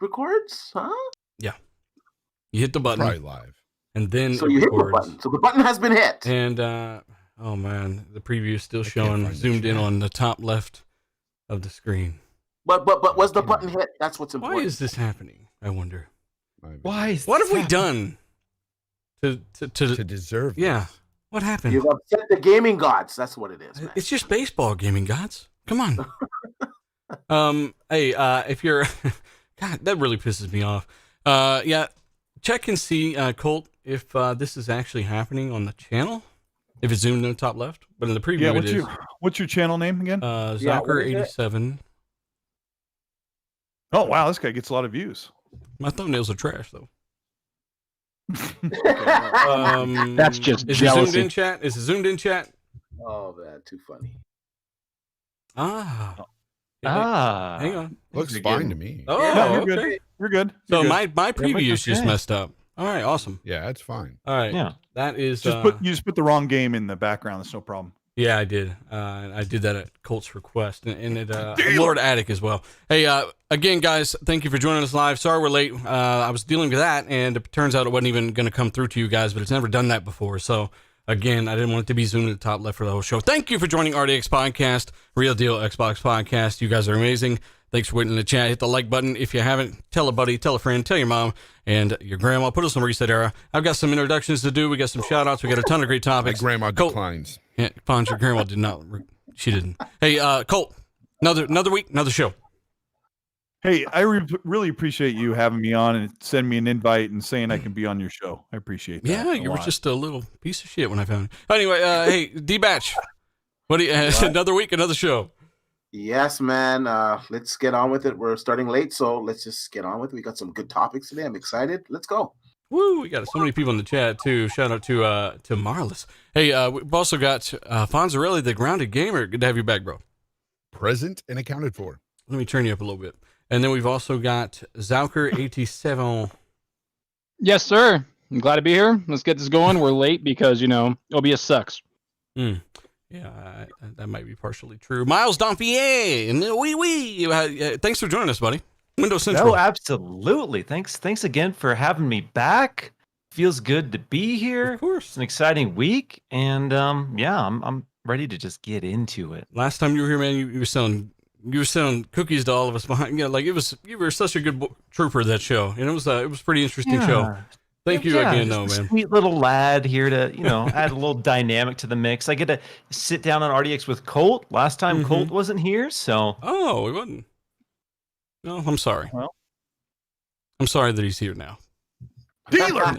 records, huh? Yeah. You hit the button. Probably live. And then so you records. hit the button. So the button has been hit. And, oh man, the preview is still I can't showing find the zoomed in chat. on the top left of the screen. But was the button hit? That's what's important. Why is this happening? I wonder. Why is What this have we happening? done To deserve Yeah. What happened? You've upset the gaming gods. That's what it is, man. It's just baseball, gaming gods. Come on. Hey, if you're, God, that really pisses me off. Yeah, check and see, Colt, if this is actually happening on the channel. If it's zoomed in the top left, but in the preview it is. What's your channel name again? Zalker87. Oh wow, this guy gets a lot of views. My thumbnails are trash though. That's just is jealousy. It zoomed in chat? Is it zoomed in chat? Oh man, too funny. Hang on. Looks fine to me. Oh, no, you're okay. good. You're good. So You're good. my preview is just messed up. All right, awesome. Yeah, that's fine. All right, Yeah. that is you just put the wrong game in the background. That's no problem. Yeah, I did. I did that at Colt's request, and it Lord Attic as well. Hey, again, guys, thank you for joining us live. Sorry we're late. I was dealing with that, and it turns out it wasn't even going to come through to you guys, but it's never done that before. So, again, I didn't want it to be zoomed at the top left for the whole show. Thank you for joining RDX Podcast, Real Deal Xbox Podcast. You guys are amazing. Thanks for waiting in the chat. Hit the like button. If you haven't, tell a buddy, tell a friend, tell your mom and your grandma. Put us on Reset Era. I've got some introductions to do. We got some shout outs. We got a ton of great topics. My grandma declines. Yeah, Fonz, your grandma did not. She didn't. Hey, Colt, another week, another show. Hey, I really appreciate you having me on and sending me an invite and saying I can be on your show. I appreciate that. Yeah, you were just a little piece of shit when I found you. Anyway, hey, D-Batch, what do you, another week, another show. Yes, man. Let's get on with it. We're starting late, so let's just get on with it. We got some good topics today. I'm excited. Let's go. Woo, we got so many people in the chat, too. Shout out to Marlis. Hey, we've also got Fonzarelli, the Grounded Gamer. Good to have you back, bro. Present and accounted for. Let me turn you up a little bit. And then we've also got Zalker87. Yes, sir. I'm glad to be here. Let's get this going. We're late because, OBS sucks. Yeah, that might be partially true. Miles Dampier, and thanks for joining us, buddy. Windows Central. Oh, absolutely. Thanks again for having me back. Feels good to be here. Of course. It's an exciting week, and I'm ready to just get into it. Last time you were here, man, you were selling cookies to all of us behind. You were such a good trooper that show, and it was a pretty interesting show. Thank you again, though, man. Sweet little lad here to add a little dynamic to the mix. I get to sit down on RDX with Colt. Last time Colt wasn't here, so he wasn't. No, I'm sorry. Well, I'm sorry that he's here now. Dealer.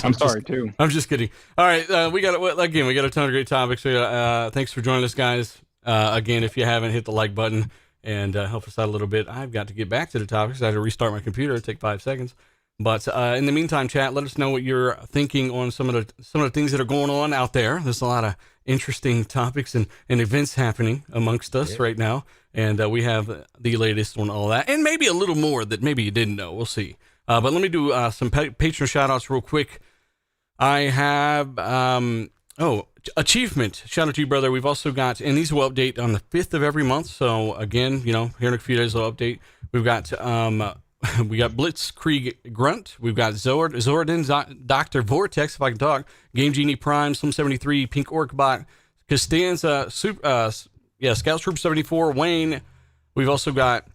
I'm sorry too. I'm just kidding. All right, we got a ton of great topics. Thanks for joining us, guys. Again, if you haven't, hit the like button and help us out a little bit. I've got to get back to the topics. I had to restart my computer. It'll take 5 seconds. But in the meantime, chat, let us know what you're thinking on some of the things that are going on out there. There's a lot of interesting topics and events happening amongst us right now. And we have the latest on all that. And maybe a little more that maybe you didn't know. We'll see. But let me do some Patron shout-outs real quick. I have, Achievement. Shout out to you, brother. We've also got, and these will update on the 5th of every month. So, again, here in a few days, they'll update. We've got... we got Blitzkrieg Grunt. We've got Zordon, Dr. Vortex, if I can talk. Game Genie Prime, Slim 73, Pink Orcbot, Costanza, Scout Troop 74, Wayne. We've also got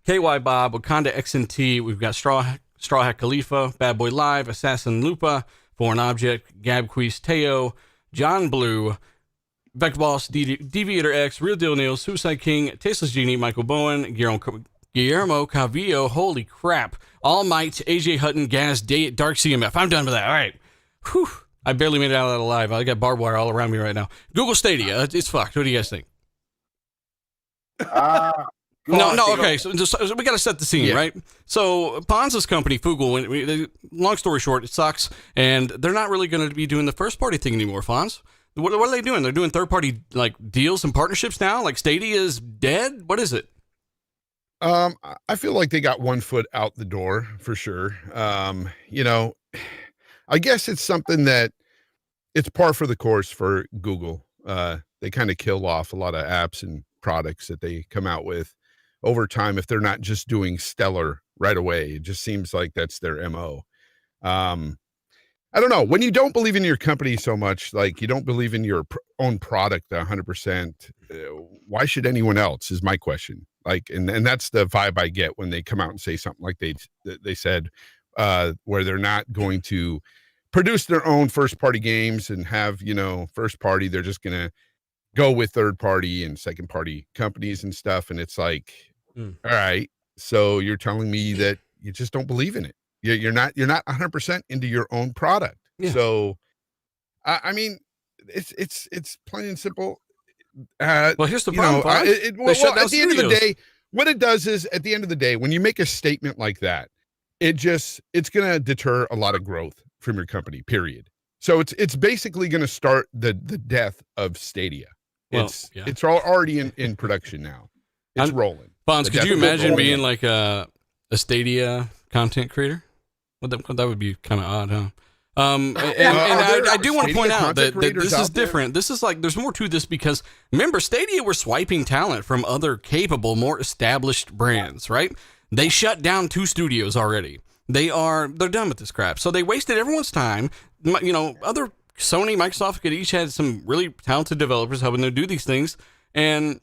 KY Bob, Wakanda XNT. We've got Straw Hat Khalifa, Bad Boy Live, Assassin Lupa, Foreign Object, Gabqueez Teo, John Blue, Vector Boss, Deviator X, Real Deal Neil, Suicide King, Tasteless Genie, Michael Bowen, Guillermo Cavillo, holy crap. All Might, AJ Hutton, Gaz, Dark CMF. I'm done with that. All right. Whew. I barely made it out of that alive. I got barbed wire all around me right now. Google Stadia. It's fucked. What do you guys think? Okay. So we got to set the scene, right? So Ponza's company, Fugle, long story short, it sucks. And they're not really going to be doing the first party thing anymore, Fonz. What are they doing? They're doing third party deals and partnerships now? Like Stadia is dead? What is it? I feel like they got one foot out the door for sure. I guess it's something that it's par for the course for Google. They kind of kill off a lot of apps and products that they come out with over time if they're not just doing stellar right away. It just seems like that's their MO. I don't know. When you don't believe in your company so much, like you don't believe in your own product 100%, why should anyone else is my question. Like, and that's the vibe I get when they come out and say something like they said, where they're not going to produce their own first party games and have, first party. They're just going to go with third party and second party companies and stuff. And it's like, all right, so you're telling me that you just don't believe in it. You're not 100% into your own product. Yeah. So, I mean, it's plain and simple. Well, here's the problem. At the end of the day, what it does is, at the end of the day, when you make a statement like that, it's going to deter a lot of growth from your company. Period. So it's basically going to start the death of Stadia. It's already in production now. It's rolling. Bonds, could you imagine being like a Stadia content creator? Well, that would be kind of odd, huh? I do want to point out that this is different. This is like, there's more to this because remember, Stadia were swiping talent from other capable, more established brands, right? They shut down 2 studios already. They're done with this crap. So they wasted everyone's time. Other Sony, Microsoft could each had some really talented developers helping them do these things. And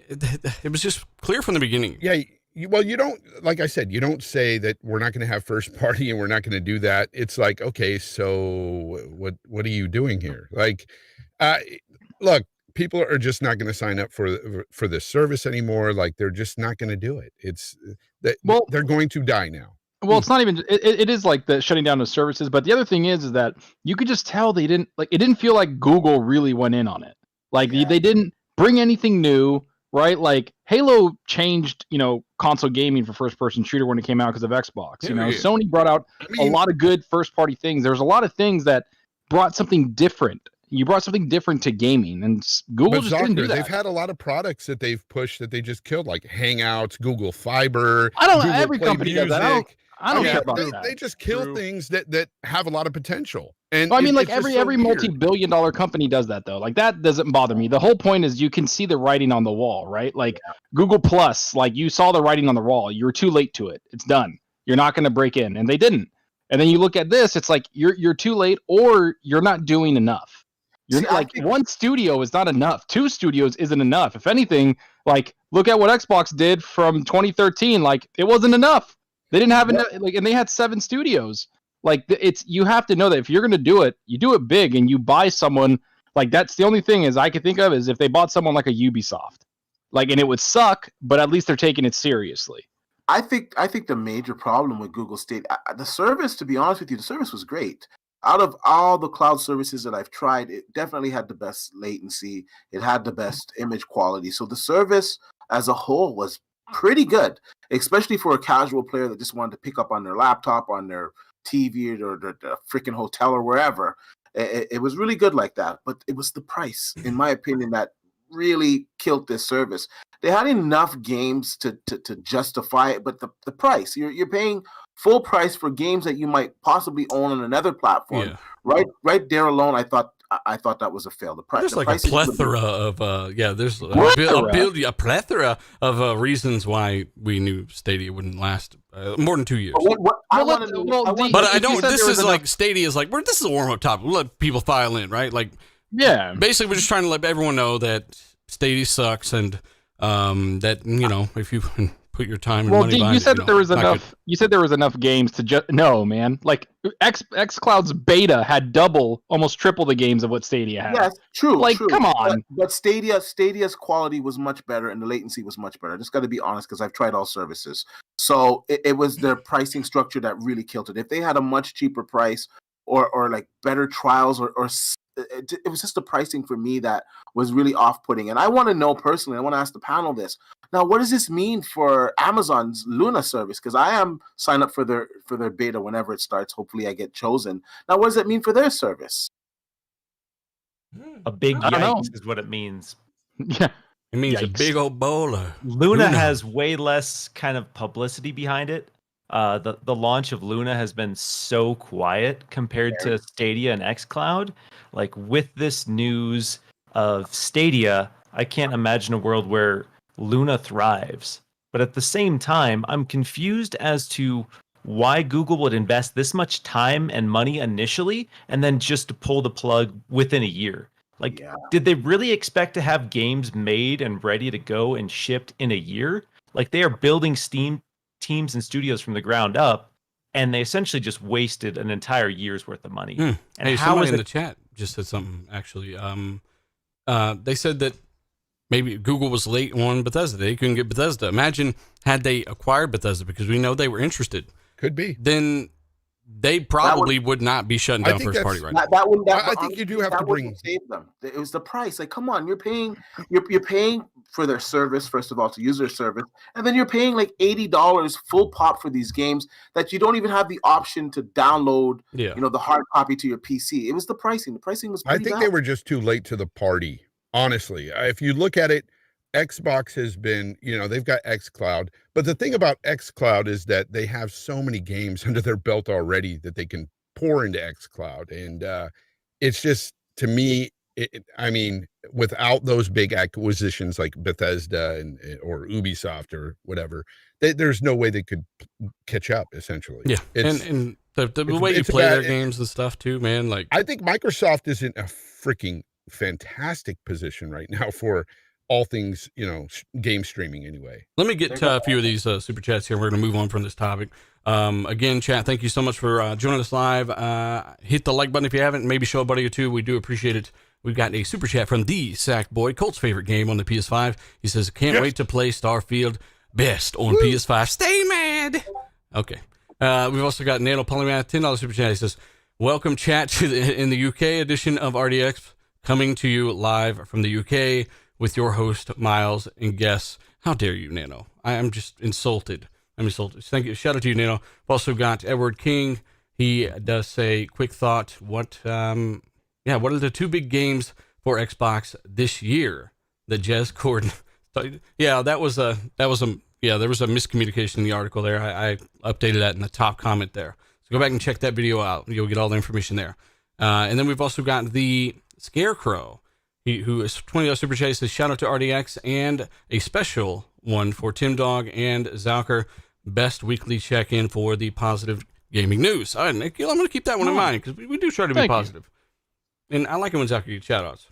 it was just clear from the beginning. Yeah. Well, you don't, like I said, you don't say that we're not going to have first party and we're not going to do that. It's like, okay, so what are you doing here? Like, look, people are just not going to sign up for this service anymore. Like, they're just not going to do it. It's that they're going to die now. Well, it's not even, it is like the shutting down of services. But the other thing is that you could just tell it didn't feel like Google really went in on it. Like they didn't bring anything new. Right, like Halo changed, console gaming for first-person shooter when it came out because of Xbox. Sony brought out a lot of good first-party things. There's a lot of things that brought something different. You brought something different to gaming, and Google just didn't do that. They've had a lot of products that they've pushed that they just killed, like Hangouts, Google Fiber. I don't know. Every company does that. I don't care about that. They just kill things that have a lot of potential. And I mean, like every multi-billion-dollar company does that, though. Like that doesn't bother me. The whole point is you can see the writing on the wall, right? Like Google Plus, like you saw the writing on the wall. You were too late to it. It's done. You're not going to break in, and they didn't. And then you look at this, it's like you're too late, or you're not doing enough. One studio is not enough. 2 studios isn't enough. If anything, like look at what Xbox did from 2013. Like it wasn't enough. They didn't have enough. Like, and they had 7 studios. Like you have to know that if you're going to do it, you do it big and you buy someone. Like that's the only thing is I can think of is if they bought someone like a Ubisoft, and it would suck, but at least they're taking it seriously. I think the major problem with Google Stadia, the service, to be honest with you, the service was great. Out of all the cloud services that I've tried, it definitely had the best latency. It had the best image quality. So the service as a whole was pretty good, especially for a casual player that just wanted to pick up on their laptop, on their TV or the freaking hotel or wherever. It was really good like that, but it was the price, in my opinion, that really killed this service. They had enough games to justify it, but the price, you're paying full price for games that you might possibly own on another platform. Yeah. Right there alone, I thought that was a fail. The price. There's like a plethora of there's a plethora of reasons why we knew Stadia wouldn't last more than 2 years. This is like Stadia is like this is a warm up topic. We'll let people file in, right? Like, yeah. Basically, we're just trying to let everyone know that Stadia sucks and that if you put your time and money behind you said that there was enough. You said there was enough games to just no, man. Like xCloud's beta had almost triple the games of what Stadia had. Yes, true. Like, true. Come on. But Stadia's quality was much better and the latency was much better. I just got to be honest because I've tried all services. So it was their pricing structure that really killed it. If they had a much cheaper price or like better trials or it was just the pricing for me that was really off-putting. And I want to know personally, I want to ask the panel this. Now, what does this mean for Amazon's Luna service? Because I am signed up for their beta whenever it starts. Hopefully I get chosen. Now, what does that mean for their service? A big yikes is what it means. Yeah. It means a big old bowler. Luna has way less kind of publicity behind it. The launch of Luna has been so quiet compared to Stadia and xCloud. Like with this news of Stadia, I can't imagine a world where Luna thrives. But at the same time, I'm confused as to why Google would invest this much time and money initially and then just to pull the plug within a year. Like, did they really expect to have games made and ready to go and shipped in a year? Like, they are building Steam teams and studios from the ground up, and they essentially just wasted an entire year's worth of money. And hey, how somebody is in it? the chat just said something, actually. They said that maybe Google was late on Bethesda. They couldn't get Bethesda. Imagine had they acquired Bethesda, because we know they were interested. Could be. Then they probably would not be shutting down first party right now. I think you do have to bring. Save them. It was the price. Like, come on, you're paying for their service, first of all, to use their service, and then you're paying like $80 full pop for these games that you don't even have the option to download. Yeah. The hard copy to your PC. It was the pricing. The pricing was. I think they were just too late to the party. Honestly, if you look at it, Xbox has been, they've got xCloud, but the thing about xCloud is that they have so many games under their belt already that they can pour into xCloud. And it's just, to me, without those big acquisitions like Bethesda or Ubisoft or whatever, there's no way they could catch up, essentially. Yeah, and the way you play their games and stuff too, man. Like, I think Microsoft is in a freaking fantastic position right now for all things, game streaming anyway. Let me get to a few of these super chats here. We're going to move on from this topic. Again, chat, thank you so much for joining us live. Hit the like button if you haven't. Maybe show a buddy or two. We do appreciate it. We've got a super chat from the Sackboy, Colt's favorite game on the PS5. He says, can't wait to play Starfield. Best on PS5. Stay mad. Okay. We've also got Nano Polymath, $10 super chat. He says, welcome, chat, to in the UK edition of RDX, coming to you live from the UK with your host, Miles, and guests. How dare you, Nano? I'm just insulted. I'm insulted. Thank you. Shout out to you, Nano. We've also got Edward King. He does say, quick thought, what are the two big games for Xbox this year? The Jez Corden. Yeah, there was a miscommunication in the article there. I updated that in the top comment there. So go back and check that video out. You'll get all the information there. And then we've also got the Scarecrow, who is $20 super chat. Says, shout out to RDX and a special one for Tim Dog and Zalker. Best weekly check-in for the positive gaming news. All right, Nick, I'm going to keep that one in mind, because we do try to be positive. And I like it when Zalker gets shout-outs.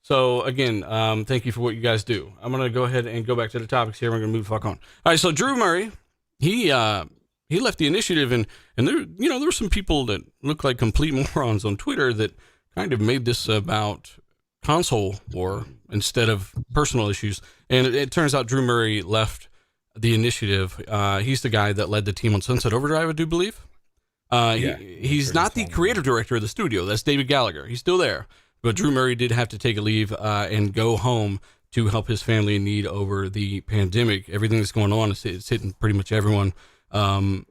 So, again, thank you for what you guys do. I'm going to go ahead and go back to the topics here. We're going to move the fuck on. All right, so Drew Murray, he left the initiative, and there were some people that look like complete morons on Twitter that kind of made this about console war instead of personal issues. And it turns out Drew Murray left the initiative. He's the guy that led the team on Sunset Overdrive, I do believe. He's not the creative director of the studio. That's David Gallagher. He's still there. But Drew Murray did have to take a leave and go home to help his family in need over the pandemic. Everything that's going on is hitting pretty much everyone. And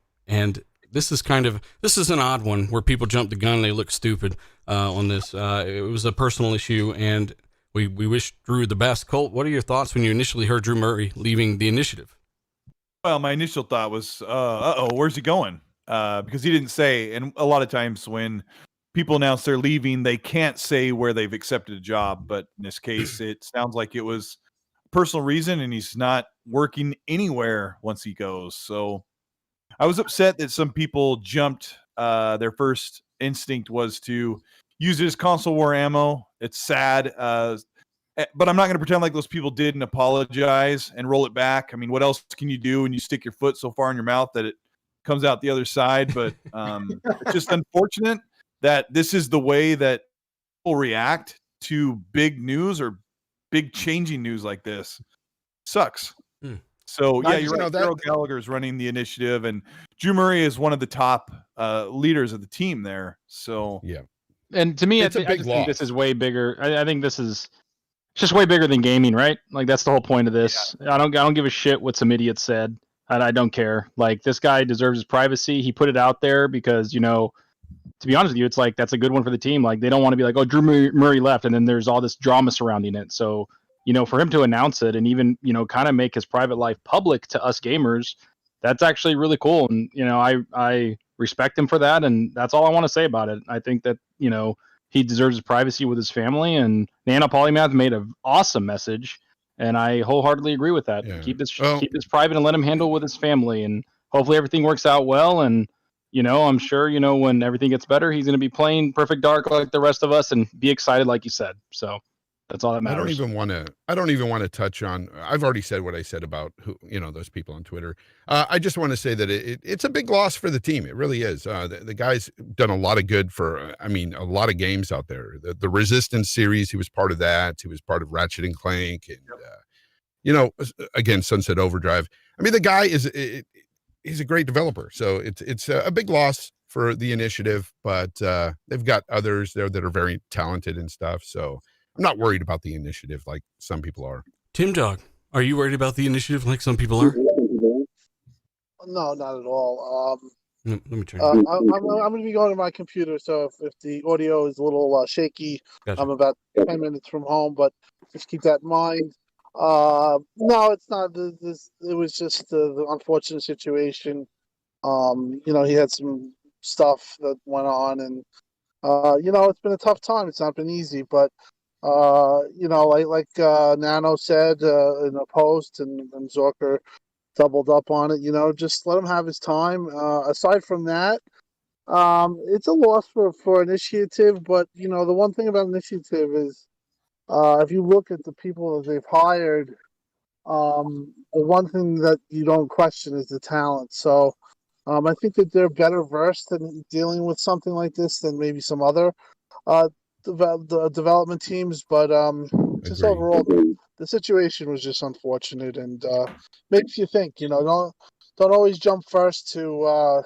this is an odd one where people jump the gun and they look stupid on this. It was a personal issue, and we wish Drew the best. Colt, what are your thoughts when you initially heard Drew Murray leaving the initiative? Well, my initial thought was, where's he going? Because he didn't say, and a lot of times when people announce they're leaving, they can't say where they've accepted a job. But in this case, it sounds like it was a personal reason, and he's not working anywhere once he goes. So I was upset that some people jumped. Their first instinct was to use it as console war ammo. It's sad. But I'm not going to pretend like those people did and apologize and roll it back. I mean, what else can you do when you stick your foot so far in your mouth that it comes out the other side? But it's just unfortunate that this is the way that people react to big news or big changing news like this. Sucks. So yeah, you're right. Daryl Gallagher is running the initiative, and Drew Murray is one of the top leaders of the team there. So yeah, and to me, I think this is way bigger. I think this is just way bigger than gaming, right? Like, that's the whole point of this. Yeah. I don't give a shit what some idiot said. I don't care. Like, this guy deserves his privacy. He put it out there because, to be honest with you, it's like, that's a good one for the team. Like, they don't want to be like, oh, Drew Murray left, and then there's all this drama surrounding it. So, for him to announce it and even, kind of make his private life public to us gamers, that's actually really cool. And, I respect him for that. And that's all I want to say about it. I think that, he deserves his privacy with his family, and Nano Polymath made an awesome message. And I wholeheartedly agree with that. Yeah. Keep this Well- keep this private and let him handle with his family, and hopefully everything works out well. And I'm sure when everything gets better, he's going to be playing Perfect Dark like the rest of us and be excited, like you said. So that's all that matters. I don't even want to touch on. I've already said what I said about those people on Twitter. I just want to say that it's a big loss for the team. It really is. The guy's done a lot of good for. I mean, a lot of games out there. The Resistance series, he was part of that. He was part of Ratchet and Clank, and again, Sunset Overdrive. I mean, the guy he's a great developer. So it's a big loss for the initiative, but they've got others there that are very talented and stuff. So I'm not worried about the initiative like some people are. Tim Dog, are you worried about the initiative like some people are? No, not at all. Let me turn. I'm going to be going to my computer, so if the audio is a little shaky, Gotcha. I'm about 10 minutes from home, but just keep that in mind. No, it's not. It was just the unfortunate situation. He had some stuff that went on, and it's been a tough time. It's not been easy, but like Nano said in a post, and Zorker doubled up on it. Just let him have his time. Aside from that, it's a loss for Initiative, but the one thing about Initiative is if you look at the people that they've hired, the one thing that you don't question is the talent. So I think that they're better versed in dealing with something like this than maybe some other development teams. But just Agreed. overall, the situation was just unfortunate, and makes you think. Don't always jump first to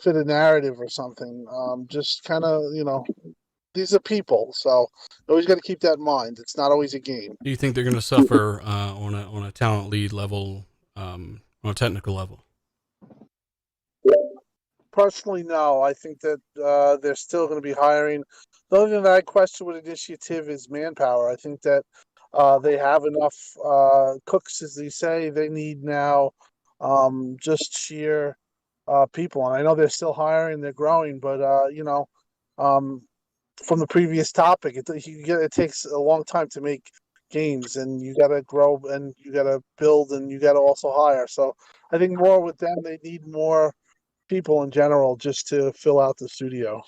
fit a narrative or something. Just kind of these are people, so you always got to keep that in mind. It's not always a game. Do you think they're going to suffer on a talent lead level, on a technical level? Personally, no. I think that they're still going to be hiring. The only thing that I question with Initiative is manpower. I think that they have enough cooks, as they say. They need now just sheer people. And I know they're still hiring, they're growing, but from the previous topic, it takes a long time to make games, and you got to grow, and you got to build, and you got to also hire. So I think more with them, they need more people in general just to fill out the studio.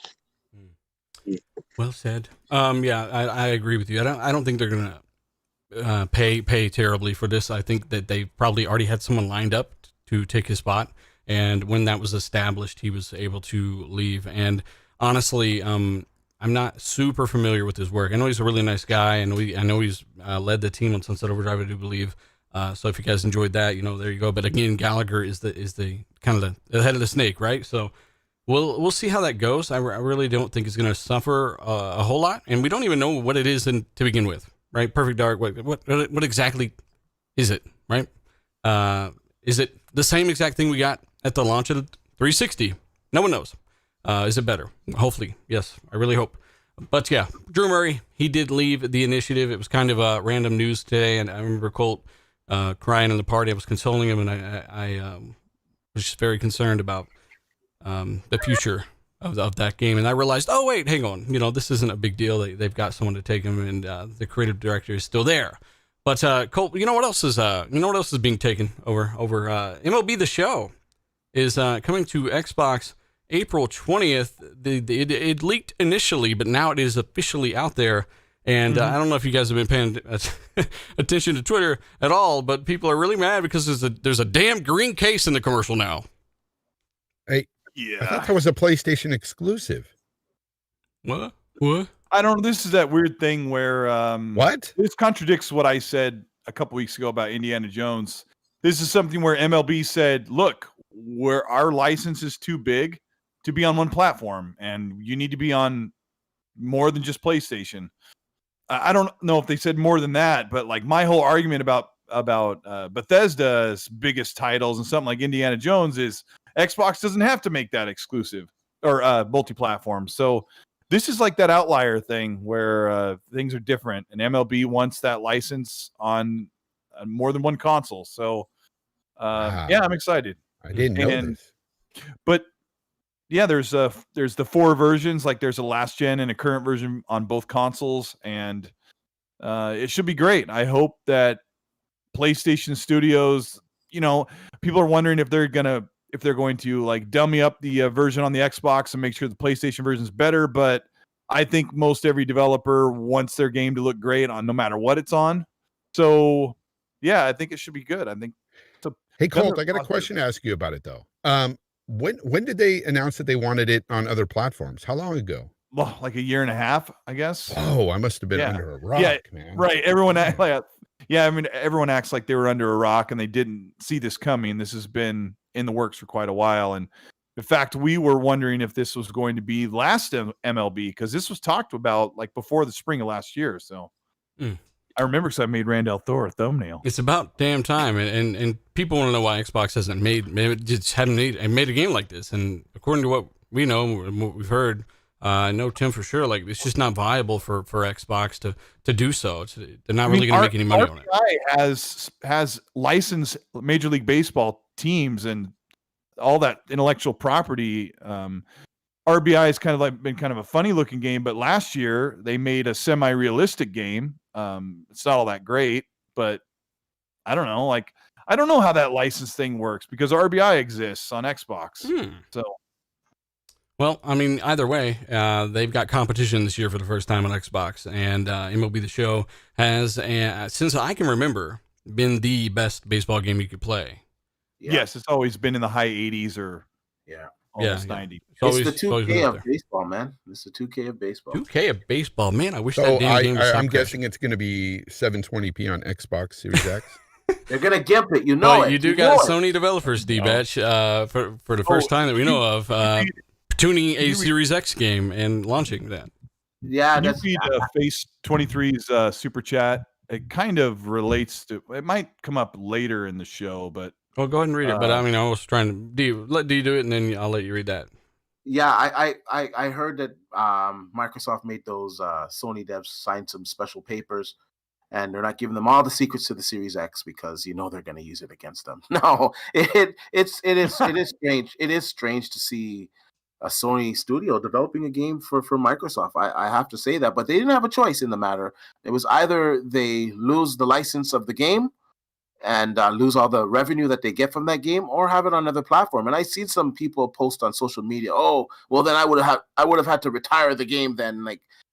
Well said. Yeah, I agree with you. I don't think they're gonna pay terribly for this. I think that they probably already had someone lined up to take his spot, and when that was established, he was able to leave. And honestly, I'm not super familiar with his work. I know he's a really nice guy, and I know he's led the team on Sunset Overdrive, I do believe. So if you guys enjoyed that, there you go. But again, Gallagher is the kind of the head of the snake, right? So we'll see how that goes. I really don't think it's going to suffer a whole lot, and we don't even know what it is to begin with, right? Perfect Dark. What exactly is it, right? Is it the same exact thing we got at the launch of the 360? No one knows. Is it better? Hopefully, yes. I really hope. But yeah, Drew Murray, he did leave the initiative. It was kind of random news today, and I remember Colt crying in the party. I was consoling him, and I was just very concerned about the future of that game. And I realized, oh wait, hang on, this isn't a big deal. They've got someone to take him, and the creative director is still there. But Colt, you know what else is being taken over? MLB The Show is coming to Xbox April 20th. It leaked initially, but now it is officially out there. And I don't know if you guys have been paying attention to Twitter at all, but people are really mad because there's a damn green case in the commercial now. Hey, Yeah. I thought that was a PlayStation exclusive. What? I don't know. This is that weird thing where What? this contradicts what I said a couple weeks ago about Indiana Jones. This is something where MLB said, look, our license is too big to be on one platform, and you need to be on more than just PlayStation. I don't know if they said more than that, but like my whole argument about Bethesda's biggest titles and something like Indiana Jones is Xbox doesn't have to make that exclusive or multi-platform. So this is like that outlier thing where things are different, and MLB wants that license on more than one console. So yeah, I'm excited. I didn't know this. But yeah, there's the 4 versions. Like there's a last gen and a current version on both consoles, and it should be great. I hope that PlayStation Studios, people are wondering if they're going to like dummy up the version on the Xbox and make sure the PlayStation version is better. But I think most every developer wants their game to look great on no matter what it's on. So yeah, I think it should be good. I think. Hey Colt, I got a question to ask you about it though. When did they announce that they wanted it on other platforms? How long ago? Well, like a year and a half, I guess. Oh, I must have been under a rock, man. Right. Everyone acts like they were under a rock and they didn't see this coming. This has been in the works for quite a while. And in fact, we were wondering if this was going to be last MLB because this was talked about like before the spring of last year. So I remember because I made Randall Thor a thumbnail. It's about damn time, and people want to know why Xbox hasn't made a game like this. And according to what we know and what we've heard, I know Tim for sure. Like it's just not viable for Xbox to do so. They're not really going to make any money on it. RDX has licensed Major League Baseball teams and all that intellectual property. RBI has been kind of a funny looking game, but last year they made a semi-realistic game. It's not all that great, but I don't know. Like, I don't know how that license thing works because RBI exists on Xbox. So, well, I mean, either way, they've got competition this year for the first time on Xbox, and MLB The Show has, since I can remember, been the best baseball game you could play. Yeah. Yes, it's always been in the high 80s or almost 90. It's the 2K of baseball, man. It's the 2K of baseball. 2K of baseball, man. I wish that damn game was I'm guessing it's going to be 720p on Xbox Series X. They're going to gimp it. You know it. You do got Sony developers, D-Batch, for the first time that we know of, tuning a Series X game and launching that. Yeah, that's read Face 23's super chat. It kind of relates to. It might come up later in the show, but well, go ahead and read it. But I mean, I was trying to let D do it, and then I'll let you read that. Yeah, I heard that Microsoft made those Sony devs sign some special papers, and they're not giving them all the secrets to the Series X because they're going to use it against them. No, it is strange. It is strange to see a Sony studio developing a game for Microsoft. I have to say that, but they didn't have a choice in the matter. It was either they lose the license of the game and lose all the revenue that they get from that game, or have it on another platform. And I seen some people post on social media, "Oh, well, then I would have had to retire the game." Then,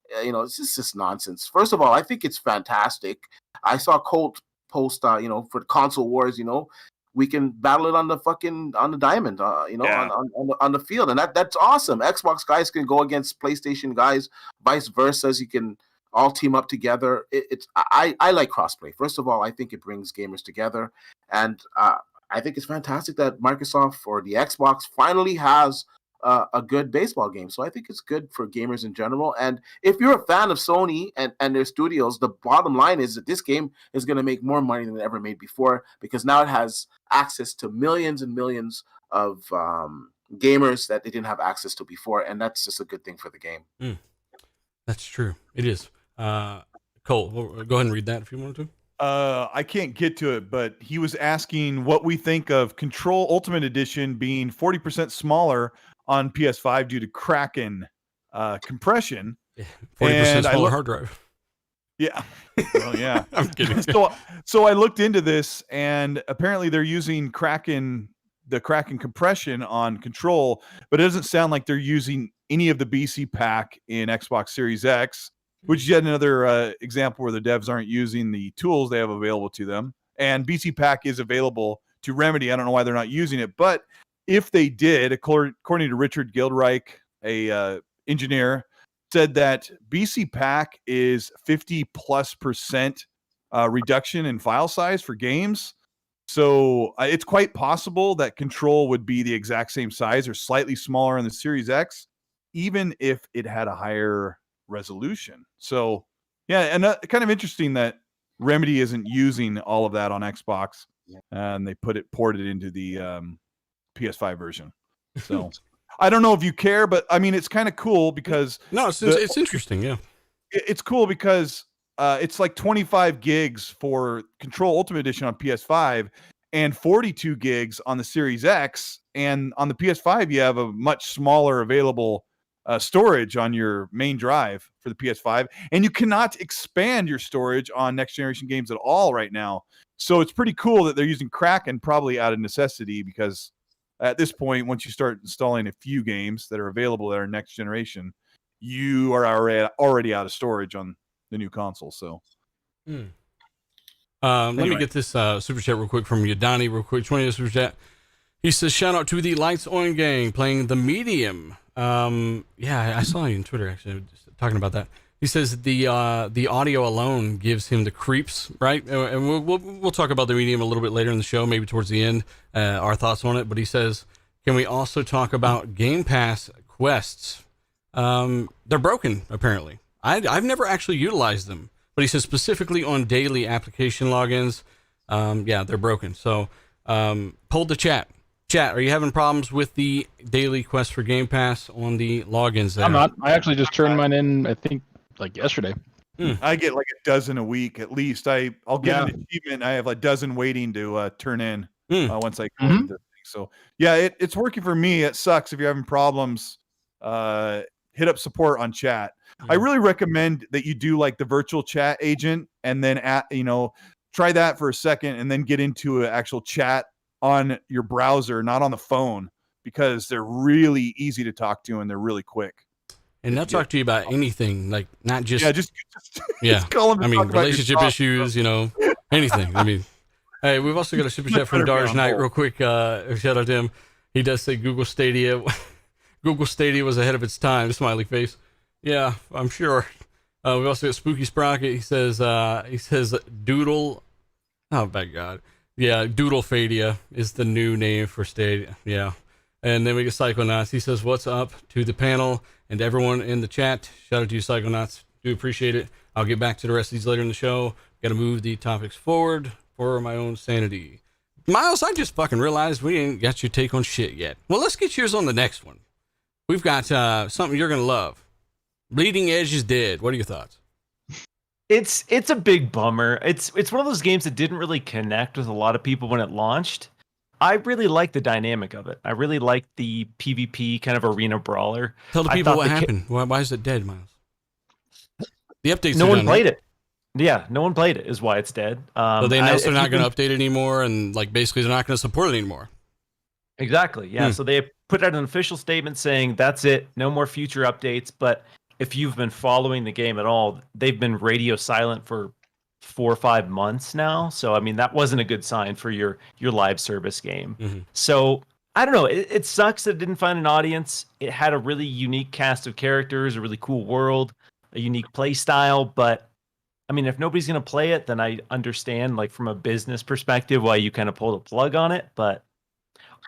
it's just nonsense. First of all, I think it's fantastic. I saw Colt post, for console wars, we can battle it on the diamond, on the field, and that's awesome. Xbox guys can go against PlayStation guys, vice versa. You can all team up together. I like crossplay. First of all, I think it brings gamers together, and I think it's fantastic that Microsoft or the Xbox finally has a good baseball game. So I think it's good for gamers in general. And if you're a fan of Sony and their studios, the bottom line is that this game is going to make more money than it ever made before, because now it has access to millions and millions of gamers that they didn't have access to before, and that's just a good thing for the game. That's true. It is. Cole, go ahead and read that if you want to. I can't get to it, but he was asking what we think of Control Ultimate Edition being 40% smaller on PS5 due to Kraken compression. 40% smaller hard drive. Yeah. Well, yeah. I'm kidding. So I looked into this, and apparently they're using the Kraken compression on Control, but it doesn't sound like they're using any of the BC pack in Xbox Series X, which is yet another example where the devs aren't using the tools they have available to them. And BC pack is available to Remedy. I don't know why they're not using it, but if they did, according to Richard Gildreich, a engineer, said that BC pack is 50+% reduction in file size for games. So it's quite possible that Control would be the exact same size or slightly smaller in the Series X, even if it had a higher resolution. So yeah, and kind of interesting that Remedy isn't using all of that on Xbox, and they ported it into the PS5 version. So I don't know if you care, but I mean, it's kind of cool because it's interesting. Yeah, it's cool because it's like 25 gigs for Control Ultimate Edition on PS5 and 42 gigs on the Series X. And on the PS5, you have a much smaller available storage on your main drive for the PS5, and you cannot expand your storage on next generation games at all right now. So it's pretty cool that they're using Kraken, probably out of necessity, because at this point, once you start installing a few games that are available that are next generation, you are already out of storage on the new console. So let me get this super chat real quick from Yadani real quick. 20 super chat. He says, shout out to the Lights On gang playing the Medium. Yeah, I saw you on Twitter actually talking about that. He says the audio alone gives him the creeps, right? And we'll talk about the Medium a little bit later in the show, maybe towards the end, our thoughts on it. But he says, can we also talk about Game Pass quests? They're broken, apparently. I've never actually utilized them, but he says specifically on daily application logins, yeah, they're broken. So poll the chat. Chat, are you having problems with the daily quest for Game Pass on the logins there? I'm not. I actually just turned mine in, I think, like yesterday. I get like a dozen a week at least. I'll get an achievement. I have a dozen waiting to turn in once I go into the thing. So yeah, it's working for me. It sucks if you're having problems. Hit up support on chat. I really recommend that you do like the virtual chat agent, and then try that for a second, and then get into an actual chat on your browser, not on the phone, because they're really easy to talk to and they're really quick. And they'll talk to you about anything, like not just just call them. I mean, relationship issues, anything. I mean, hey, we've also got a super chat from Darge Knight, real quick. Shout out to him. He does say Google Stadia was ahead of its time. Smiley face. Yeah, I'm sure. We've also got Spooky Sprocket. He says Doodle. Oh my God. Yeah, Doodle Fadia is the new name for Stadia. Yeah. And then we get Psychonauts. He says, what's up to the panel and everyone in the chat. Shout out to you, Psychonauts. Do appreciate it. I'll get back to the rest of these later in the show. Got to move the topics forward for my own sanity. Miles, I just fucking realized we ain't got your take on shit yet. Well, let's get yours on the next one. We've got something you're going to love. Bleeding Edge is dead. What are your thoughts? It's a big bummer. It's one of those games that didn't really connect with a lot of people when it launched. I really like the dynamic of it. I really like the PvP kind of arena brawler. Tell the people what happened. Why is it dead, Miles? The updates. No one played it. Yeah, no one played it is why it's dead. So they announced they're not going to update it anymore, and like basically they're not going to support it anymore. Exactly. Yeah. So they put out an official statement saying that's it, no more future updates. But if you've been following the game at all, they've been radio silent for 4 or 5 months now. So I mean, that wasn't a good sign for your live service game. So I don't know. It sucks that it didn't find an audience. It had a really unique cast of characters, a really cool world, a unique play style. But I mean, if nobody's going to play it, then I understand, like from a business perspective, why you kind of pull the plug on it. But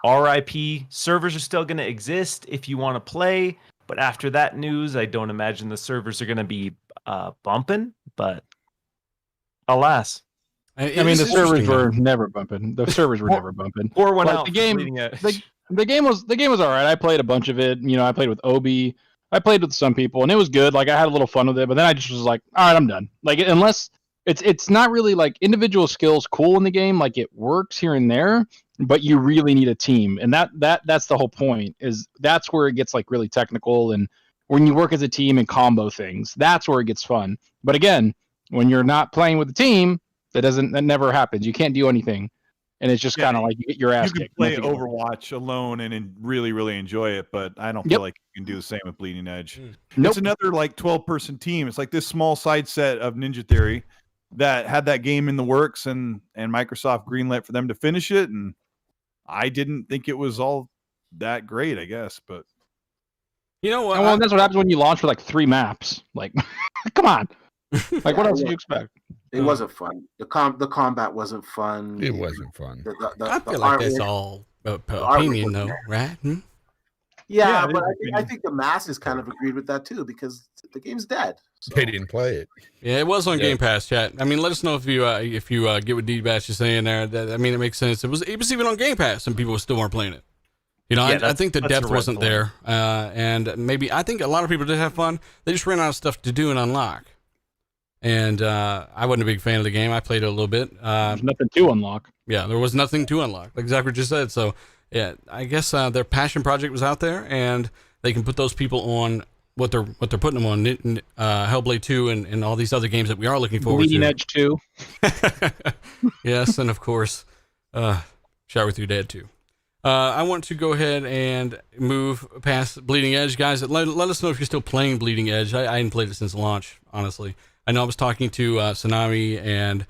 RIP, servers are still going to exist if you want to play. But after that news, I don't imagine the servers are going to be bumping. But alas. I mean, the servers were never bumping. The servers were never bumping. Or went out. The game was all right. I played a bunch of it. I played with Obi. I played with some people, and it was good. Like, I had a little fun with it, but then I just was like, all right, I'm done. Like, unless it's not really like individual skills cool in the game. Like, it works here and there, but you really need a team, and that's the whole point. Is that's where it gets like really technical, and when you work as a team and combo things, that's where it gets fun. But again, when you're not playing with a team, that never happens. You can't do anything. And it's just kind of like you get your ass kicked. You can play Overwatch alone and really, really enjoy it, but I don't feel like you can do the same with Bleeding Edge. It's another like 12-person team. It's like this small side set of Ninja Theory that had that game in the works, and Microsoft greenlit for them to finish it. And I didn't think it was all that great, I guess. But you know what? Well, that's what happens when you launch for like 3 maps. Like, come on. Like, what else do you expect? It wasn't fun. The combat wasn't fun. It wasn't fun. I feel like that's all opinion, though, right? Yeah, but I think the masses kind of agreed with that too, because the game's dead. So. They didn't play it. Yeah, it was on Game Pass, chat. I mean, let us know if you get what D-Bash is saying there. That, I mean, it makes sense. It was even on Game Pass, and people still weren't playing it. I think the depth wasn't there, and maybe I think a lot of people did have fun. They just ran out of stuff to do and unlock. And I wasn't a big fan of the game. I played it a little bit. There's nothing to unlock. Yeah, there was nothing to unlock, like exactly what you said. So, yeah, I guess their passion project was out there, and they can put those people on what they're putting them on, Hellblade 2 and all these other games that we are looking forward Bleeding to. Edge 2. Yes, and of course, Shower with Your Dad 2. I want to go ahead and move past Bleeding Edge, guys. Let us know if you're still playing Bleeding Edge. I hadn't played it since launch, honestly. I know I was talking to Tsunami and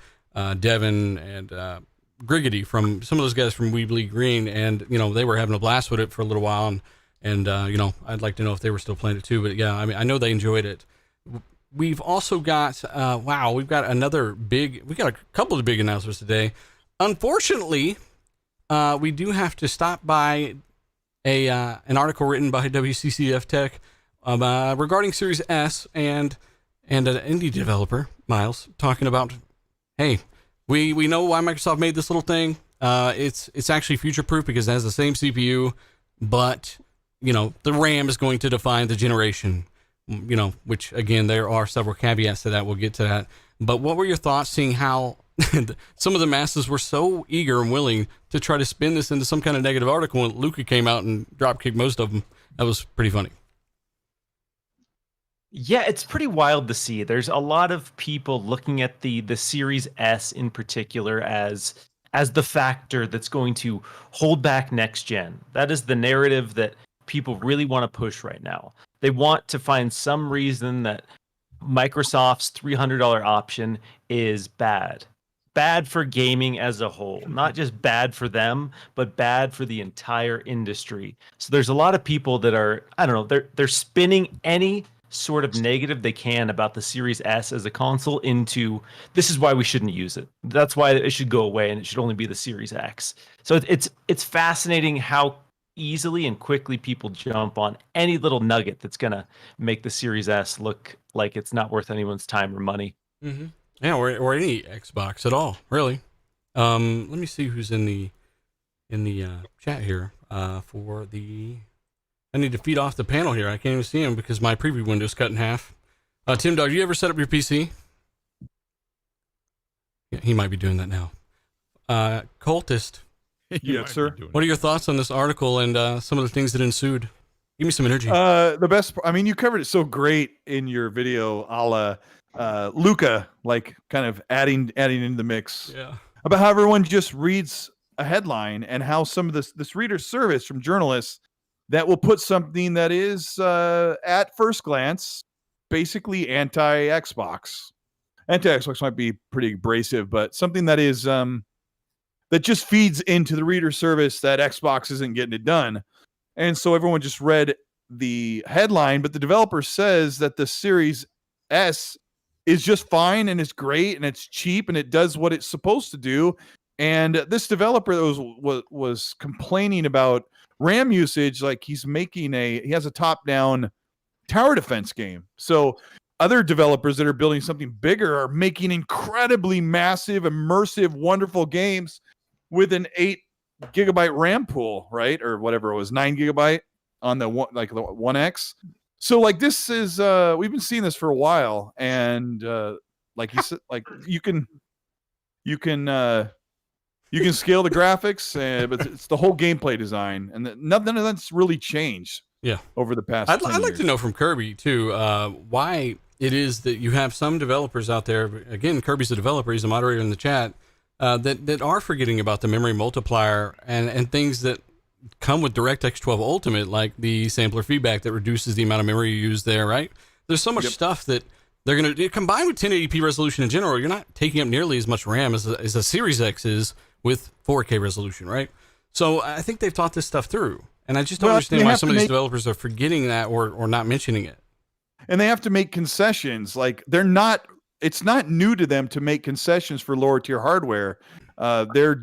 Devin and Griggity, from some of those guys from We Bleed Green, and they were having a blast with it for a little while, and I'd like to know if they were still playing it too. But yeah, I mean, I know they enjoyed it. We've also got we've got a couple of big announcements today. Unfortunately, we do have to stop by an article written by WCCF Tech regarding Series S and an indie developer, Miles, talking about, hey, we know why Microsoft made this little thing. It's actually future-proof because it has the same CPU, but the RAM is going to define the generation. Which again, there are several caveats to that. We'll get to that. But what were your thoughts seeing how some of the masses were so eager and willing to try to spin this into some kind of negative article when Luca came out and dropkicked most of them? That was pretty funny. Yeah, it's pretty wild to see. There's a lot of people looking at the Series S in particular as the factor that's going to hold back next gen. That is the narrative that people really want to push right now. They want to find some reason that Microsoft's $300 option is bad. Bad for gaming as a whole. Not just bad for them, but bad for the entire industry. So there's a lot of people that are, I don't know, they're spinning any sort of negative they can about the Series S as a console into, this is why we shouldn't use it. That's why it should go away and it should only be the Series X. So it's fascinating how easily and quickly people jump on any little nugget that's going to make the Series S look like it's not worth anyone's time or money. Mm-hmm. Yeah, or any Xbox at all, really. Let me see who's in the chat here for the... I need to feed off the panel here. I can't even see him because my preview window's cut in half. Tim Dog, you ever set up your PC? Yeah, he might be doing that now. Cultist. Yes, sir. What are your thoughts on this article and some of the things that ensued? Give me some energy. The best, I mean, you covered it so great in your video, a la Luca, like kind of adding into the mix. Yeah. About how everyone just reads a headline and how some of this reader service from journalists that will put something that is at first glance basically anti-Xbox. Anti-Xbox might be pretty abrasive, but something that is that just feeds into the reader service that Xbox isn't getting it done. And so everyone just read the headline, but the developer says that the Series S is just fine and it's great and it's cheap and it does what it's supposed to do. And this developer that was complaining about RAM usage, like he has a top-down tower defense game. So other developers that are building something bigger are making incredibly massive, immersive, wonderful games with an 8 gigabyte RAM pool, right? Or whatever it was, 9 gigabyte on the 1X. So like this is we've been seeing this for a while, and like you said, like you can scale the graphics, but it's the whole gameplay design, and none of that's really changed. Yeah, over the past. I'd like to know from Kirby too why it is that you have some developers out there. Again, Kirby's a developer; he's a moderator in the chat. That are forgetting about the memory multiplier and things that come with DirectX 12 Ultimate, like the sampler feedback that reduces the amount of memory you use there, right? There's so much stuff that they're going to combine with 1080p resolution in general. You're not taking up nearly as much RAM as a Series X is with 4K resolution, right? So I think they've thought this stuff through, and I just don't understand why some of these developers are forgetting that or not mentioning it. And they have to make concessions. Like it's not new to them to make concessions for lower tier hardware. They're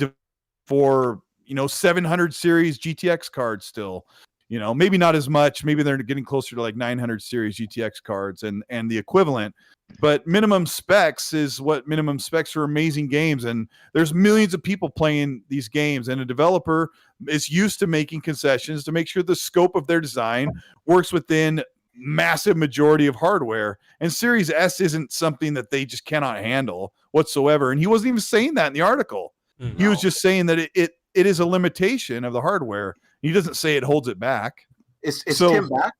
for 700 series GTX cards still, maybe not as much. Maybe they're getting closer to like 900 series GTX cards and the equivalent. But minimum specs is what minimum specs for amazing games. And there's millions of people playing these games, and a developer is used to making concessions to make sure the scope of their design works within massive majority of hardware. And Series S isn't something that they just cannot handle whatsoever. And he wasn't even saying that in the article. Mm-hmm. He was just saying that it is a limitation of the hardware. He doesn't say it holds it back. Is So- Tim back?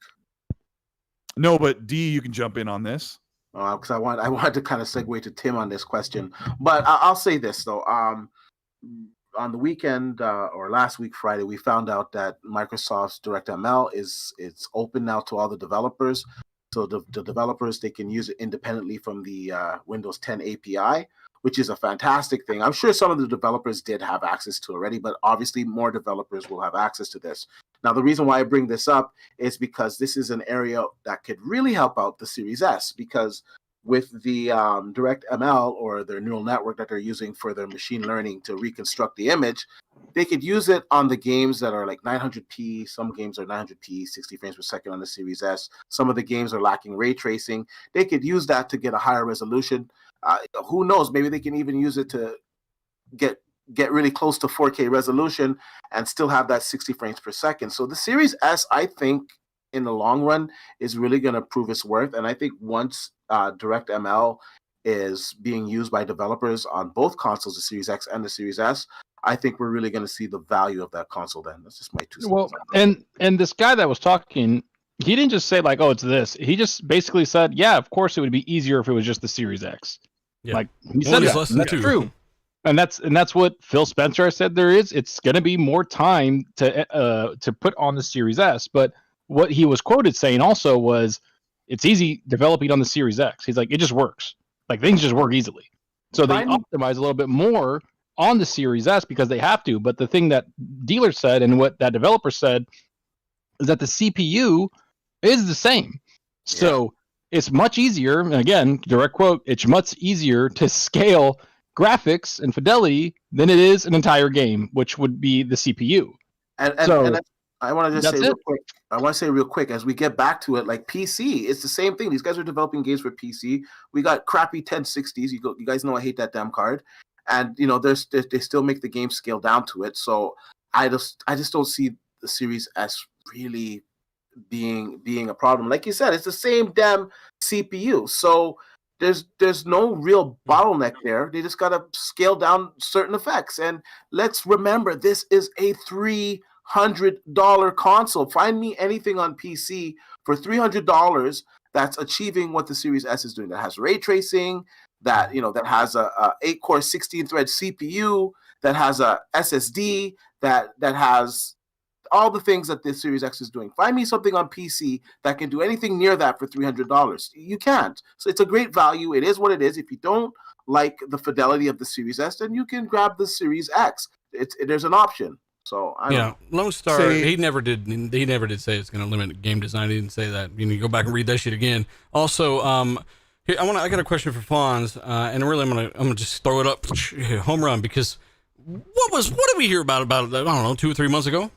No, but D, you can jump in on this. Because I wanted to kind of segue to Tim on this question, but I'll say this though. On the weekend or last week Friday, we found out that Microsoft's DirectML it's open now to all the developers. So the developers, they can use it independently from the Windows 10 API, which is a fantastic thing. I'm sure some of the developers did have access to already, but obviously more developers will have access to this. Now, the reason why I bring this up is because this is an area that could really help out the Series S, because with the DirectML or their neural network that they're using for their machine learning to reconstruct the image, they could use it on the games that are like 900p. Some games are 900p, 60 frames per second on the Series S. Some of the games are lacking ray tracing. They could use that to get a higher resolution. Who knows? Maybe they can even use it to get really close to 4K resolution and still have that 60 frames per second. So the Series S, I think, in the long run, is really going to prove its worth. And I think once DirectML is being used by developers on both consoles, the Series X and the Series S, I think we're really going to see the value of that console then. That's just my 2 cents. Well, and this guy that was talking, he didn't just say like, oh, it's this. He just basically said, yeah, of course it would be easier if it was just the Series X. Yeah. Like he said, it's that. less than That's 2. true. And that's what Phil Spencer said. It's going to be more time to put on the Series S. But what he was quoted saying also was, it's easy developing on the Series X. He's like, it just works. Like things just work easily. So they optimize a little bit more on the Series S because they have to. But the thing that dealer said and what that developer said is that the CPU is the same. So it's much easier. And again, direct quote, it's much easier to scale graphics and fidelity than it is an entire game, which would be the CPU. And I want to just say real quick. I want to say real quick as we get back to it, like PC, it's the same thing. These guys are developing games for PC. We got crappy 1060s. You guys know I hate that damn card, and you know they still make the game scale down to it. So I just don't see the Series S really being a problem. Like you said, it's the same damn CPU. So there's no real bottleneck there. They just gotta scale down certain effects. And let's remember, this is a $300 console. Find me anything on PC for $300 that's achieving what the Series S is doing. That has ray tracing, that has a 8-core 16-thread CPU, that has a SSD, that has all the things that this Series X is doing. Find me something on PC that can do anything near that for $300. You can't. So it's a great value. It is what it is. If you don't like the fidelity of the Series S, then you can grab the Series X. There's an option. So Lone Star, he never did say it's going to limit game design. He didn't say that. You go back and read that shit again. Also, here I got a question for Fonz, and really I'm gonna just throw it up, home run, because what did we hear about I don't know, 2 or 3 months ago?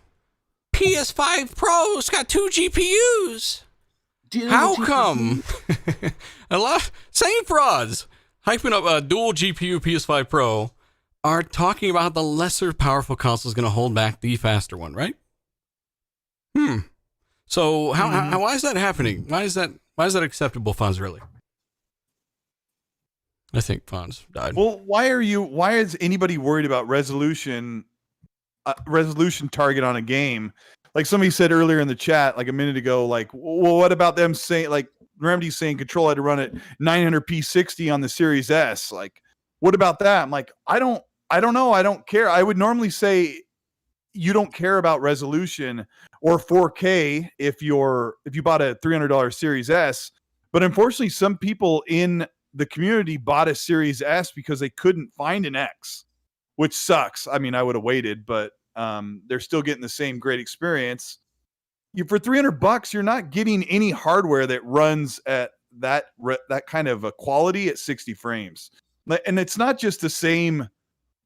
PS5 Pro's got 2 GPUs. How come? Same frauds hyping up a dual GPU PS5 Pro are talking about the lesser powerful console is going to hold back the faster one, right? So how why is that happening? Why is that acceptable, Fonz, really? I think Fonz died. Well, why is anybody worried about resolution target on a game? Like somebody said earlier in the chat, like a minute ago, like, well, what about them saying, like Remedy saying Control had to run at 900p 60 on the Series S? Like, what about that? I'm like, I don't know. I don't care. I would normally say you don't care about resolution or 4K if you bought a $300 Series S. But unfortunately, some people in the community bought a Series S because they couldn't find an X, which sucks. I mean, I would have waited, but they're still getting the same great experience. For $300, you're not getting any hardware that runs at that kind of a quality at 60 frames. And it's not just the same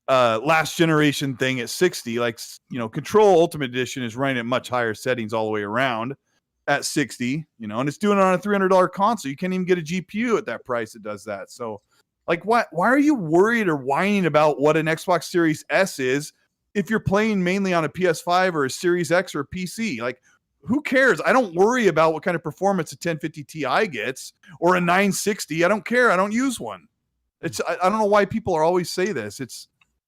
last generation thing at 60. Like, Control Ultimate Edition is running at much higher settings all the way around at 60, and it's doing it on a $300 console. You can't even get a GPU at that price that does that. So, like, why are you worried or whining about what an Xbox Series S is if you're playing mainly on a PS5 or a Series X or a PC? Like, who cares? I don't worry about what kind of performance a 1050 Ti gets or a 960. I don't care. I don't use one. I don't know why people are always say this.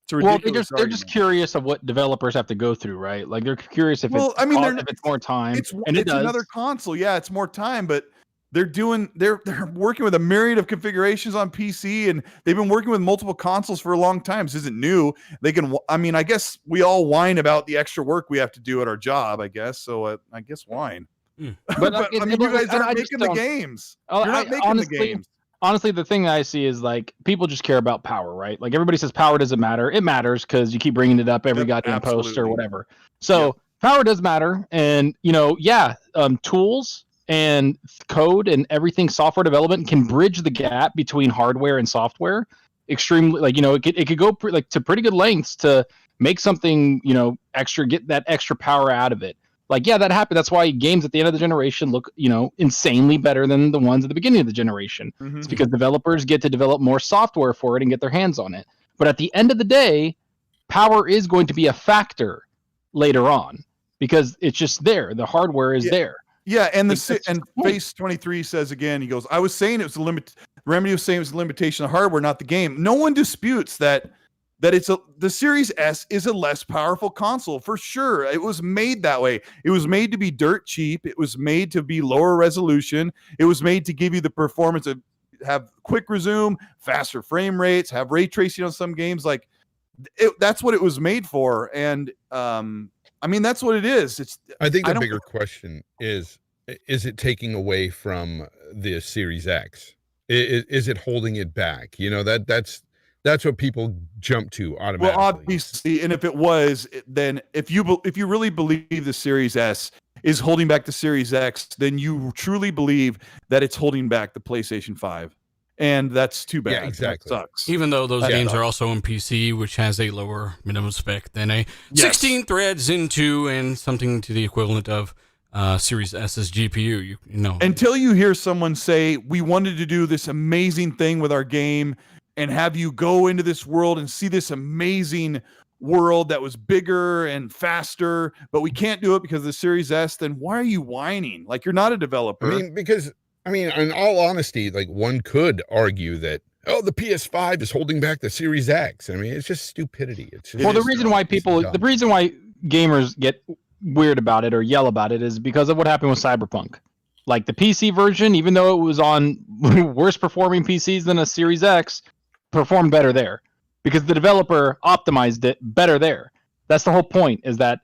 It's a Well, ridiculous they're just argument. curious of what developers have to go through, right? Like they're curious if Well, it's I mean, if it's more time, and it it's does. another console. Yeah, it's more time, but they're working with a myriad of configurations on PC, and they've been working with multiple consoles for a long time. This isn't new. They can. I mean, I guess we all whine about the extra work we have to do at our job. I guess so. I guess whine. But, But I mean, you guys aren't making the games. You're not making the games. Honestly, the thing that I see is like people just care about power, right? Like everybody says power doesn't matter. It matters because you keep bringing it up every Yep, goddamn post or absolutely. whatever. So power does matter, and tools and code and everything, software development can bridge the gap between hardware and software. Extremely, it could go to pretty good lengths to make something extra, get that extra power out of it. Like, yeah, that happened. That's why games at the end of the generation look, insanely better than the ones at the beginning of the generation. Mhm. It's because developers get to develop more software for it and get their hands on it. But at the end of the day, power is going to be a factor later on because it's just there. The hardware is there. Yeah, and That's the and point. Face 23 says again, he goes, I was saying it was a limit. Remedy was saying it was a limitation of hardware, not the game. No one disputes that the Series S is a less powerful console for sure. It was made that way. It was made to be dirt cheap. It was made to be lower resolution. It was made to give you the performance of have quick resume, faster frame rates, have ray tracing on some games. Like that's what it was made for. And I mean, that's what it is. I think the bigger question is it taking away from the Series X? Is it holding it back? That's what people jump to automatically. Well, obviously, and if it was, then if you really believe the Series S is holding back the Series X, then you truly believe that it's holding back the PlayStation 5. And that's too bad. Yeah, exactly. That sucks. Even though those games are also on PC, which has a lower minimum spec than a 16 threads into and something to the equivalent of Series S's GPU. Until you hear someone say, we wanted to do this amazing thing with our game and have you go into this world and see this amazing world that was bigger and faster, but we can't do it because of the Series S, then why are you whining? Like, you're not a developer. I mean, in all honesty, like one could argue that, the PS5 is holding back the Series X. I mean, it's just stupidity. The reason why gamers get weird about it or yell about it is because of what happened with Cyberpunk. Like the PC version, even though it was on worse performing PCs than a Series X, performed better there because the developer optimized it better there. That's the whole point, is that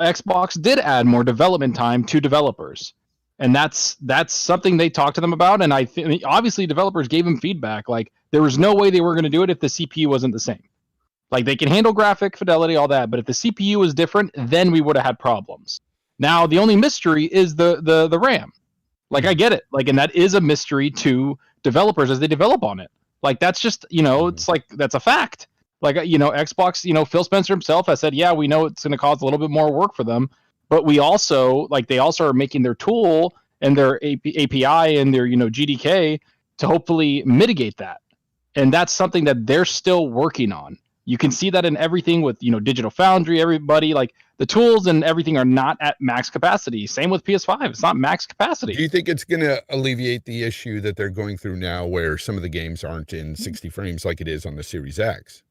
Xbox did add more development time to developers, and that's something they talked to them about. And I think obviously developers gave them feedback. Like there was no way they were going to do it if the CPU wasn't the same. Like they can handle graphic fidelity, all that, but if the CPU was different, then we would have had problems. Now the only mystery is the RAM. Like I get it, like, and that is a mystery to developers as they develop on it. Like that's just, it's like that's a fact. Like Xbox, Phil Spencer himself has said, yeah, we know it's going to cause a little bit more work for them, but we also they also are making their tool and their API and their GDK to hopefully mitigate that, and that's something that they're still working on. You can see that in everything with Digital Foundry. Everybody, like the tools and everything are not at max capacity. Same with PS5, it's not max capacity. Do you think it's going to alleviate the issue that they're going through now, where some of the games aren't in 60 frames like it is on the Series X?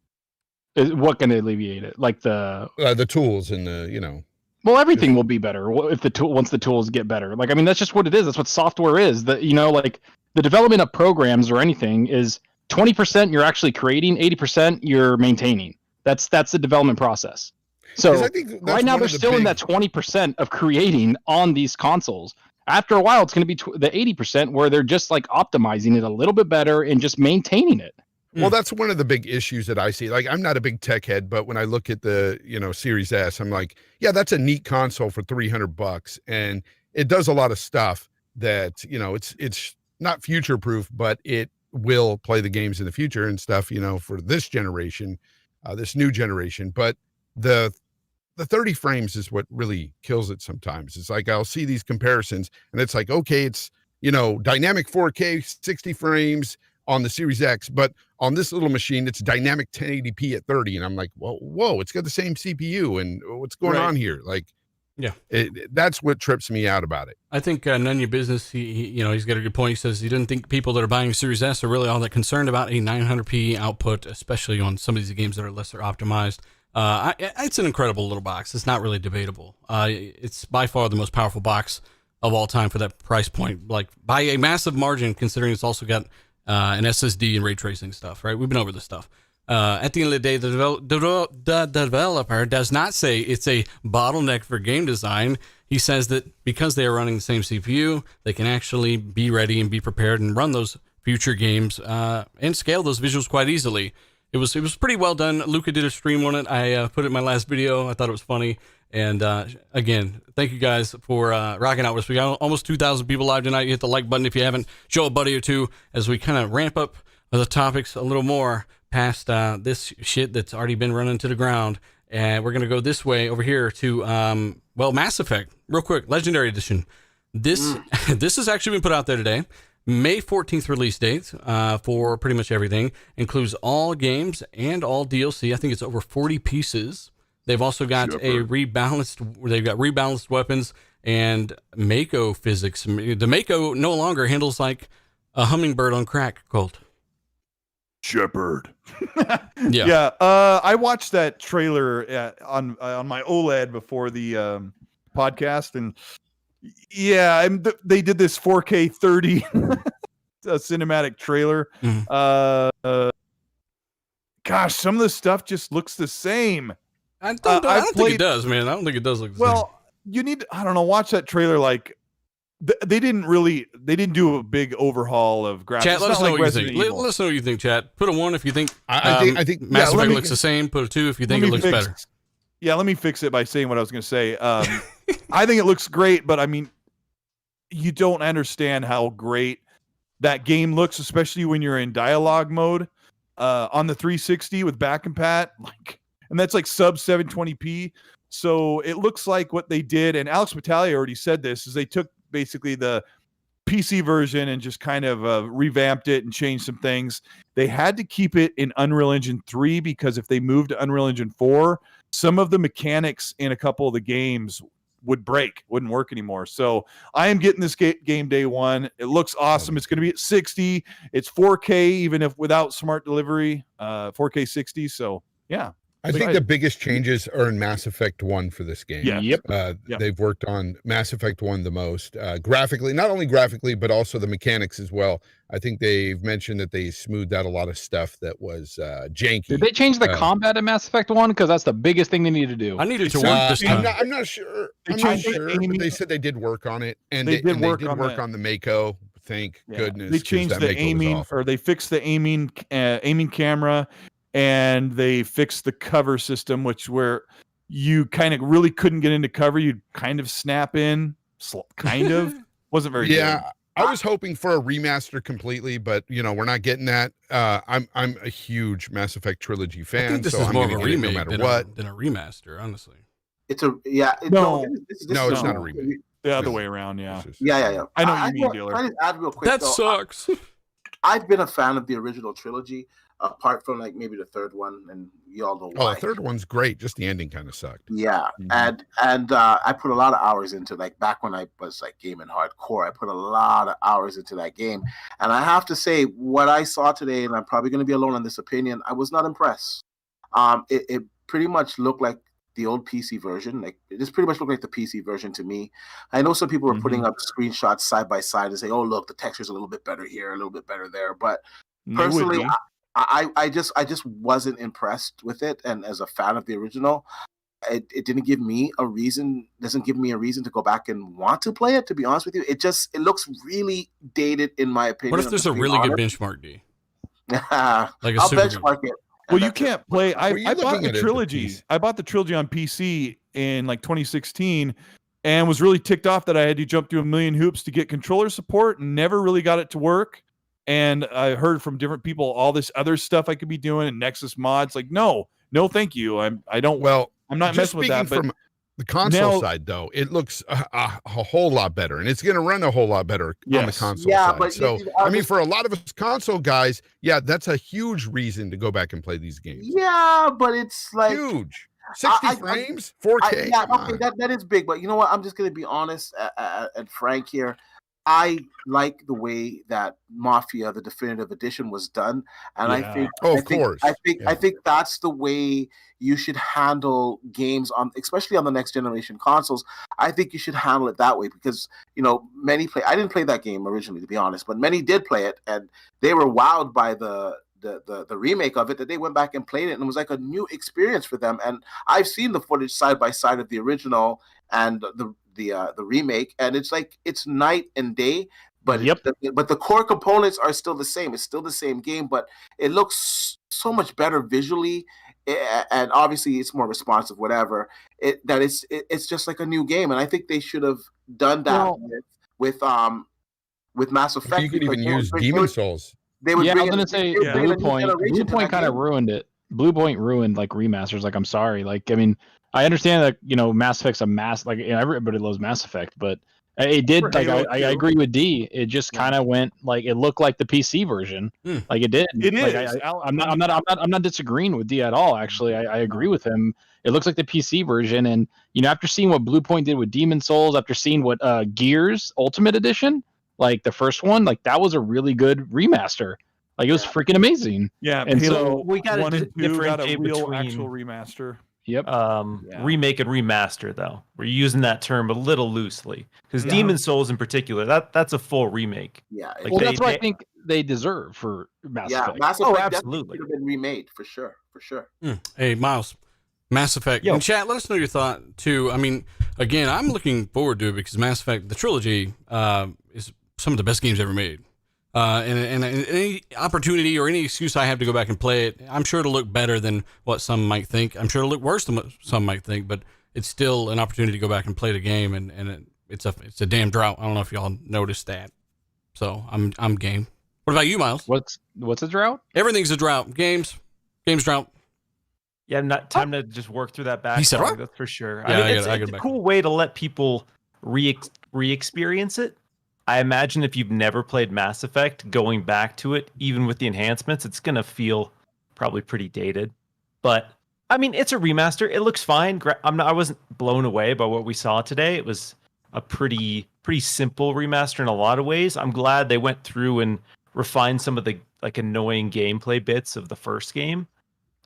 What can alleviate it? Like the tools and the Well, everything will be better if once the tools get better. Like, I mean, that's just what it is. That's what software is. That like the development of programs or anything is 20% you're actually creating, 80% you're maintaining. That's the development process. So right now they're still in that 20% of creating on these consoles. After a while, it's going to be the 80% where they're just like optimizing it a little bit better and just maintaining it. Well, that's one of the big issues that I see. Like, I'm not a big tech head, but when I look at the, Series S, I'm like, yeah, that's a neat console for $300, and it does a lot of stuff that, it's not future proof, but it will play the games in the future and stuff, for this generation, this new generation. But the 30 frames is what really kills it sometimes. It's like, I'll see these comparisons and it's like, okay, it's, dynamic 4K, 60 frames on the Series X, but on this little machine, it's dynamic 1080p at 30. And I'm like, whoa, it's got the same CPU, and what's going on here? Like, Yeah. That's what trips me out about it. I think none of your business. He's got a good point. He says he didn't think people that are buying Series S are really all that concerned about a 900p output, especially on some of these games that are lesser optimized. It's an incredible little box. It's not really debatable. It's by far the most powerful box of all time for that price point, like by a massive margin, considering it's also got an SSD and ray tracing stuff. Right? We've been over this stuff. At the end of the day, the developer does not say it's a bottleneck for game design. He says that because they are running the same CPU, they can actually be ready and be prepared and run those future games and scale those visuals quite easily. It was pretty well done. Luca did a stream on it. I put it in my last video. I thought it was funny. And again, thank you guys for rocking out with us. We got almost 2,000 people live tonight. You hit the like button if you haven't. Show a buddy or two as we kind of ramp up the topics a little more past this shit that's already been running to the ground. And we're going to go this way over here to, Mass Effect. Real quick, Legendary Edition. This has actually been put out there today. May 14th release date for pretty much everything. Includes all games and all DLC. I think it's over 40 pieces. They've also got rebalanced weapons and Mako physics. The Mako no longer handles like a hummingbird on crack, Colt. Shepherd. Yeah. I watched that trailer on my OLED before the podcast, and they did this 4K 30 cinematic trailer. Gosh, some of the stuff just looks the same. I don't think it does, man. I don't think it does look the same. Well, you need, I don't know, watch that trailer. Like they didn't do a big overhaul of graphics. Chat, let us know what you think. Let us know what you think, chat. Put a 1 if you think I think Mass Effect looks the same. Put a 2 if you think it looks better. Yeah, let me fix it by saying what I was going to say. I think it looks great, but I mean, you don't understand how great that game looks, especially when you're in dialogue mode on the 360 with back and pat, and that's like sub 720p. So it looks like what they did, and Alex Battaglia already said this, is they took basically the PC version and just kind of revamped it and changed some things. They had to keep it in Unreal Engine 3 because if they moved to Unreal Engine 4, some of the mechanics in a couple of the games wouldn't work anymore. So I am getting this game day one. It looks awesome. It's going to be at 60. It's 4K, even if without smart delivery, 4K 60. So yeah. I think the biggest changes are in Mass Effect 1 for this game. Yeah. Yep. They've worked on Mass Effect 1 the most. Graphically, not only graphically, but also the mechanics as well. I think they've mentioned that they smoothed out a lot of stuff that was janky. Did they change the combat in Mass Effect 1? Because that's the biggest thing they need to do. I needed to work this time. I'm not sure. But they said they did work on it. And they did work on the Mako. Thank goodness. They changed the aiming, or they fixed the aiming camera. And they fixed the cover system, where you kind of really couldn't get into cover. You'd kind of snap in, kind of. Wasn't very good. Yeah, I was hoping for a remaster completely, but we're not getting that. I'm a huge Mass Effect trilogy fan. I think this is more of a remake no matter than a remaster, honestly. It's a it's not a remake. The other way around, yeah. Yeah. I know what you mean, dealer. Can I just add real quick? That sucks. I've been a fan of the original trilogy. Apart from maybe the third one, and you all know why. Oh, the third one's great. Just the ending kind of sucked. Yeah, and I put a lot of hours into back when I was gaming hardcore. I put a lot of hours into that game, and I have to say, what I saw today, and I'm probably going to be alone on this opinion, I was not impressed. It pretty much looked like the old PC version. It just pretty much looked like the PC version to me. I know some people were putting up screenshots side by side and say, "Oh, look, the texture's a little bit better here, a little bit better there," but personally, I just wasn't impressed with it, and as a fan of the original, it didn't give me a reason. Doesn't give me a reason to go back and want to play it. To be honest with you, it looks really dated in my opinion. What if there's a really good benchmark, D? I'll benchmark it. Well, you can't play. I bought the trilogy. I bought the trilogy on PC in 2016, and was really ticked off that I had to jump through a million hoops to get controller support, and never really got it to work. And I heard from different people all this other stuff I could be doing, and Nexus mods. No, thank you. I'm not messing with that. But from the console side, though, it looks a whole lot better, and it's going to run a whole lot better on the console side. But so, for a lot of us console guys, that's a huge reason to go back and play these games. Yeah, but it's huge. 60 frames, 4K. Yeah, Come okay, on. that is big, but you know what? I'm just gonna be honest and frank here. I like the way that Mafia, the definitive edition, was done, and I Yeah. think, Oh, I of think, course. I think, Yeah. I think that's the way you should handle games on, especially on the next generation consoles. I think you should handle it that way because many play. I didn't play that game originally, to be honest, but many did play it, and they were wowed by the remake of it, that they went back and played it, and it was like a new experience for them. And I've seen the footage side by side of the original and the remake, and it's like it's night and day. But Yep. but the core components are still the same. It's still the same game, but it looks so much better visually, and obviously it's more responsive. Whatever it's just like a new game, and I think they should have done that with Mass Effect. You could even because use Demon Souls. They would Yeah, I bring was it- gonna say they would bring a new Blue generation to Point that kind of game. ruined it. Blue Point ruined like remasters. Like, I'm sorry. Like, I mean, I understand that Mass Effect's a everybody loves Mass Effect, but it did. For Like, Halo I 2. agree with D. It just kind of went like it looked like the PC version. Like it did. It Like, is. I'm not disagreeing with D at all. Actually, I agree with him. It looks like the PC version, and after seeing what Blue Point did with Demon Souls, after seeing what Gears Ultimate Edition, like the first one, like that was a really good remaster. Like it was freaking amazing. Yeah, And Halo so we gotta 1 and 2 got a differentiate real between- actual remaster. Yep. Remake and remaster, though. We're using that term a little loosely because Yeah. Demon Souls in particular, that's a full remake. Yeah, Like, Well, they- that's what I they- think they deserve for Mass yeah, Effect. Mass Oh, Effect definitely absolutely. should have been remade for sure. Hey, Miles, Mass Effect. Yo. In chat, let us know your thought too. I mean, again, I'm looking forward to it because Mass Effect, the trilogy, is some of the best games ever made. And any opportunity or any excuse I have to go back and play it, I'm sure it'll look better than what some might think. I'm sure it'll look worse than what some might think, but it's still an opportunity to go back and play the game, and it's a damn drought. I don't know if y'all noticed that. So I'm game. What about you, Miles? What's a drought? Everything's a drought. Games drought. Yeah, not time to just work through that backlog. He said what? That's for sure. Yeah, I it's get a back. cool way to let people re-experience it. I imagine if you've never played Mass Effect, going back to it, even with the enhancements, it's gonna feel probably pretty dated. But I mean, it's a remaster. It looks fine. I wasn't blown away by what we saw today. It was a pretty simple remaster in a lot of ways. I'm glad they went through and refined some of the like annoying gameplay bits of the first game.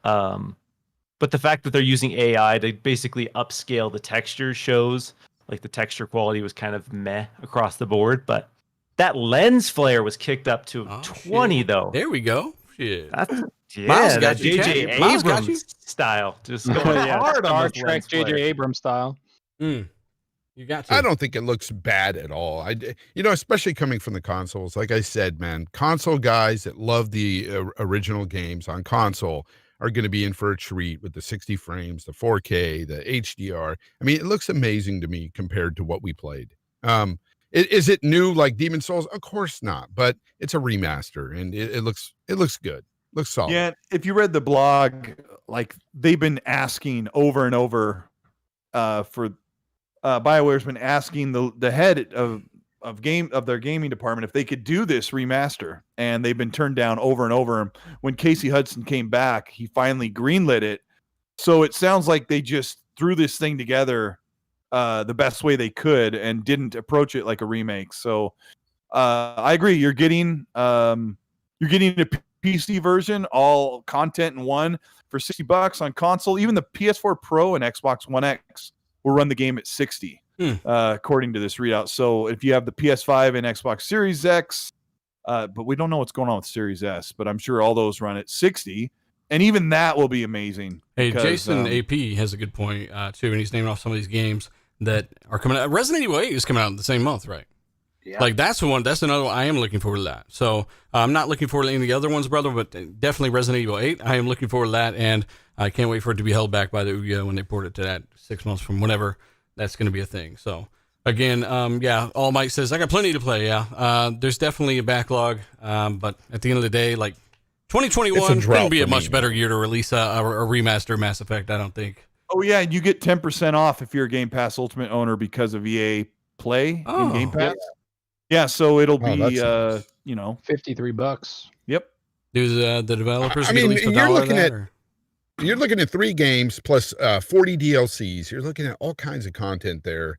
But the fact that they're using AI to basically upscale the texture shows like the texture quality was kind of meh across the board. But that lens flare was kicked up to 20 shit. though. There we go. Shit. That's Miles got that you, JJ Chad. Miles got you. Abrams style. Just going Yeah, hard on Star those Trek lens JJ flares. Abrams style. You got to. I don't think it looks bad at all. Especially coming from the consoles. Like I said, man, console guys that love the original games on console are going to be in for a treat with the 60 frames, the 4K, the HDR. I mean, it looks amazing to me compared to what we played. Is it new like Demon Souls? Of course not, but it's a remaster and it looks good. Looks solid. Yeah, if you read the blog, like they've been asking over and over for BioWare's been asking the head of their gaming department if they could do this remaster, and they've been turned down over and over. And when Casey Hudson came back, he finally greenlit it. So it sounds like they just threw this thing together the best way they could and didn't approach it like a remake. So I agree. You're getting a PC version, all content in one for $60 on console. Even the PS4 Pro and Xbox One X will run the game at 60, according to this readout. So if you have the PS5 and Xbox Series X, but we don't know what's going on with Series S, but I'm sure all those run at 60, and even that will be amazing. Hey, because, Jason AP has a good point too, and he's naming off some of these games that are coming out. Resident Evil 8 is coming out in the same month, right? Yeah. Like that's another one I am looking forward to that. So I'm not looking forward to any of the other ones, brother, but definitely Resident Evil 8. I am looking forward to that, and I can't wait for it to be held back by the Ouya when they port it to that 6 months from whenever that's going to be a thing. So again, All Might says I got plenty to play. Yeah, there's definitely a backlog, but at the end of the day, like 2021 couldn't be a much better year to release a remaster of Mass Effect. I don't think. Oh yeah, and you get 10% off if you're a Game Pass Ultimate owner because of EA Play in Game Pass. Yeah, so it'll be that's nice. $53. $53. Yep. Do the developers? I get at mean, least you're $1 of looking that, at- or? You're looking at 3 games plus 40 DLCs. You're looking at all kinds of content there,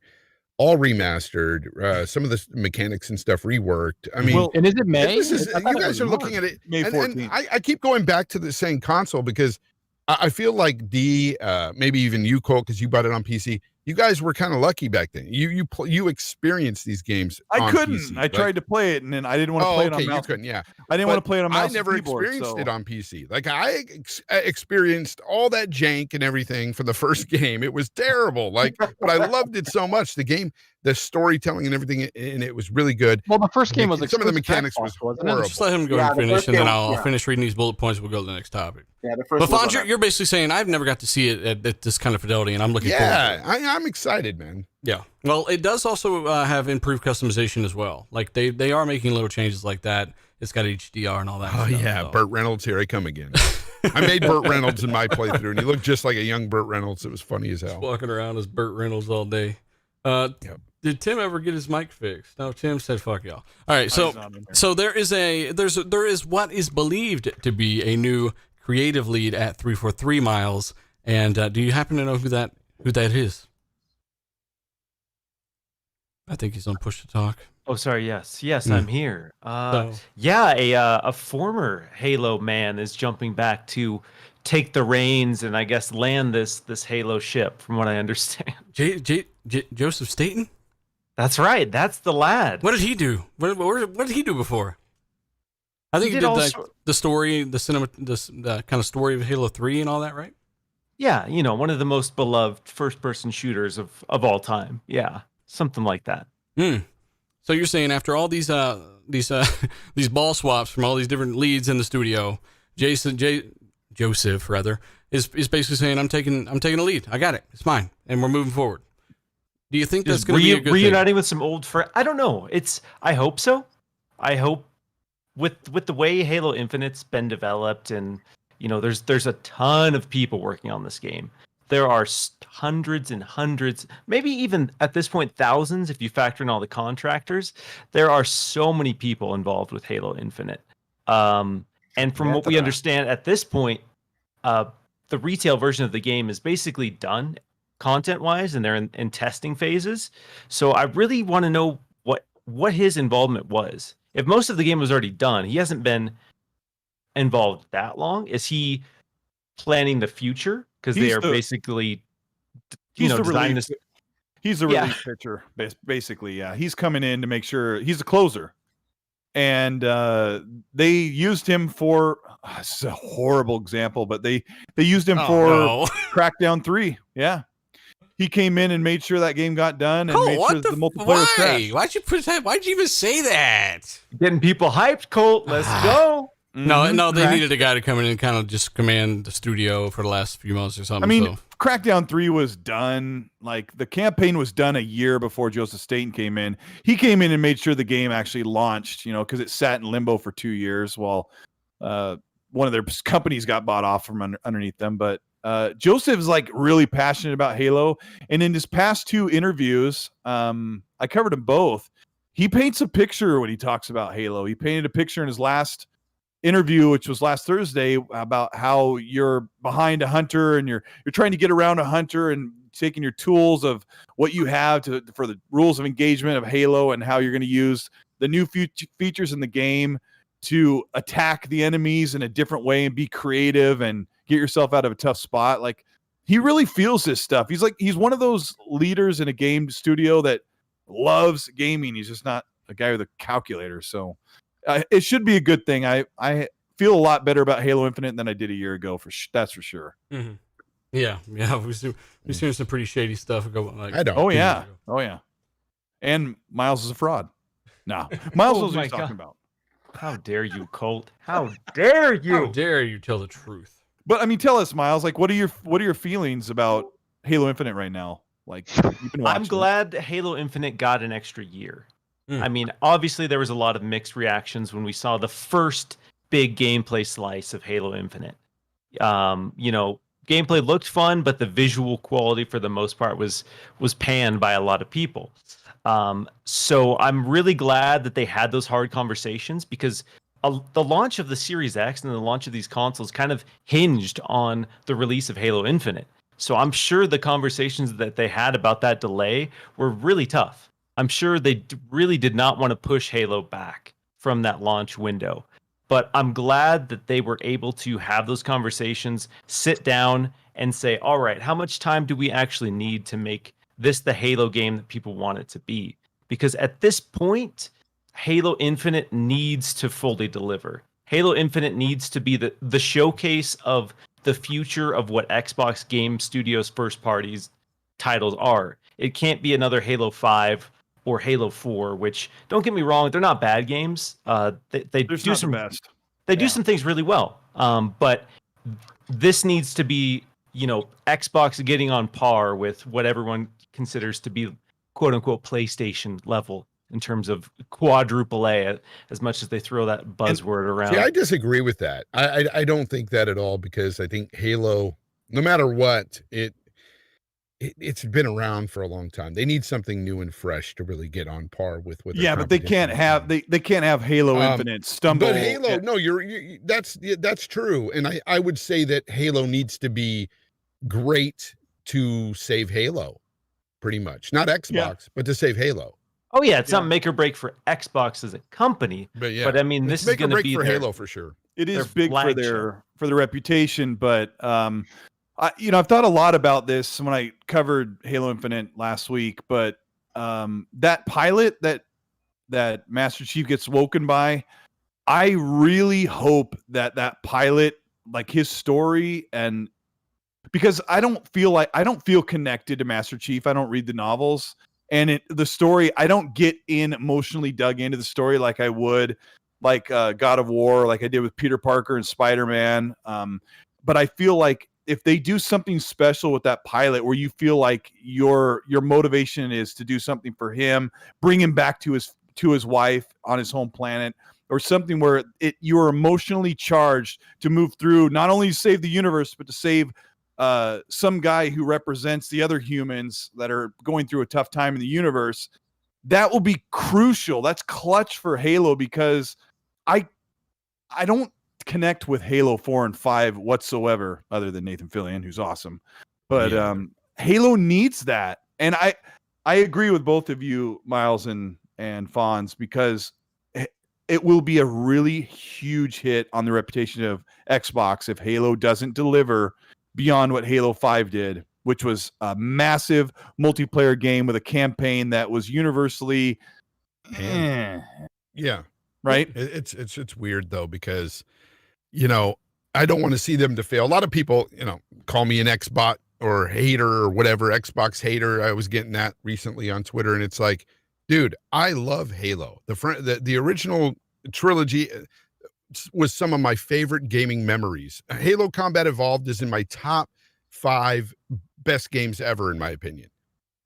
all remastered. Some of the mechanics and stuff reworked. I mean, and is it May? you guys are looking at it. May 14th. And I keep going back to the same console because I feel like maybe even you, Colt, because you bought it on PC. You guys were kind of lucky back then. You experienced these games. I couldn't. PC. I tried to play it, and then I didn't want to play it on mouse. You couldn't, yeah. I didn't want to play it on mouse. I never experienced it on PC. Like I experienced all that jank and everything for the first game. It was terrible. Like, but I loved it so much. The game, the storytelling and everything, and it was really good. Well, the first game was some of the mechanics was horrible. Just let him go and finish, and then I'll finish reading these bullet points. We'll go to the next topic. Yeah, the first. But Fonz, you're basically saying I've never got to see it at this kind of fidelity, and I'm looking forward to it. I'm excited, man. Yeah. Well, it does also have improved customization as well. Like they are making little changes like that. It's got HDR and all that. Oh stuff, yeah, so. Burt Reynolds, here I come again. I made Burt Reynolds in my playthrough, and he looked just like a young Burt Reynolds. It was funny as hell. Walking around as Burt Reynolds all day. Did Tim ever get his mic fixed? No, Tim said fuck y'all. All right, so there is what is believed to be a new creative lead at 343 Miles, and do you happen to know who that is? I think he's on push to talk. Oh, sorry. Yes, I'm here. A former Halo man is jumping back to take the reins and I guess land this Halo ship, from what I understand. Joseph Staten? That's right. That's the lad. What did he do? What did he do before? I think he did the story, the kind of story of Halo 3 and all that, right? Yeah, one of the most beloved first-person shooters of all time. Yeah, something like that. So you're saying after all these ball swaps from all these different leads in the studio, Joseph rather is basically saying I'm taking a lead. I got it. It's mine, and we're moving forward. Do you think that's going to be a good reuniting thing? with some old friends? I don't know. I hope so. I hope with the way Halo Infinite's been developed, and there's a ton of people working on this game. There are hundreds and hundreds, maybe even at this point thousands if you factor in all the contractors. There are so many people involved with Halo Infinite. And from what we understand at this point, the retail version of the game is basically done content-wise, and they're in testing phases. So I really want to know what his involvement was. If most of the game was already done, he hasn't been involved that long. Is he planning the future? Because they are basically, designing this. He's the relief pitcher, basically. Yeah, he's coming in to make sure he's a closer, and they used him for. This is a horrible example, but they used him for Crackdown 3. Yeah, he came in and made sure that game got done and made sure the multiplayer was crashed. Why'd you put that? Why'd you even say that? Getting people hyped, Colt. Let's go. No, they needed a guy to come in and kind of just command the studio for the last few months or something. I mean, Crackdown 3 was done. Like, the campaign was done a year before Joseph Staten came in. He came in and made sure the game actually launched, because it sat in limbo for 2 years while one of their companies got bought off from underneath them. But Joseph's really passionate about Halo. And in his past 2 interviews, I covered them both. He paints a picture when he talks about Halo. He painted a picture in his last interview, which was last Thursday, about how you're behind a hunter and you're trying to get around a hunter and taking your tools of what you have for the rules of engagement of Halo, and how you're going to use the new features in the game to attack the enemies in a different way and be creative and get yourself out of a tough spot. Like, he really feels this stuff. He's one of those leaders in a game studio that loves gaming. He's just not a guy with a calculator. So it should be a good thing. I feel a lot better about Halo Infinite than I did a year ago. That's for sure. Mm-hmm. Yeah. We've seen some pretty shady stuff go. I don't. Oh yeah. And Miles is a fraud. No, Miles knows what he's talking about. How dare you, Colt? How dare you? How dare you tell the truth? But I mean, tell us, Miles. Like, what are your feelings about Halo Infinite right now? Like, you've been watching. I'm glad Halo Infinite got an extra year. I mean, obviously there was a lot of mixed reactions when we saw the first big gameplay slice of Halo Infinite. Gameplay looked fun, but the visual quality for the most part was panned by a lot of people. So I'm really glad that they had those hard conversations, because the launch of the Series X and the launch of these consoles kind of hinged on the release of Halo Infinite. So I'm sure the conversations that they had about that delay were really tough. I'm sure they really did not want to push Halo back from that launch window. But I'm glad that they were able to have those conversations, sit down and say, all right, how much time do we actually need to make this the Halo game that people want it to be? Because at this point, Halo Infinite needs to fully deliver. Halo Infinite needs to be the showcase of the future of what Xbox Game Studios first parties titles are. It can't be another Halo 5 or Halo 4, which, don't get me wrong, they're not bad games. They do some best. They do some things really well. But this needs to be, Xbox getting on par with what everyone considers to be quote unquote PlayStation level in terms of quadruple A, as much as they throw that buzzword around. See, I disagree with that. I don't think that at all, because I think Halo, no matter what, it's been around for a long time. They need something new and fresh to really get on par with what. Yeah, but they can't have they can't have Halo Infinite stumble. But Halo, no, that's true, and I would say that Halo needs to be great to save Halo, pretty much. Not Xbox, but to save Halo. Oh yeah, it's not make or break for Xbox as a company, but I mean, this is going to be for Halo for sure. It is big for their reputation, but I've thought a lot about this when I covered Halo Infinite last week. But that pilot that Master Chief gets woken by, I really hope that pilot, like his story, and because I don't feel connected to Master Chief. I don't read the novels. And the story, I don't get emotionally dug into the story like I would, like God of War, like I did with Peter Parker and Spider-Man. But I feel like if they do something special with that pilot, where you feel like your motivation is to do something for him, bring him back to his wife on his home planet, or something where you are emotionally charged to move through, not only to save the universe, but to save some guy who represents the other humans that are going through a tough time in the universe, that will be crucial. That's clutch for Halo, because I don't connect with Halo 4 and 5 whatsoever, other than Nathan Fillion, who's awesome. But Halo needs that. And I agree with both of you, Miles and Fonz, because it will be a really huge hit on the reputation of Xbox if Halo doesn't deliver beyond what Halo 5 did, which was a massive multiplayer game with a campaign that was universally yeah, right. It's weird though, because I don't want to see them to fail. A lot of people call me an Xbox or hater or whatever, Xbox hater. I was getting that recently on Twitter, and it's like, dude, I love Halo. The original trilogy was some of my favorite gaming memories. Halo Combat Evolved is in my top 5 best games ever, in my opinion.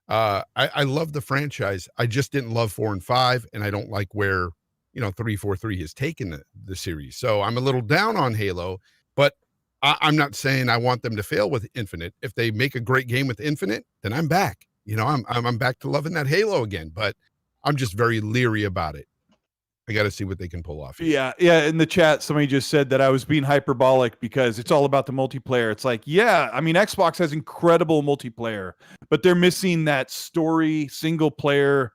I love the franchise. I just didn't love 4 and 5, and I don't like where 343 has taken the series. So I'm a little down on Halo, but I'm not saying I want them to fail with Infinite. If they make a great game with Infinite, then I'm back. I'm back to loving that Halo again, but I'm just very leery about it. I got to see what they can pull off here. Yeah. In the chat, somebody just said that I was being hyperbolic because it's all about the multiplayer. It's like, yeah, I mean, Xbox has incredible multiplayer, but they're missing that story, single player,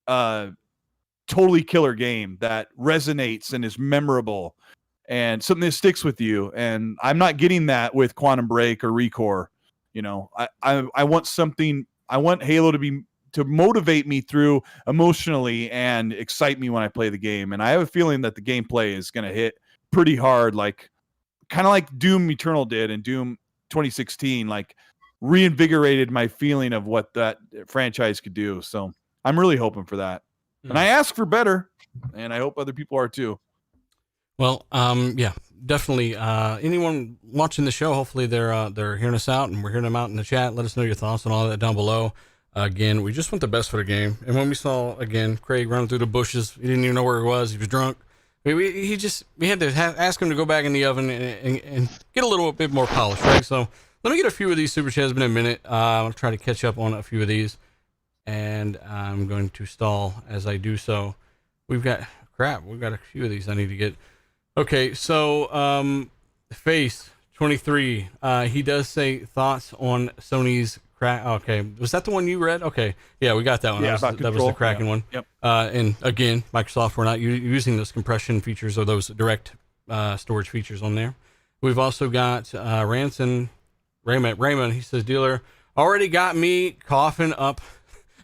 totally killer game that resonates and is memorable and something that sticks with you. And I'm not getting that with Quantum Break or Recore. I want something. I want Halo to motivate me through emotionally and excite me when I play the game. And I have a feeling that the gameplay is going to hit pretty hard, kind of like Doom Eternal did, and Doom 2016, reinvigorated my feeling of what that franchise could do. So I'm really hoping for that. And I ask for better, and I hope other people are too. Well, yeah, definitely. Anyone watching the show, hopefully they're hearing us out, and we're hearing them out in the chat. Let us know your thoughts on all that down below. Again, we just want the best for the game. And when we saw, again, Craig running through the bushes, he didn't even know where he was. He was drunk. We had to ask him to go back in the oven and get a little bit more polish, right? So let me get a few of these super chats. It's been a minute. I'll try to catch up on a few of these. And I'm going to stall as I do so. We've got a few of these I need to get. Okay, so Face 23, he does say thoughts on Sony's crack. Okay, was that the one you read? Okay, yeah, we got that one. Yeah, that was the Kraken one. Yep. And again, Microsoft, we're not using those compression features or those direct storage features on there. We've also got Raymond. He says, dealer already got me coughing up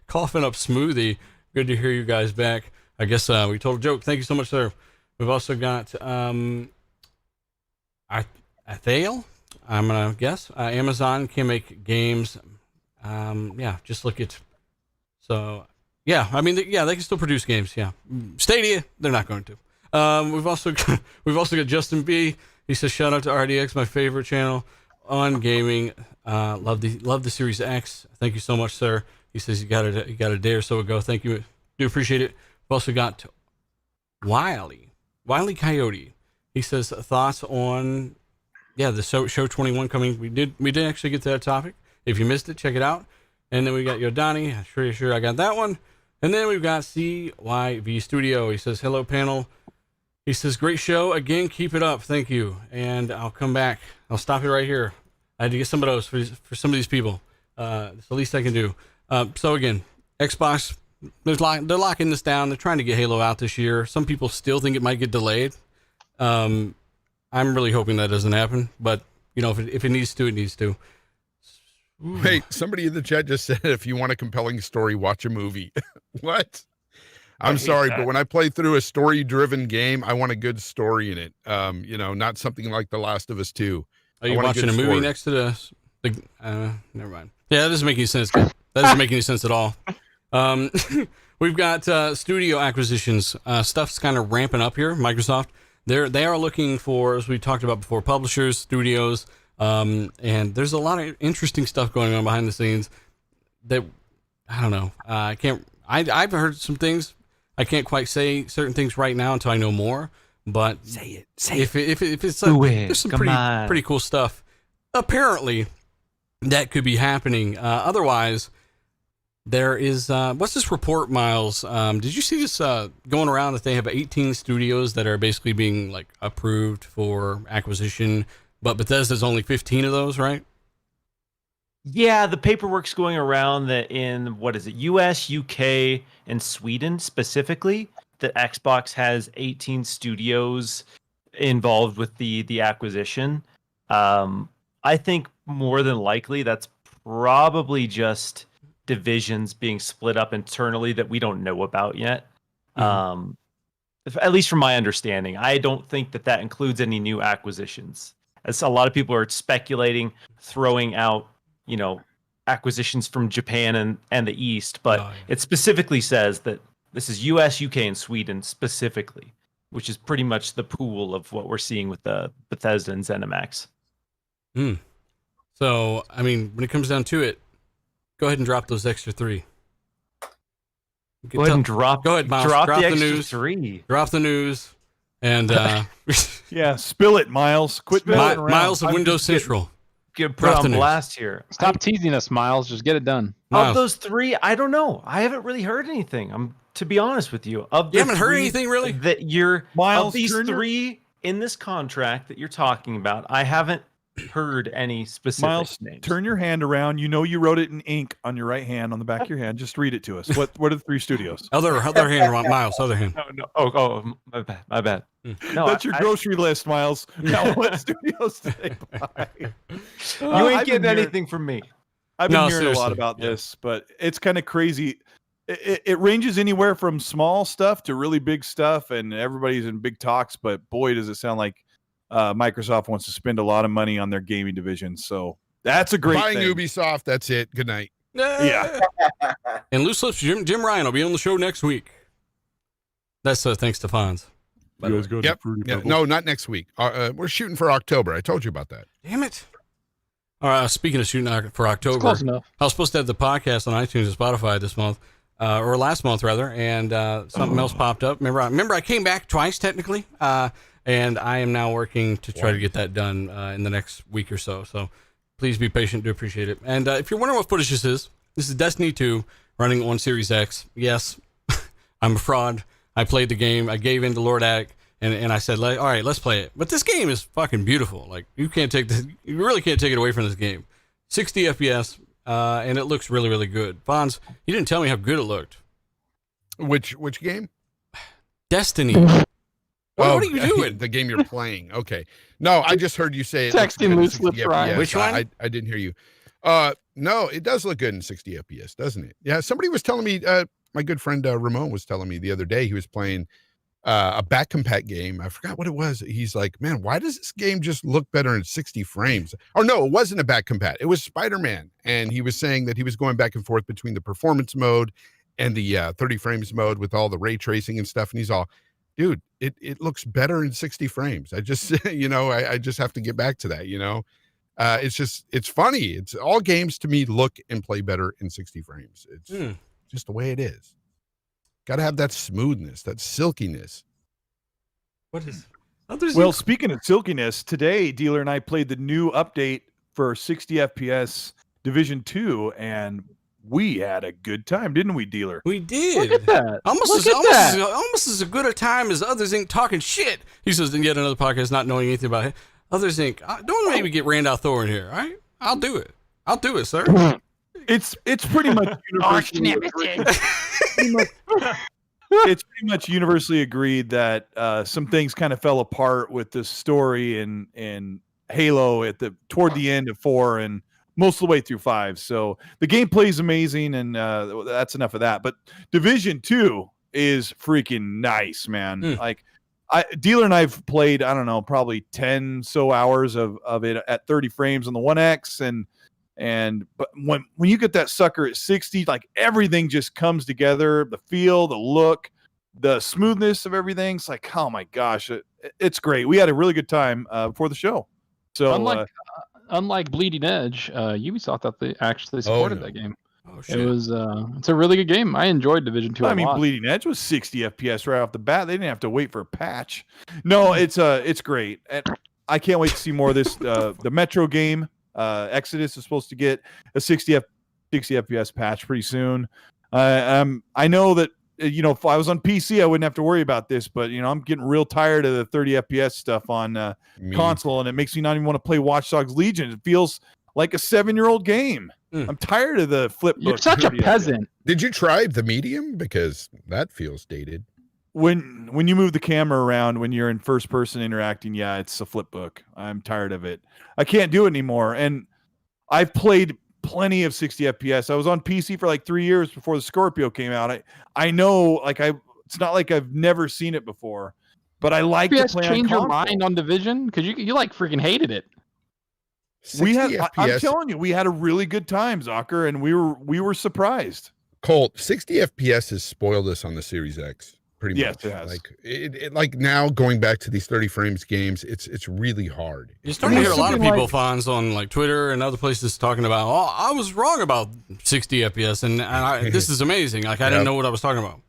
smoothie. Good to hear you guys back. I guess we told a joke. Thank you so much, sir. We've also got Athale, I'm gonna guess. Amazon can make games. Yeah, just look at. So yeah, I mean, they can still produce games. Yeah, Stadia, they're not going to. We've also got Justin B. He says, shout out to RDX, my favorite channel on gaming. Love the Series X. Thank you so much, sir. He says you got a day or so ago. Thank you. Do appreciate it. We've also got Wiley Coyote. He says thoughts on the show 21 coming. We did actually get to that topic. If you missed it, check it out. And then we got Yodani. I'm pretty sure I got that one. And then we've got CYV Studio. He says, hello panel. He says, great show. Again, keep it up. Thank you. And I'll come back. I'll stop it right here. I had to get some of those for some of these people. It's the least I can do. So again, Xbox, they're locking this down. They're trying to get Halo out this year. Some people still think it might get delayed. I'm really hoping that doesn't happen. But, if it needs to, it needs to. Hey, somebody in the chat just said, if you want a compelling story, watch a movie. What? I'm sorry, but when I play through a story-driven game, I want a good story in it. Not something like The Last of Us 2. Are you watching a movie next to the never mind. Yeah, that doesn't make any sense. That doesn't make any sense at all. We've got studio acquisitions. Stuff's kind of ramping up here. Microsoft, they are looking for, as we talked about before, publishers, studios, and there's a lot of interesting stuff going on behind the scenes that I don't know. I've heard some things. I can't quite say certain things right now until I know more. But say it. If it's there's some pretty cool stuff. Apparently, that could be happening. Otherwise, there is what's this report, Miles? Did you see this going around that they have 18 studios that are basically being like approved for acquisition, but Bethesda's only 15 of those, right? Yeah, the paperwork's going around that in, US, UK, and Sweden specifically, that Xbox has 18 studios involved with the acquisition. I think more than likely that's probably just divisions being split up internally that we don't know about yet. Mm-hmm. At least from my understanding, I don't think that includes any new acquisitions. As a lot of people are speculating, throwing out acquisitions from Japan and the East, but it specifically says that this is US, UK, and Sweden specifically, which is pretty much the pool of what we're seeing with the Bethesda and ZeniMax. So, I mean, when it comes down to it, go ahead and drop those extra 3. Go ahead, Miles. Drop the extra news. 3. Drop the news. And, yeah, spill it, Miles. Quit messing around. Miles of Windows Central. Get put on blast here. Stop teasing us, Miles. Just get it done. Of those 3, I don't know. I haven't really heard anything. To be honest with you, you haven't heard anything really. That you're Miles, of these 3 in this contract that you're talking about, I haven't heard any specific Miles, names. Turn your hand around. You wrote it in ink on your right hand, on the back of your hand. Just read it to us. What are the 3 studios? Other hand, Miles. Other hand. No. Oh, my bad. No, that's your grocery list, Miles. Now, what studios do they buy? You ain't getting anything from me. I've been hearing a lot about this, but it's kind of crazy. It ranges anywhere from small stuff to really big stuff, and everybody's in big talks. But boy, does it sound like Microsoft wants to spend a lot of money on their gaming division. So that's a great buying thing. Ubisoft. That's it. Good night. Yeah. And Loose Lips, Jim Ryan will be on the show next week. That's thanks to Fonz. Yep. Yeah, no, not next week. We're shooting for October. I told you about that. Damn it. All right. Speaking of shooting for October, close enough. I was supposed to have the podcast on iTunes and Spotify this month, or last month rather, and something else popped up. Remember, I came back twice technically, and I am now working to try to get that done in the next week or so. So please be patient. Do appreciate it. And if you're wondering what footage this is Destiny 2 running on Series X. Yes, I'm a fraud. I played the game. I gave in to Lord Attic, And I said, like, all right, let's play it. But this game is fucking beautiful. Like, you really can't take it away from this game. 60 FPS, and it looks really, really good. Fonz, you didn't tell me how good it looked. Which game? Destiny. What are you doing? The game you're playing. Okay. No, I just heard you say it. Texting loose lips, Ryan. Which one? I didn't hear you. No, it does look good in 60 FPS, doesn't it? Yeah. Somebody was telling me, my good friend Ramon was telling me the other day he was playing a back compat game. I forgot what it was. He's like, man, why does this game just look better in 60 frames? Or no, it wasn't a back compat. It was Spider-Man. And he was saying that he was going back and forth between the performance mode and the 30 frames mode with all the ray tracing and stuff. And he's all, dude, it looks better in 60 frames. I just, I just have to get back to that, it's funny. It's all games to me look and play better in 60 frames. It's just the way it is. Got to have that smoothness, that silkiness. What is? Well, speaking of silkiness, today Dealer and I played the new update for 60 FPS Division 2, and we had a good time, didn't we, Dealer? We did. Look at that. Almost as good a time as Others Inc. talking shit. He says in yet another podcast, not knowing anything about it. Others Inc. Don't maybe get Randall Thor in here, all right? I'll do it. I'll do it, sir. It's pretty much universally agreed. It's pretty much universally agreed that some things kind of fell apart with the story in Halo toward the end of 4 and most of the way through 5. So the gameplay is amazing, and that's enough of that. But Division 2 is freaking nice, man. Like, Dealer and I've played, I don't know, probably 10 so hours of it at 30 frames on the 1X, but when you get that sucker at 60, like everything just comes together, the feel, the look, the smoothness of everything. It's like, oh my gosh, it's great. We had a really good time before the show. So unlike Bleeding Edge, Ubisoft thought they actually supported that game. Oh shit! It's a really good game. I enjoyed Division 2 a lot. Bleeding Edge was 60 FPS right off the bat. They didn't have to wait for a patch. No, it's great. And I can't wait to see more of this. The Metro game, Exodus, is supposed to get a 60 FPS patch pretty soon. I know that if I was on PC, I wouldn't have to worry about this, but I'm getting real tired of the 30 FPS stuff on console, and it makes me not even want to play Watch Dogs Legion. It feels like a 7-year-old game. I'm tired of the flip book. You're such a peasant. Did you try the medium? Because that feels dated. When you move the camera around, when you're in first person interacting, yeah, it's a flip book. I'm tired of it. I can't do it anymore. And I've played plenty of 60 FPS. I was on PC for like 3 years before the Scorpio came out. I know, it's not like I've never seen it before, but I like to play on change console. your mind on Division? Because you like freaking hated it. I'm telling you, we had a really good time, Zocker, and we were surprised. Colt, 60 FPS has spoiled us on the Series X. Pretty yes, much. It has. Like like now going back to these 30 frames games, it's really hard. You're starting to hear a lot of people, Fonz, on like Twitter and other places talking about, I was wrong about 60 FPS, and this is amazing. Like I didn't know what I was talking about.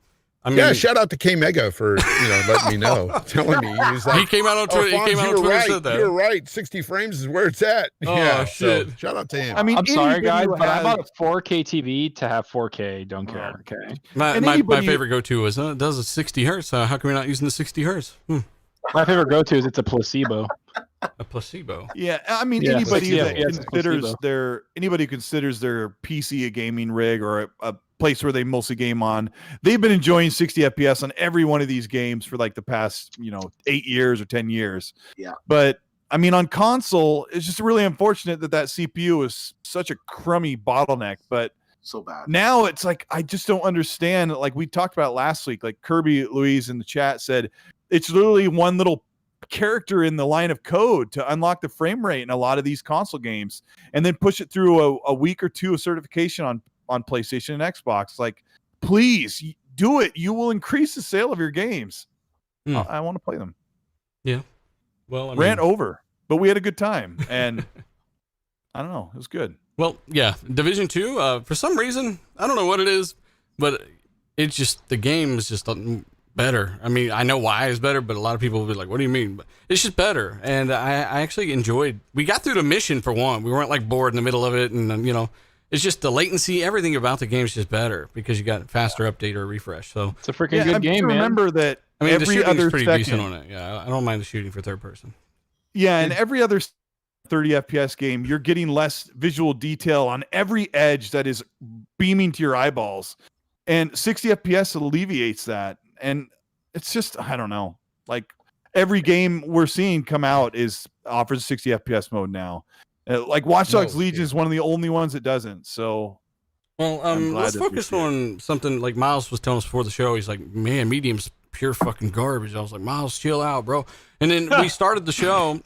I mean, shout out to K Mega for letting me know, telling me he was like, he came out on Twitter. Fonz, he came out on Twitter and said that. You're right. 60 frames is where it's at. Oh shit! So, shout out to him. I mean, I'm sorry, guys, but I bought a 4K TV to have 4K. Don't care. Okay. My favorite go-to is it does a 60 hertz. How come you're not using the 60 hertz? My favorite go-to is it's a placebo. A placebo. Yeah, I mean anybody who considers their PC a gaming rig or a place where they mostly game on, they've been enjoying 60 FPS on every one of these games for like the past 8 years or 10 years. Yeah. But I mean on console, it's just really unfortunate that CPU is such a crummy bottleneck. But so bad. Now it's like I just don't understand. Like we talked about last week, like Kirby Louise in the chat said, it's literally one little character in the line of code to unlock the frame rate in a lot of these console games, and then push it through a week or two of certification on PlayStation and Xbox. Like, please do it. You will increase the sale of your games. I want to play them. Yeah. Well, rant over, but we had a good time, and I don't know, it was good. Well, yeah, Division 2. For some reason, I don't know what it is, but it's just the game is just better. I mean, I know why it's better, but a lot of people will be like, what do you mean? But it's just better. And I actually enjoyed, we got through the mission for one. We weren't like bored in the middle of it. And it's just the latency, everything about the game is just better because you got faster update or refresh. So it's a freaking good game, man. Remember that I mean, the every shooting's other pretty second. decent on it. Yeah, I don't mind the shooting for third person. Yeah, and every other 30 FPS game, you're getting less visual detail on every edge that is beaming to your eyeballs. And 60 FPS alleviates that. And it's just, I don't know. Like every game we're seeing come out offers 60 FPS mode now. Like Watch Dogs Legion is one of the only ones that doesn't. So, well, let's focus on something like Miles was telling us before the show. He's like, man, medium's pure fucking garbage. I was like, Miles, chill out, bro. And then we started the show.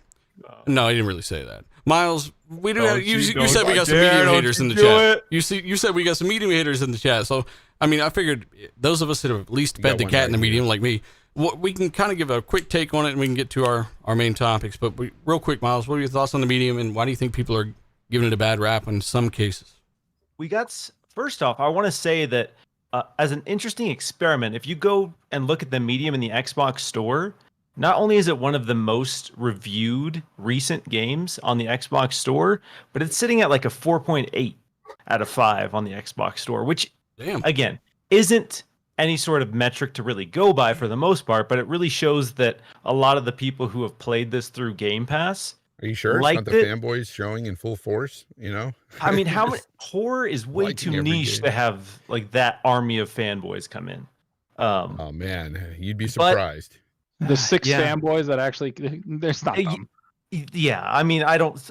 No, he didn't really say that. Miles, we do. You said we got some medium haters in the chat. You said we got some medium haters in the chat. So, I mean, I figured those of us that have at least fed the cat in the medium, like me, we can kind of give a quick take on it, and we can get to our main topics. But real quick, Miles, what are your thoughts on the medium, and why do you think people are giving it a bad rap in some cases? First off, I want to say that as an interesting experiment, if you go and look at the medium in the Xbox store, not only is it one of the most reviewed recent games on the Xbox store, but it's sitting at like a 4.8 out of 5 on the Xbox store, which, again, isn't any sort of metric to really go by for the most part, but it really shows that a lot of the people who have played this through Game Pass. Are you sure it's not the fanboys showing in full force? You know, I mean, horror is way too niche to have like that army of fanboys come in. Oh man, you'd be surprised. The 6 fanboys that actually, there's not them. Yeah, I mean,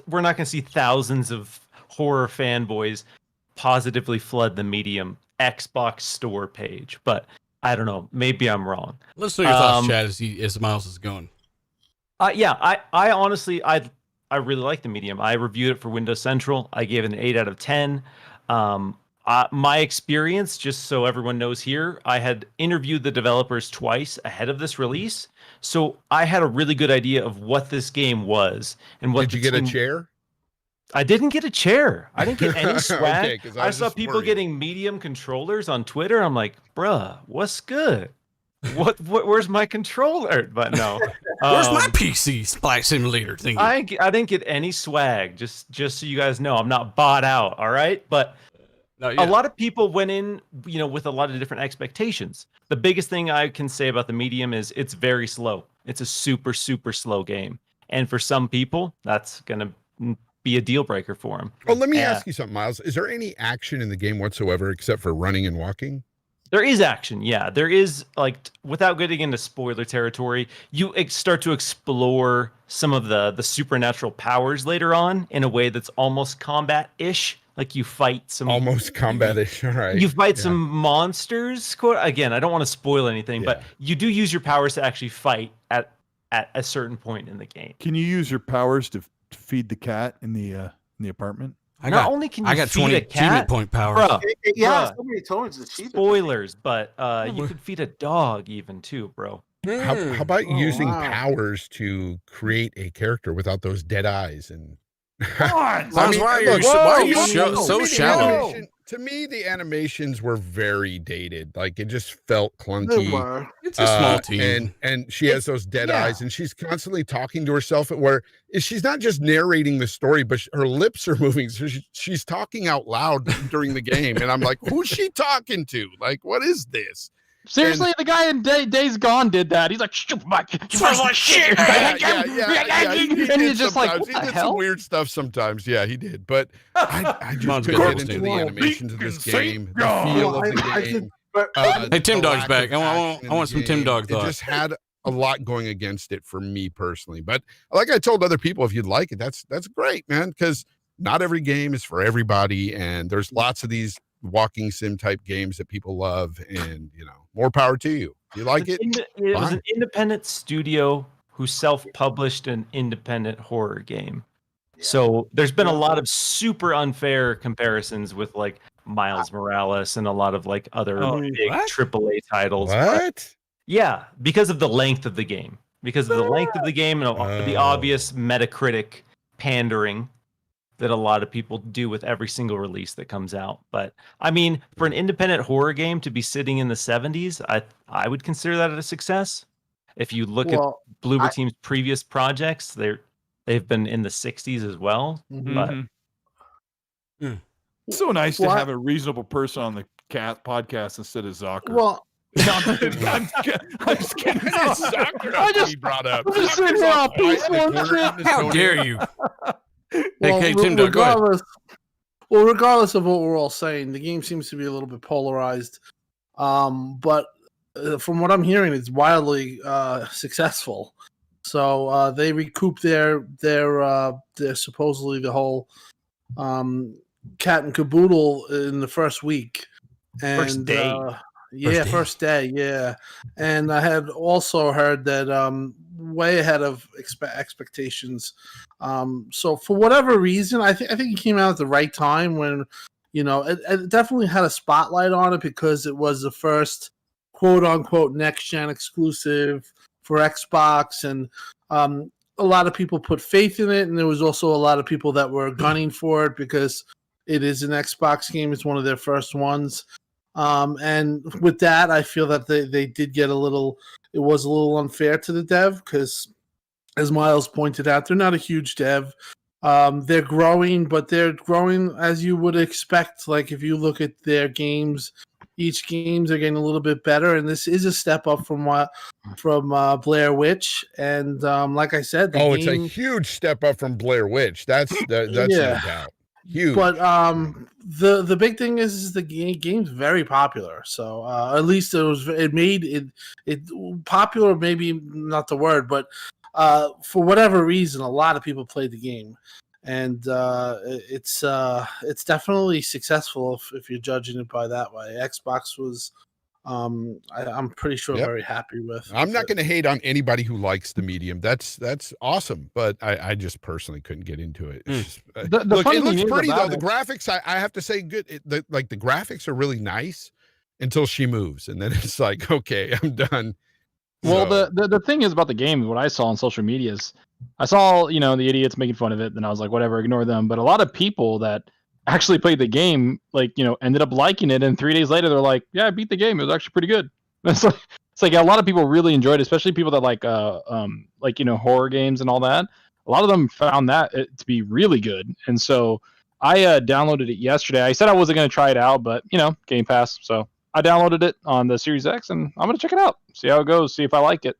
we're not going to see thousands of horror fanboys positively flood the medium Xbox store page, but I don't know. Maybe I'm wrong. Let's know your thoughts, Chad, as Miles is going. I honestly, I really like the medium. I reviewed it for Windows Central. I gave it an 8 out of 10. My experience, just so everyone knows here, I had interviewed the developers twice ahead of this release, so I had a really good idea of what this game was and what. Did you get a chair? I didn't get a chair. I didn't get any swag. Okay, I saw people getting medium controllers on Twitter. I'm like, bruh, what's good? Where's my controller? But no. Where's my PC Flight Simulator thing? I didn't get any swag. Just so you guys know, I'm not bought out. All right, but a lot of people went in, with a lot of different expectations. The biggest thing I can say about the medium is it's very slow. It's a super, super slow game, and for some people, that's gonna be a deal breaker for them. Well, let me ask you something, Miles. Is there any action in the game whatsoever except for running and walking? There is action, yeah. There is, like, without getting into spoiler territory, you start to explore some of the supernatural powers later on in a way that's almost combat-ish. Like you fight some... Almost combat-ish, all right. You fight some monsters. Again, I don't want to spoil anything, but you do use your powers to actually fight at a certain point in the game. Can you use your powers to feed the cat in the apartment? I got 20 achievement point powers. So many tones. Spoilers, but you could feed a dog even too, bro. How about using powers to create a character without those dead eyes? And why are you so shallow? To me, the animations were very dated. Like it just felt clunky. It's a small team, and she has those dead eyes, and she's constantly talking to herself. Where she's not just narrating the story, but her lips are moving. So she's talking out loud during the game, and I'm like, who's she talking to? Like, what is this? Seriously, the guy in Days Gone did that. He's like, "Shoot, Mike, smells like shit." And he's just like, "What he the did hell?" some weird stuff sometimes. Yeah, he did. But I just couldn't get into the animations of this game, the feel of the game. Hey, Tim Dog's back. I want some Tim Dog thoughts. It just had a lot going against it for me personally. But like I told other people, if you'd like it, that's great, man. Because not every game is for everybody, and there's lots of these walking sim type games that people love, and more power to you. You like it? It was an independent studio who self-published an independent horror game. So there's been a lot of super unfair comparisons with like Miles Morales and a lot of like other big AAA titles. What? Yeah, because of the length of the game. Because of the length of the game and the obvious Metacritic pandering that a lot of people do with every single release that comes out. But I mean, for an independent horror game to be sitting in the 70s, I would consider that a success. If you look at Bloober Team's previous projects, they've been in the 60s as well. But it's so nice to have a reasonable person on the podcast instead of Zucker. Well, No, I'm just kidding. I just brought up. I'm just sitting here all peaceful and shit. How dare you? Well, Hey, Tim, go ahead. regardless of what we're all saying, the game seems to be a little bit polarized. But from what I'm hearing, it's wildly successful. So they recouped their supposedly the whole cat and caboodle in the first week. And, First day. First day, yeah. And I had also heard that way ahead of expectations. So for whatever reason, I think it came out at the right time when, it definitely had a spotlight on it because it was the first quote unquote next gen exclusive for Xbox, and a lot of people put faith in it, and there was also a lot of people that were gunning for it because it is an Xbox game. It's one of their first ones. And with that, I feel that they did get it was a little unfair to the dev because, as Miles pointed out, they're not a huge dev. They're growing, but they're growing as you would expect. Like if you look at their games, each games are getting a little bit better, and this is a step up from Blair Witch. And like I said, it's a huge step up from Blair Witch. That's no doubt. Huge. But the big thing is the game's very popular. So at least it made it popular. Maybe not the word, but for whatever reason, a lot of people played the game, and it's definitely successful if you're judging it by that way. Xbox was. I'm pretty sure very happy with. I'm not going to hate on anybody who likes the medium. That's awesome, but I just personally couldn't get into it. Look, it looks pretty though. The graphics, I have to say, good. The graphics are really nice until she moves, and then it's like, okay, I'm done. Well, the thing is about the game, what I saw on social media is, I saw the idiots making fun of it, and I was like, whatever, ignore them. But a lot of people that actually played the game, ended up liking it, and 3 days later they're like, yeah, I beat the game, it was actually pretty good. It's like a lot of people really enjoyed it, especially people that like horror games and all that. A lot of them found that to be really good, and so I downloaded it yesterday. I said I wasn't going to try it out, but Game Pass, so I downloaded it on the Series X, and I'm going to check it out, see how it goes, see if I like it.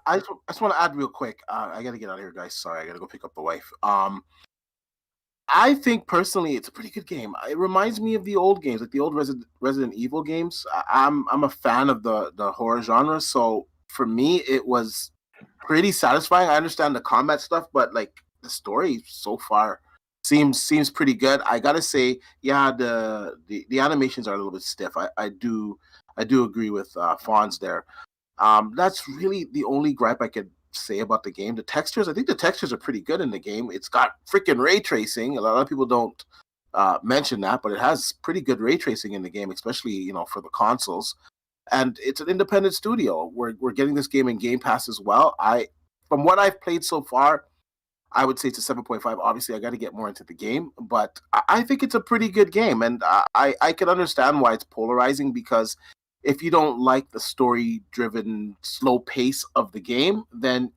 I just want to add real quick. I got to get out of here, guys. Sorry, I got to go pick up the wife. I think personally it's a pretty good game. It reminds me of the old games, like the old Resident Evil games. I'm a fan of the horror genre, so for me it was pretty satisfying. I understand the combat stuff, but like the story so far seems pretty good. I gotta say, yeah, the animations are a little bit stiff. I do agree with Fonz there. That's really the only gripe I could say about the game. I think the textures are pretty good in the game. It's got freaking ray tracing. A lot of people don't mention that, but it has pretty good ray tracing in the game, especially for the consoles. And it's an independent studio. We're getting this game in Game Pass as well. From what I've played so far, I would say it's a 7.5. Obviously, I got to get more into the game, but I think it's a pretty good game, and I can understand why it's polarizing, because if you don't like the story-driven, slow pace of the game, then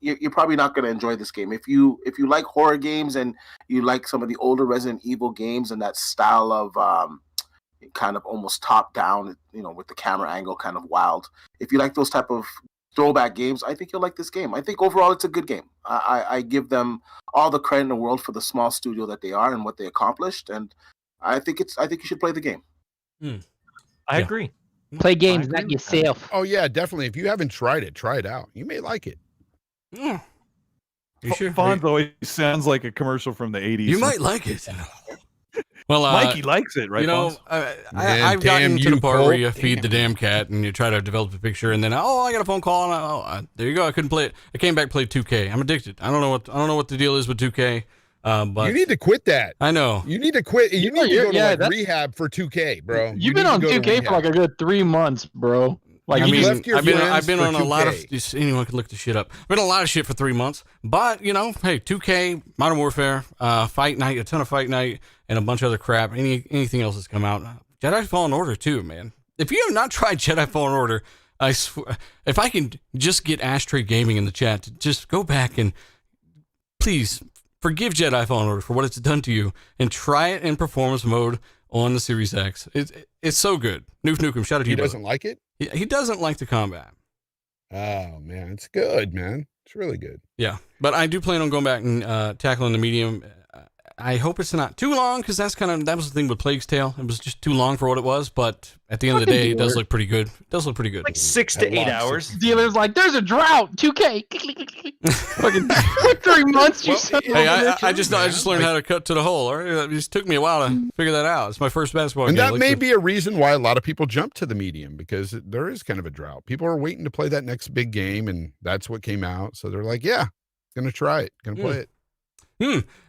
you're probably not going to enjoy this game. If you like horror games and you like some of the older Resident Evil games and that style of kind of almost top-down, with the camera angle kind of wild. If you like those type of throwback games, I think you'll like this game. I think overall it's a good game. I give them all the credit in the world for the small studio that they are and what they accomplished, and I think you should play the game. I agree. Play games, not yourself. Oh yeah, definitely. If you haven't tried it, try it out. You may like it. Yeah. You sure? Fonz always sounds like a commercial from the 80s. You might like it. Well, Mikey likes it, right? Fonz? I've gotten to the part where you feed the damn cat and you try to develop a picture, and then I got a phone call, and there you go. I couldn't play it. I came back, played 2K. I'm addicted. I don't know what the deal is with 2K. But you need to quit that. I know. You need to quit. You need to go to rehab for 2K, bro. You've been on 2K for like a good 3 months, bro. Like, I've been on a lot of. Anyone can look the shit up. I've been on a lot of shit for 3 months, but hey, 2K, Modern Warfare, Fight Night, a ton of Fight Night, and a bunch of other crap. Anything else that's come out, Jedi Fallen Order too, man. If you have not tried Jedi Fallen Order, I swear, if I can just get Ashtray Gaming in the chat to just go back and please forgive Jedi Fallen Order for what it's done to you and try it in performance mode on the Series X. It It's so good. Nuke Nukem, shout out to you. He doesn't like it? He doesn't like the combat. Oh, man. It's good, man. It's really good. Yeah, but I do plan on going back and tackling the medium. I hope it's not too long, because that was the thing with Plague's Tale. It was just too long for what it was, but at the end of the day, it does look pretty good. It does look pretty good. Like 6 to 8 hours. Dealer's like, there's a drought. 2K. Fucking 3 months. Hey, I just learned how to cut to the hole. All right? It just took me a while to figure that out. It's my first basketball And game. that may be a reason why a lot of people jump to the medium, because there is kind of a drought. People are waiting to play that next big game, and that's what came out. So they're like, yeah, gonna try it, gonna play it.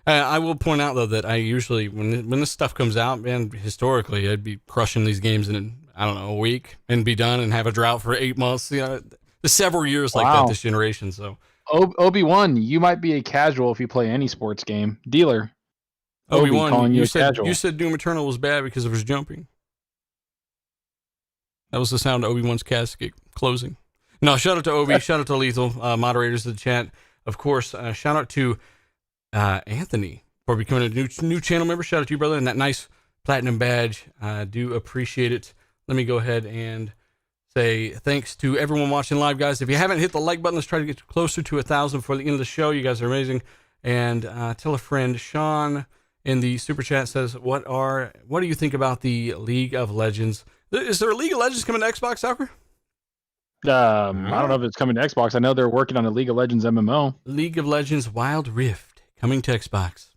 I will point out though that I usually when this stuff comes out, man, historically I'd be crushing these games in I don't know a week and be done and have a drought for 8 months. You know, there's several years like that this generation. So Obi-Wan, you might be a casual if you play any sports game. Dealer. Obi-Wan, you said casual. you said Doom Eternal was bad because of his jumping. That was the sound of Obi-Wan's casket closing. No, shout out to Obi, shout out to Lethal, moderators of the chat. Of course, shout out to Anthony for becoming a new channel member. Shout out to you, brother, and that nice platinum badge. I do appreciate it. Let me go ahead and say thanks to everyone watching live, guys. If you haven't hit the like button, let's try to get closer to 1,000 for the end of the show. You guys are amazing. And tell a friend. Sean in the super chat says, what do you think about the League of Legends? Is there a League of Legends coming to Xbox, Soccer? I don't know if it's coming to Xbox. I know they're working on a League of Legends MMO. League of Legends Wild Rift coming to Xbox.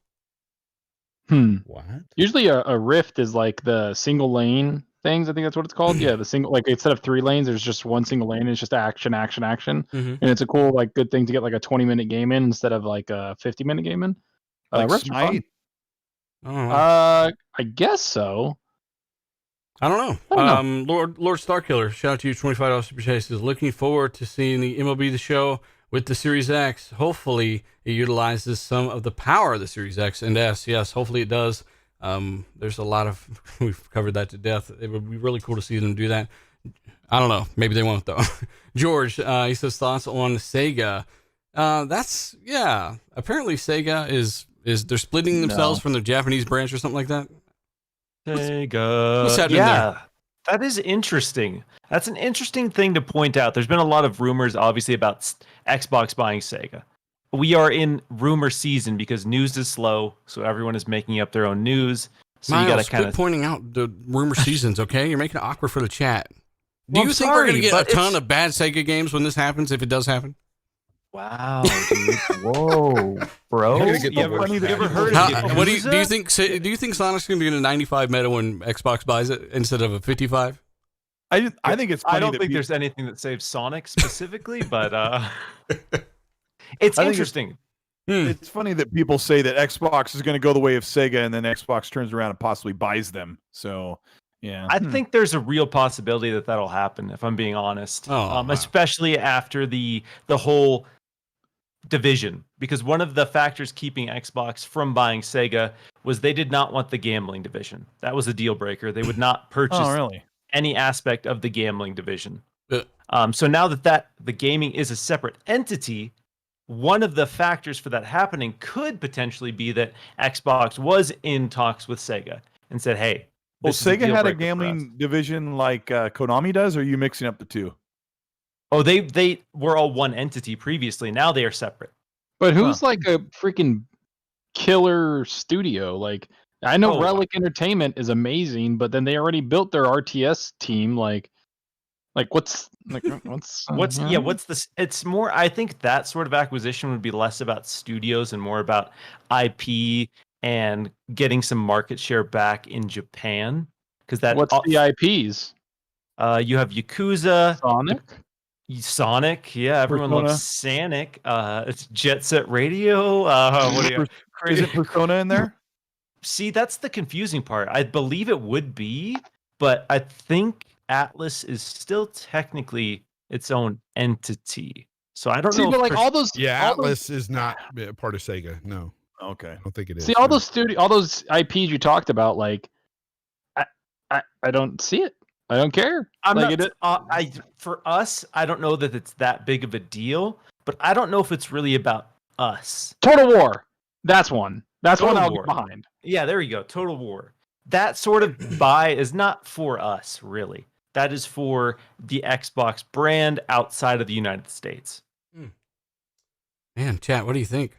What? Usually a Rift is like the single lane things. I think that's what it's called. Yeah, the single, like instead of 3 lanes, there's just one single lane. It's just action. And it's a cool, like, good thing to get like a 20-minute game in instead of like a 50-minute game in. Like Rifts are fun. I guess so. I don't know. Lord Starkiller, shout out to you, $25 super chat. Says looking forward to seeing the MLB The Show with the Series X. Hopefully it utilizes some of the power of the Series X and S. Yes, hopefully it does. There's a lot of, we've covered that to death. It would be really cool to see them do that. I don't know. Maybe they won't though. George, he says thoughts on Sega. Apparently Sega is they're splitting themselves from their Japanese branch or something like that. Sega. What's happening there? That is interesting. That's an interesting thing to point out. There's been a lot of rumors, obviously, about Xbox buying Sega. We are in rumor season because news is slow, so everyone is making up their own news. So Miles, you got to kind of pointing out the rumor seasons. Okay, you're making it awkward for the chat. Do you think we're going to get a ton of bad Sega games when this happens? If it does happen? Wow, dude! Whoa, bro! You ever heard of Yakuza? What do you think? Do you think Sonic's going to get a 95 meta when Xbox buys it instead of a 55? I think it's funny. I don't think there's anything that saves Sonic specifically, but it's interesting. It's funny that people say that Xbox is going to go the way of Sega, and then Xbox turns around and possibly buys them. So, yeah, I think there's a real possibility that that'll happen. If I'm being honest, especially after the whole division, because one of the factors keeping Xbox from buying Sega was they did not want the gambling division. That was a deal breaker. They would not purchase any aspect of the gambling division. So now that the gaming is a separate entity, one of the factors for that happening could potentially be that Xbox was in talks with Sega and said, hey, well, Sega had a gambling division like Konami does, or are you mixing up the two? Oh, they were all one entity previously. Now they are separate. But who's like a freaking killer studio? Like, I know Relic Entertainment is amazing, but then they already built their RTS team. What's this? It's more, I think that sort of acquisition would be less about studios and more about IP and getting some market share back in Japan. Because what's the IPs? You have Yakuza, Sonic, yeah, everyone loves Sonic. It's Jet Set Radio. Is it Persona in there? See, that's the confusing part. I believe it would be, but I think Atlas is still technically its own entity. So I don't know. But like Atlas is not a part of Sega. No. Okay. I don't think it is. See, all those IPs you talked about, like, I don't see it. I don't care. For us, I don't know that it's that big of a deal, but I don't know if it's really about us. Total War. That's one. That's one I'll get behind. Yeah, there you go. Total War. that sort of buy is not for us, really. That is for the Xbox brand outside of the United States. Man, chat, what do you think?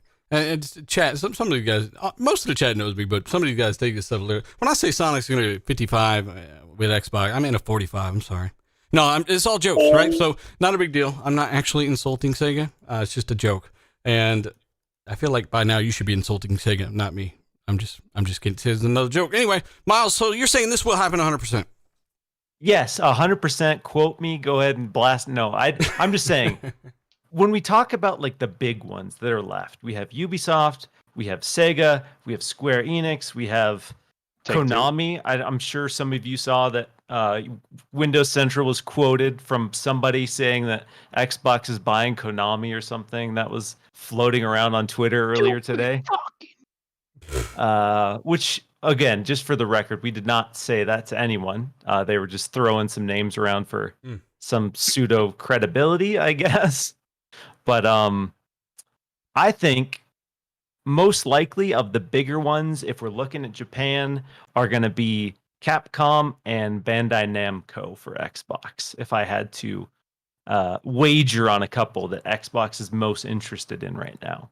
Chat, some of you guys, most of the chat knows me, but some of you guys take this stuff a little. When I say Sonic's going to be 55 with Xbox, I mean a 45. I'm sorry. No, it's all jokes, right? So not a big deal. I'm not actually insulting Sega. It's just a joke, and I feel like by now you should be insulting Sega, not me. I'm just kidding. It's another joke. Anyway, Miles, so you're saying this will happen 100%? Yes, 100%. Quote me. Go ahead and blast. No, I'm just saying. When we talk about like the big ones that are left, we have Ubisoft, we have Sega, we have Square Enix, we have Konami. I'm sure some of you saw that Windows Central was quoted from somebody saying that Xbox is buying Konami or something. That was floating around on Twitter earlier today. Which, again, just for the record, we did not say that to anyone. They were just throwing some names around for some pseudo credibility, I guess. But I think most likely of the bigger ones, if we're looking at Japan, are going to be Capcom and Bandai Namco for Xbox. If I had to wager on a couple that Xbox is most interested in right now.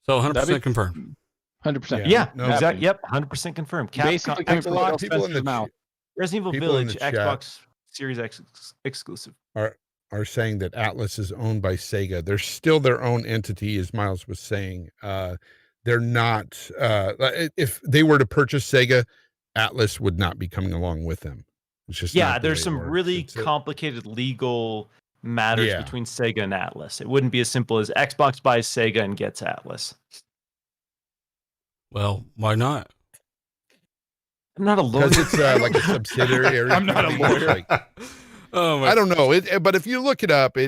So 100% confirmed. 100%. Yeah, no, exactly. Yep, 100% confirmed. Basically, a lot of people in the Resident Evil people in Village, the chat Xbox Series X exclusive. are saying that Atlas is owned by Sega. They're still their own entity, as Miles was saying. They're not. If they were to purchase Sega, Atlas would not be coming along with them. It's just not the there's way it some works. really complicated legal matters between Sega and Atlas. It wouldn't be as simple as Xbox buys Sega and gets Atlas. Well, why not? I'm not a lawyer. Because it's like a subsidiary. I'm not a lawyer. I don't know. But if you look it up,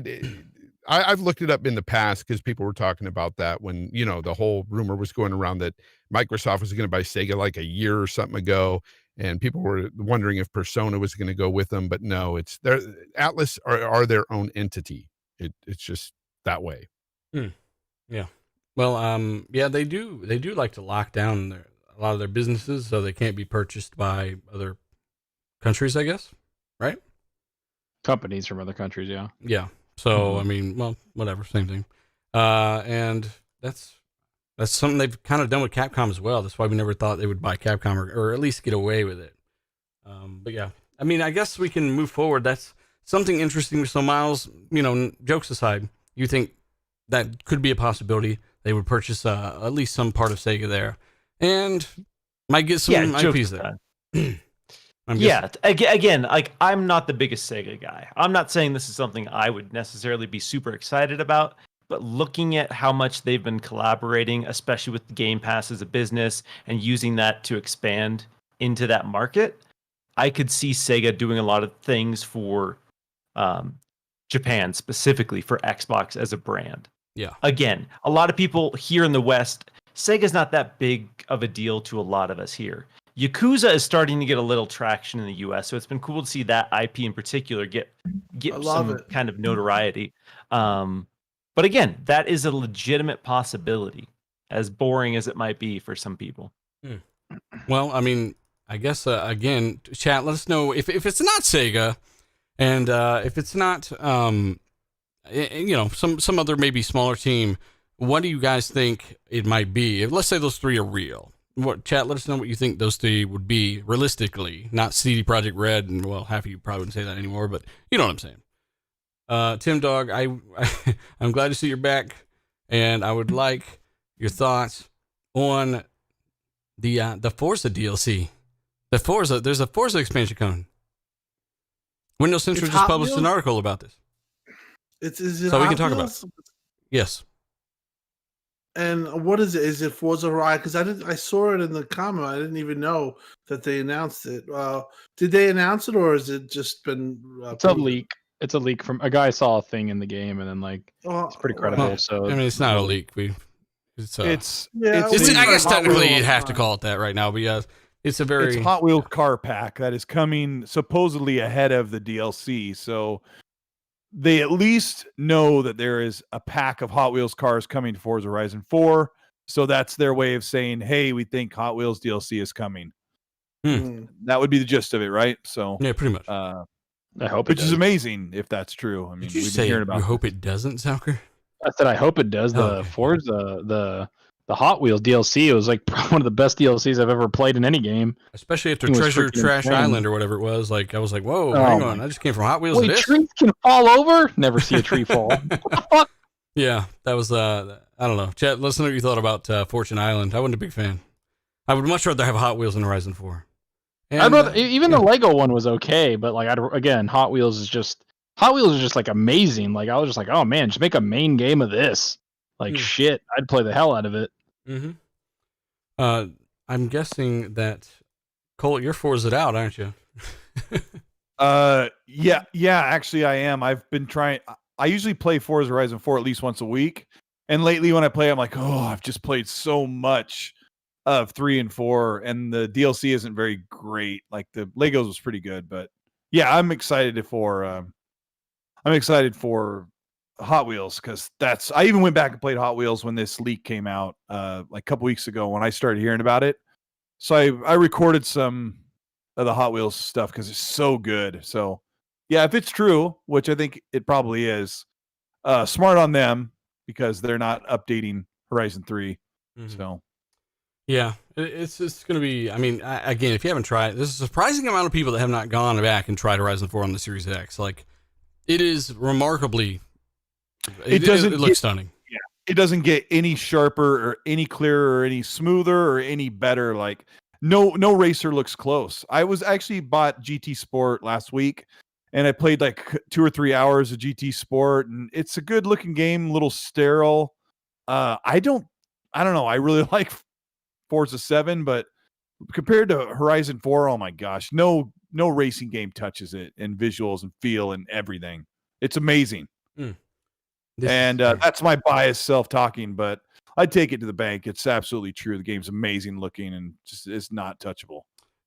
I've looked it up in the past because people were talking about that when, the whole rumor was going around that Microsoft was going to buy Sega like a year or something ago. And people were wondering if Persona was going to go with them. But no, Atlas are their own entity. It's just that way. Yeah. Well, they do like to lock down a lot of their businesses so they can't be purchased by other countries, I guess. Right? Companies from other countries, yeah. Yeah. So, I mean, well, whatever, same thing. And that's something they've kind of done with Capcom as well. That's why we never thought they would buy Capcom or at least get away with it. But yeah, I mean, I guess we can move forward. That's something interesting. So Miles, jokes aside, you think that could be a possibility. They would purchase at least some part of Sega there and might get some IPs there. Again, like I'm not the biggest Sega guy. I'm not saying this is something I would necessarily be super excited about, but looking at how much they've been collaborating, especially with the Game Pass as a business and using that to expand into that market, I could see Sega doing a lot of things for Japan, specifically for Xbox as a brand. Yeah. Again, a lot of people here in the West, Sega's not that big of a deal to a lot of us here. Yakuza is starting to get a little traction in the US, so it's been cool to see that IP in particular get some kind of notoriety. But again, that is a legitimate possibility, as boring as it might be for some people. Well, I mean, I guess, again, chat, let us know if it's not Sega and if it's not, some other maybe smaller team, what do you guys think it might be? Let's say those three are real. Chat, let us know what you think those three would be realistically, not CD Projekt Red, and well, half of you probably wouldn't say that anymore, but you know what I'm saying. Tim Dog, I'm glad to see you're back, and I would like your thoughts on the Forza DLC. There's a Forza expansion coming. Windows Central just published an article about this. So we can talk about it. Yes. And what is it? Is it Forza Horizon? Because I saw it in the comment. I didn't even know that they announced it. Did they announce it, or has it just been? It's a leak. It's a leak from a guy saw a thing in the game, and then it's pretty credible. Well, so I mean, it's not a leak. It's I I guess technically you'd have to call it that right now, but yeah, it's Hot Wheels car pack that is coming supposedly ahead of the DLC. So they at least know that there is a pack of Hot Wheels cars coming to Forza Horizon 4. So that's their way of saying, hey, we think Hot Wheels DLC is coming. Hmm. That would be the gist of it, right? So Yeah, pretty much. I hope it which is does. amazing if that's true. I mean, Did you we've say been hearing about you hope this. it doesn't, Zucker? I said I hope it does. The Okay. Forza, the Hot Wheels DLC, it was like one of the best DLCs I've ever played in any game. Especially after It was Treasure freaking Trash insane. Island or whatever it was. Like, I was like, whoa, Oh hang my on. I just came from Hot Wheels to Wait, this. trees can fall over? Never see a tree fall. What the fuck? Yeah, that was, I don't know. Chat, listen to what you thought about Fortune Island. I wasn't a big fan. I would much rather have Hot Wheels in Horizon 4. And, I'd rather, even yeah. the Lego one was okay, but like again, Hot Wheels is just like amazing. Like I was just like, oh man, just make a main game of this. Like shit, I'd play the hell out of it. Mm-hmm. I'm guessing that Colt, you're Forza'd out, aren't you? Yeah, actually I am. I've been trying. I usually play Forza Horizon 4 at least once a week. And lately when I play, I'm like, oh, I've just played so much of 3 and 4, and the DLC isn't very great. Like the Legos was pretty good, but yeah, I'm excited for Hot Wheels because I even went back and played Hot Wheels when this leak came out like a couple weeks ago when I started hearing about it. So I recorded some of the Hot Wheels stuff because it's so good. So yeah, if it's true, which I think it probably is, smart on them because they're not updating Horizon 3. Mm-hmm. So yeah, it's going to be, I mean, again, if you haven't tried, there's a surprising amount of people that have not gone back and tried Horizon 4 on the Series X. Like, it is remarkably, it looks stunning. Yeah, it doesn't get any sharper or any clearer or any smoother or any better. Like, no racer looks close. I was actually bought GT Sport last week, and I played like 2 or 3 hours of GT Sport, and it's a good looking game, a little sterile. I don't know. I really like Forza 7, but compared to Horizon 4, oh my gosh, no racing game touches it in visuals and feel and everything. It's amazing. That's my biased self-talking, but I'd take it to the bank. It's absolutely true. The game's amazing looking and just it's not touchable.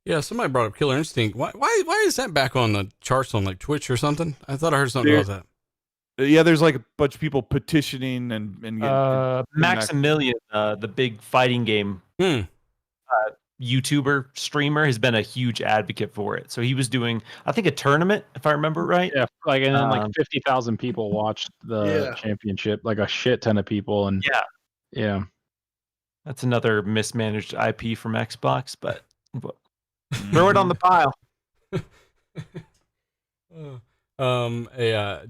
Yeah, somebody brought up Killer Instinct. Why is that back on the charts on like Twitch or something? I thought I heard something about that. Yeah, there's like a bunch of people petitioning and getting Maximilian, the big fighting game YouTuber streamer, has been a huge advocate for it. So he was doing, I think, a tournament, if I remember right. Yeah, like and then like 50,000 people watched the championship, like a shit ton of people, and yeah, that's another mismanaged IP from Xbox, but throw it on the pile.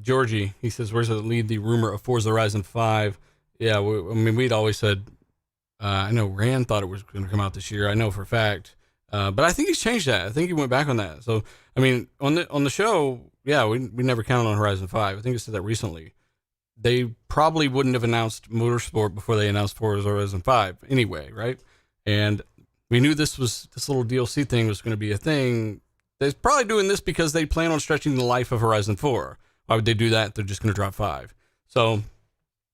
Georgie, he says, where's the lead the rumor of Forza Horizon 5? Yeah, we'd always said, I know Rand thought it was going to come out this year. I know for a fact, but I think he's changed that. I think he went back on that. So, I mean, on the show, yeah, we never counted on Horizon 5. I think I said that recently. They probably wouldn't have announced Motorsport before they announced Forza Horizon 5 anyway, right? And we knew this little DLC thing was going to be a thing. They're probably doing this because they plan on stretching the life of Horizon 4. Why would they do that? They're just going to drop 5. So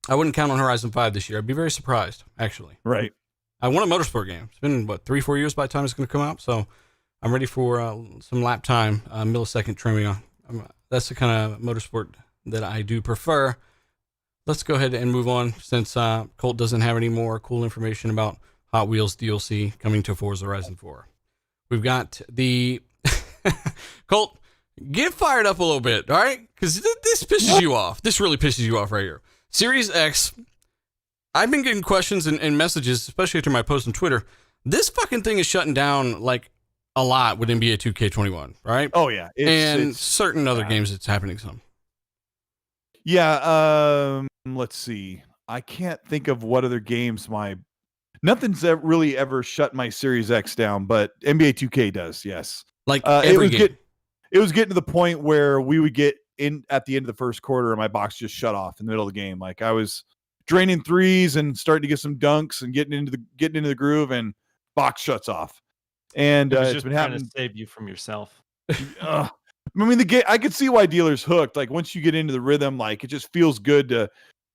I wouldn't count on Horizon 5 this year. I'd be very surprised, actually. Right. I want a motorsport game. It's been, 3-4 years by the time it's going to come out. So I'm ready for some lap time, millisecond trimming. That's the kind of motorsport that I do prefer. Let's go ahead and move on since Colt doesn't have any more cool information about Hot Wheels DLC coming to Forza Horizon 4. We've got the... Colt, get fired up a little bit, all right? Because this pisses you off. This really pisses you off right here. Series X, I've been getting questions and messages, especially after my post on Twitter. This fucking thing is shutting down like a lot with NBA 2K21, right? Oh, yeah. It's certain other games it's happening some. Yeah, let's see. I can't think of what other games nothing's really ever shut my Series X down, but NBA 2K does, yes. Like every game. It was getting to the point where we would get in at the end of the first quarter and my box just shut off in the middle of the game. Like I was draining threes and starting to get some dunks and getting into the groove, and box shuts off. And it's it's just been trying happening to save you from yourself. I mean, the game. I could see why dealers hooked. Like once you get into the rhythm, like it just feels good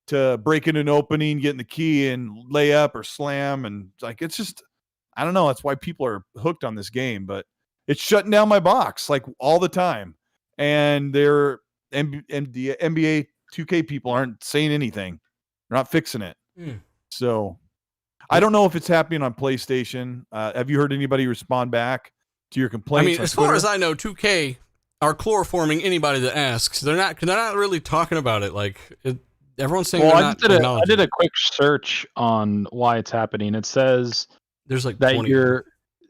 to break into an opening, get in the key, and lay up or slam, and like it's just, I don't know. That's why people are hooked on this game. But it's shutting down my box like all the time, and the NBA 2K people aren't saying anything. They're not fixing it. So I don't know if it's happening on PlayStation. Have you heard anybody respond back to your complaints? I mean, as far as I know, 2K are chloroforming anybody that asks. They're not really talking about it. Like everyone's saying. Well, I did a quick search on why it's happening. It says there's like that 20.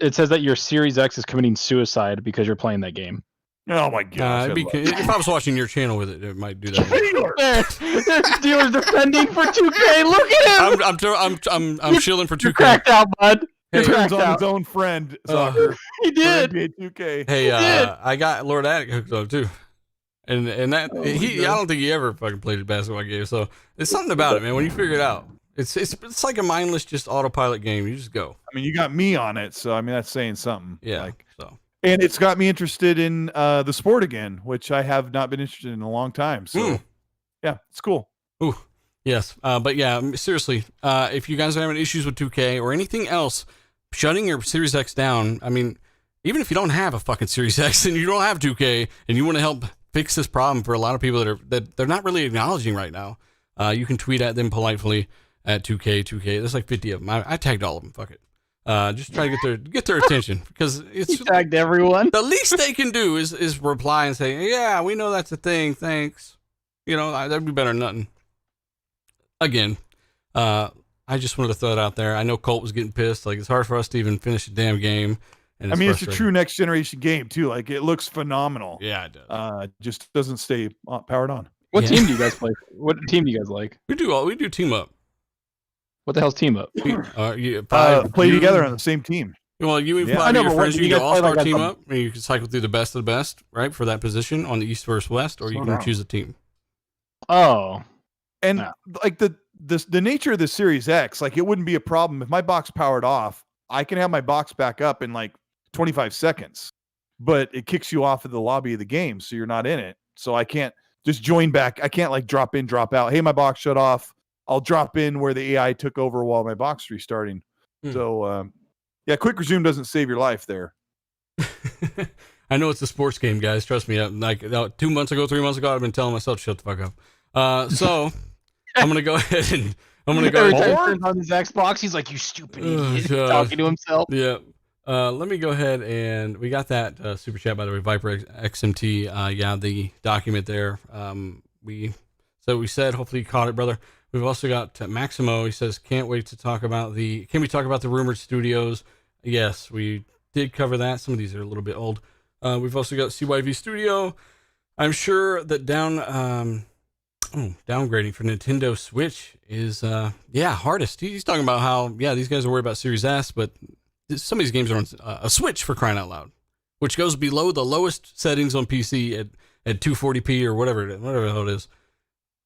It says that your Series X is committing suicide because you're playing that game. Oh my gosh! If I was watching your channel with it, it might do that. There's dealers defending for 2K. Look at him. I'm shilling for 2K. You're cracked out, bud. He You're turns cracked on out. his own friend. Soccer. He did. NBA 2K. Hey, I got Lord Attic hooked up too, and that I don't think he ever fucking played a basketball game. So it's something about it, man. When you figure it out, it's like a mindless, just autopilot game. You just go. I mean, you got me on it, so I mean that's saying something. Yeah. Like, so. And it's got me interested in the sport again, which I have not been interested in a long time. So, yeah, it's cool. Ooh, yes. But yeah, seriously, if you guys are having issues with 2K or anything else, shutting your Series X down, I mean, even if you don't have a fucking Series X and you don't have 2K and you want to help fix this problem for a lot of people that they're not really acknowledging right now, you can tweet at them politely at 2K. There's like 50 of them. I tagged all of them. Fuck it. Just try to get their attention because it's He tagged everyone. the least they can do is reply and say, yeah, we know that's a thing. Thanks. You know, that'd be better than nothing. Again, I just wanted to throw it out there. I know Colt was getting pissed. Like, it's hard for us to even finish a damn game. And I mean, it's a true next generation game too. Like, it looks phenomenal. Yeah, it does. Just doesn't stay powered on. What team do you guys play? What team do you guys like? We do team up. What the hell's team up? Play together on the same team. Well, you and Yeah. five I of know, your but friends, what- you you can guys all play star like team a- up, and you can cycle through the best of the best, right, for that position on the East versus West, or you Slow can down. choose a team. Oh, And Yeah. like the nature of the Series X, like it wouldn't be a problem if my box powered off. I can have my box back up in like 25 seconds, but it kicks you off of the lobby of the game, so you're not in it. So I can't just join back. I can't like drop in, drop out. Hey, my box shut off. I'll drop in where the AI took over while my box restarting. So yeah, quick resume doesn't save your life there. I know it's a sports game, guys. Trust me. Like 3 months ago, I've been telling myself, shut the fuck up. So I'm gonna go ahead and every time he turns on his Xbox, he's like, "You stupid idiot," God. talking to himself. Yeah. Let me go ahead and we got that super chat, by the way, Viper XMT. Yeah, the document there. We said, hopefully you caught it, brother. We've also got Maximo. He says, can we talk about the rumored studios? Yes, we did cover that. Some of these are a little bit old. We've also got CYV Studio. I'm sure that downgrading for Nintendo Switch is hardest. He's talking about how these guys are worried about Series S, but some of these games are on a Switch, for crying out loud, which goes below the lowest settings on PC at 240p or whatever the hell it is.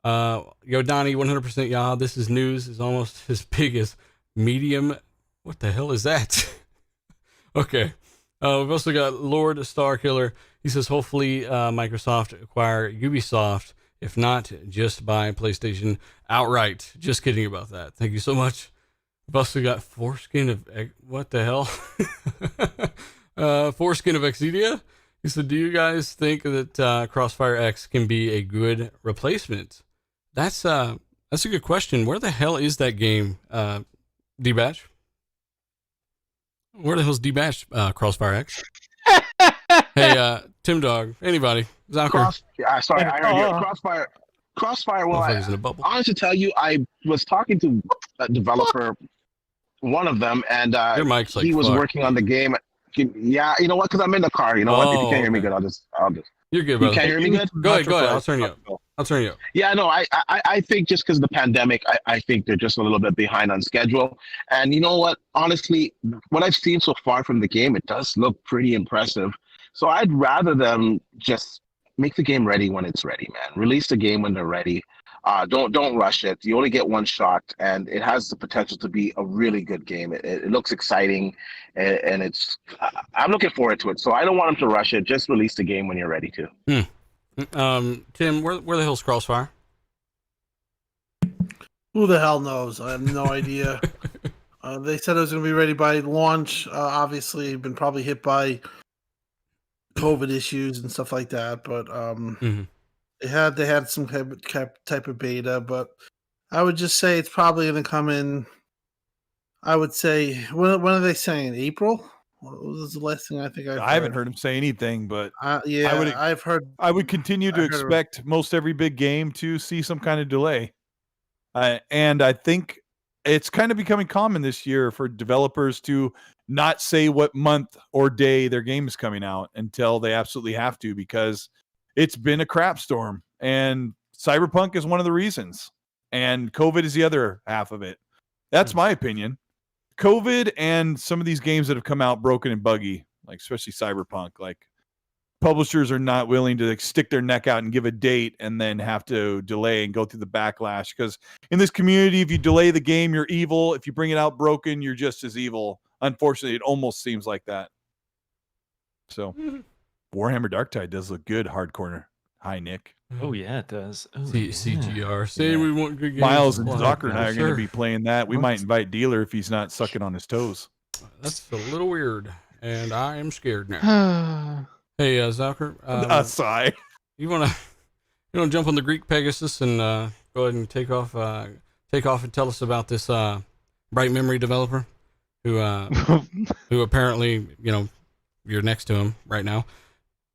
Yo, Donnie, 100% y'all. This is news is almost as big as medium. What the hell is that? Okay. We've also got Lord Starkiller. He says, hopefully Microsoft acquire Ubisoft. If not, just buy PlayStation outright. Just kidding about that. Thank you so much. We've also got Foreskin of... What the hell? Foreskin of Expedia. He said, do you guys think that Crossfire X can be a good replacement? That's a good question. Where the hell is that game, D-Batch? Where the hell's D-Batch, Crossfire X? Hey, Tim Dog, anybody? Zocker. Sorry, I heard you. Crossfire. Well, Motherfucker's in a bubble. honestly tell you, I was talking to a developer, one of them, and Your mic's like he was fuck. working on the game. Yeah, you know what? Because I'm in the car. You know what? If you can't hear me good, I'll just. You're good, You brother. can't hear me good? Go ahead. I'll turn you up. Yeah, no, I think just because of the pandemic, I think they're just a little bit behind on schedule. And you know what? Honestly, what I've seen so far from the game, it does look pretty impressive. So I'd rather them just make the game ready when it's ready, man. Release the game when they're ready. Don't rush it. You only get one shot, and it has the potential to be a really good game. It looks exciting, and I'm looking forward to it. So I don't want them to rush it. Just release the game when you're ready to. Tim, where the hell's Crossfire? Who the hell knows? I have no idea. They said it was going to be ready by launch. Obviously, been probably hit by COVID issues and stuff like that. But they had some type of beta. But I would just say it's probably going to come in I would say, when are they saying? April? What was the last thing I think I haven't heard him say anything, but yeah, I've heard. I would continue to I heard- expect most every big game to see some kind of delay. And I think it's kind of becoming common this year for developers to not say what month or day their game is coming out until they absolutely have to, because it's been a crap storm. And Cyberpunk is one of the reasons. And COVID is the other half of it. That's my opinion. COVID and some of these games that have come out broken and buggy, like especially Cyberpunk, like publishers are not willing to stick their neck out and give a date and then have to delay and go through the backlash. Because in this community, if you delay the game, you're evil. If you bring it out broken, you're just as evil. Unfortunately, it almost seems like that. So Warhammer Darktide does look good, hardcore. Hi, Nick. Oh yeah, it does. Oh, CGR. Say we want good games. Miles and Well, Zucker and I are going to sure. be playing that. We might invite Dealer if he's not sucking on his toes. That's a little weird, and I am scared now. Hey, Zucker. A sigh. You wanna jump on the Greek Pegasus and go ahead and take off and tell us about this Bright Memory developer who apparently, you're next to him right now,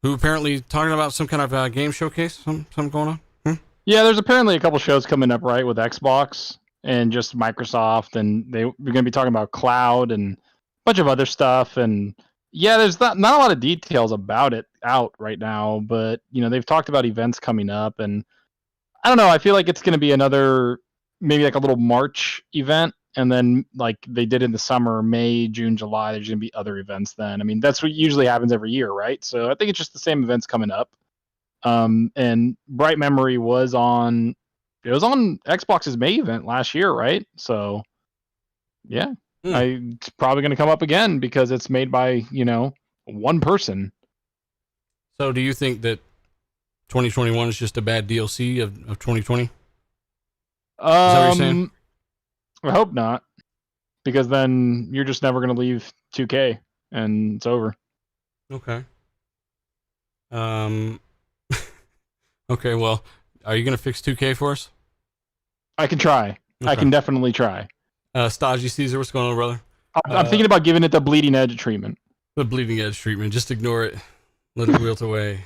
who apparently talking about some kind of game showcase, something going on. Yeah, there's apparently a couple shows coming up, right, with Xbox and just Microsoft, and we're going to be talking about cloud and a bunch of other stuff. And yeah, there's not a lot of details about it out right now, but they've talked about events coming up, and I don't know. I feel like it's going to be another, maybe like a little March event, and then like they did in the summer, May, June, July, there's going to be other events then. I mean, that's what usually happens every year, right? So I think it's just the same events coming up. And Bright Memory was on Xbox's May event last year, right? So yeah, it's probably going to come up again because it's made by, one person. So do you think that 2021 is just a bad DLC of 2020? Is that what you're saying? I hope not, because then you're just never going to leave 2K and it's over. Okay. Okay, well, are you going to fix 2K for us? I can try. Okay. I can definitely try. Stodgy Caesar, what's going on, brother? I'm thinking about giving it the bleeding edge treatment. The bleeding edge treatment. Just ignore it. Let it wilt away.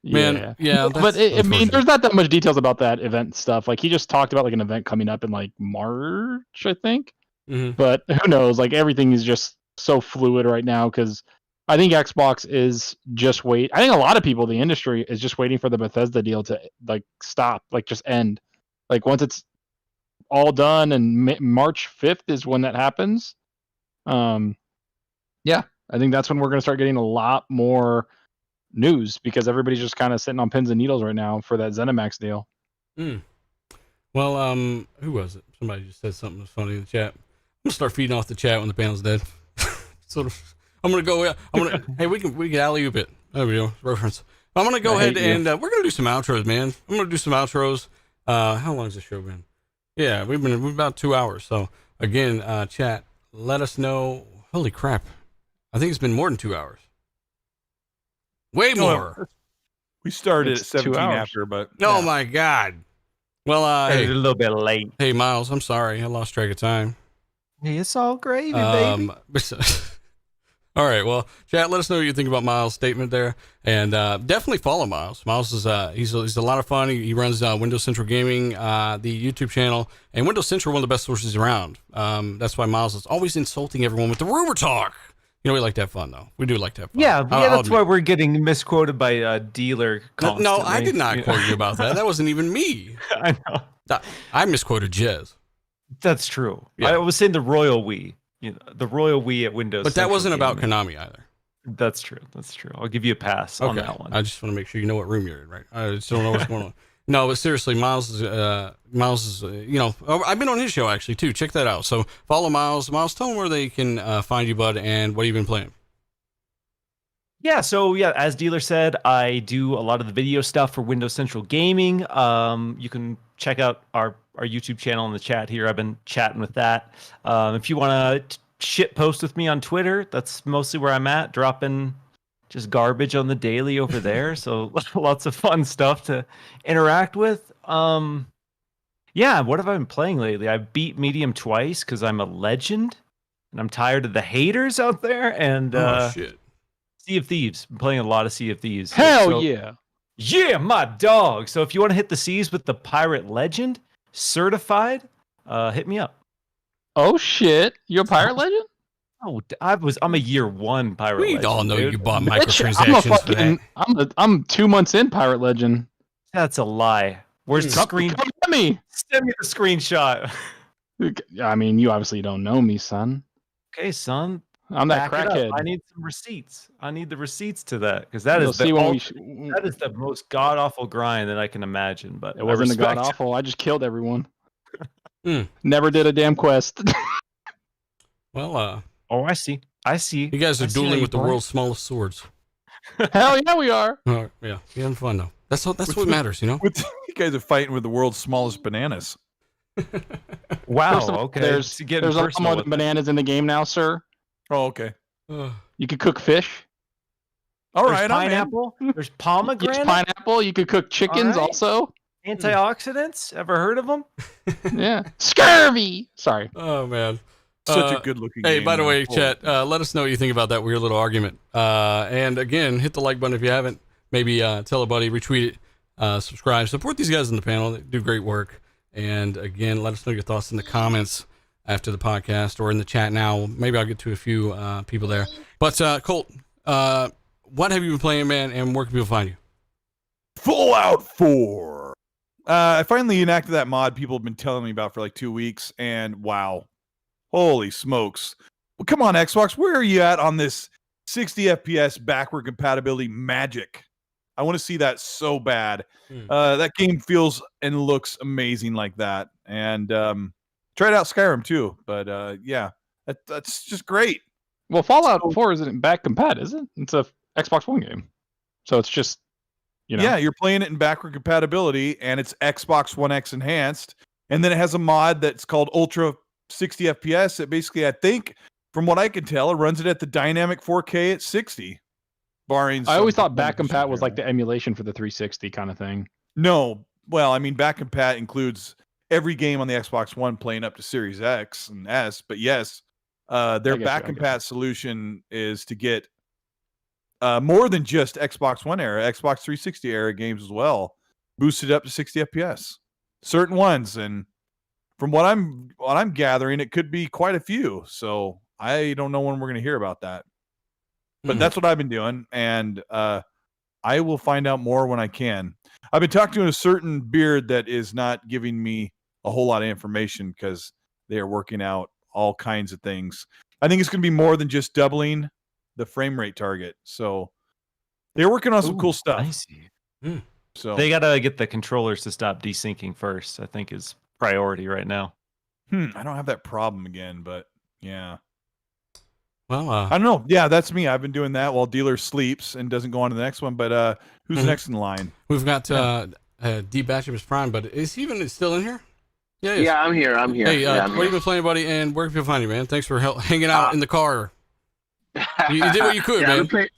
Man, yeah. But I mean, there's not that much details about that event stuff. Like, he just talked about like an event coming up in like March, I think. Mm-hmm. But who knows? Like, everything is just so fluid right now because I think Xbox is just I think a lot of people in the industry is just waiting for the Bethesda deal to like stop, like just end. Like, once it's all done and March 5th is when that happens. Yeah, I think that's when we're going to start getting a lot more news because everybody's just kind of sitting on pins and needles right now for that ZeniMax deal. Well, who was it? Somebody just said something funny in the chat. I'm gonna start feeding off the chat when the panel's dead. Sort of. I'm gonna go. Hey, we can alley-oop it. There we go. Reference. I'm gonna go ahead and we're gonna do some outros, man. I'm gonna do some outros. How long has the show been? Yeah, we've about 2 hours. So again, chat, let us know. Holy crap! I think it's been more than 2 hours. Way more. We started It's at 17 2 hours. after, but Oh my god. Well, It's hey, a little bit late. hey, Miles. I'm sorry. I lost track of time. Hey, it's all gravy, baby. All right. Well, chat, let us know what you think about Miles' statement there, and definitely follow Miles. Miles is he's a lot of fun. He runs Windows Central Gaming, the YouTube channel, and Windows Central, one of the best sources around. That's why Miles is always insulting everyone with the rumor talk. We like to have fun, though. We do like to have fun. Yeah, I'll that's why we're getting misquoted by Dealer constantly. No, I did not quote you about that. That wasn't even me. I know. I misquoted Jez. That's true. Yeah. I was saying the Royal We. The Royal We at Windows. But that Central wasn't about Gaming. Konami either. That's true. I'll give you a pass on that one. I just want to make sure you know what room you're in, right? I just don't know what's going on. No, but seriously, Miles is, I've been on his show actually too. Check that out. So follow Miles. Miles, tell them where they can find you, bud, and what you've been playing. Yeah, so as Dealer said, I do a lot of the video stuff for Windows Central Gaming. You can check out our YouTube channel in the chat here. I've been chatting with that. If you want to shit post with me on Twitter, that's mostly where I'm at, dropping just garbage on the daily over there. So lots of fun stuff to interact with. Yeah, what have I been playing lately? I beat medium twice because I'm a legend, and I'm tired of the haters out there. And Oh shit. Sea of Thieves. I'm playing a lot of Sea of Thieves. Hell yeah. Yeah, my dog. So if you want to hit the seas with the pirate legend, certified, hit me up. Oh shit. You're a pirate legend? Oh, I'm a year 1 pirate We legend. all know dude. you bought Bitch, microtransactions for that. I'm 2 months in pirate legend. That's a lie. Where's the screen? Come at me. Send me the screenshot. I mean, you obviously don't know me, son. Okay, son. I'm that Back it up. crackhead. I need some receipts. I need the receipts to that because that You'll is see when we that is the most god awful grind that I can imagine. But It wasn't a god respect- awful. I just killed everyone. Hmm. Never did a damn quest. Well, Oh, I see. you guys are I see how dueling you with the play. world's smallest swords. Hell yeah, we are. Yeah, you're having fun though. That's what matters, you know. You guys are fighting with the world's smallest bananas. Wow. First of all, Okay. There's It's getting a lot personal more with than it. bananas in the game now, sir. Oh, okay. You could cook fish. All There's right, I'm in. pineapple. There's There's pomegranate. pineapple. You could cook chickens right. also. Antioxidants. Ever heard of them? Yeah. Scurvy. Sorry. Oh man. Such a good-looking Hey, game, by the man. way, Oh. chat, let us know what you think about that weird little argument. And again, hit the like button if you haven't. Maybe tell a buddy, retweet it, subscribe, support these guys in the panel. They do great work. And again, let us know your thoughts in the comments after the podcast or in the chat now. Maybe I'll get to a few people there. But Colt, what have you been playing, man, and where can people find you? Fallout 4. I finally enacted that mod people have been telling me about for like 2 weeks, and wow. Holy smokes. Well, come on, Xbox. Where are you at on this 60 FPS backward compatibility magic? I want to see that so bad. That game feels and looks amazing like that. And tried out Skyrim too, but yeah, that's just great. Well, Fallout 4 isn't back compat, is it? It's a Xbox One game. So it's just, you know. Yeah, you're playing it in backward compatibility, and it's Xbox One X enhanced. And then it has a mod that's called Ultra 60 FPS. That basically, I think, from what I can tell, it runs it at the dynamic 4K at 60. Barring I always some thought back performance compat was there. like the emulation for the 360 kind of thing. No, well, I mean, back compat includes every game on the Xbox One playing up to Series X and S. But yes, their back compat solution is to get more than just Xbox One era, Xbox 360 era games as well, boosted up to 60 FPS. Certain ones, and from what I'm gathering, it could be quite a few. So I don't know when we're going to hear about that. But that's what I've been doing, and I will find out more when I can. I've been talking to a certain beard that is not giving me a whole lot of information because they are working out all kinds of things. I think it's going to be more than just doubling the frame rate target. So they're working on some cool stuff. I see. So they gotta get the controllers to stop desyncing first. I think is priority right now. I don't have that problem again, but yeah. Well, I don't know. Yeah, that's me. I've been doing that while dealer sleeps and doesn't go on to the next one. But who's next in line? We've got D Batchimus Prime, but is he even still in here? Yeah, Yeah, I'm here. I'm here. Hey, Yeah, I'm what here. have you been playing, buddy? And where can people find you, man? Thanks for hanging out in the car. You did what you could, Yeah, man.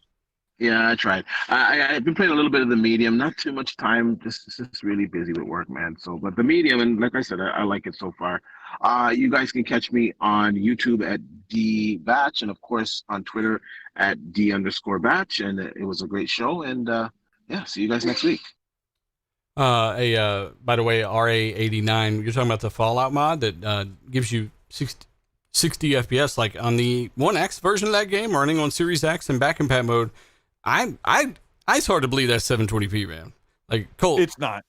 Yeah, I tried. I've been playing a little bit of the medium, not too much time. Just really busy with work, man. So, but the medium, and like I said, I like it so far. You guys can catch me on YouTube at dbatch, and of course on Twitter at d_batch. And it was a great show. And yeah, see you guys next week. By the way, RA89, you're talking about the Fallout mod that gives you 60 FPS, like on the 1X version of that game, running on Series X and back compat mode. It's hard to believe that's 720p, man. Like, Colt, It's not.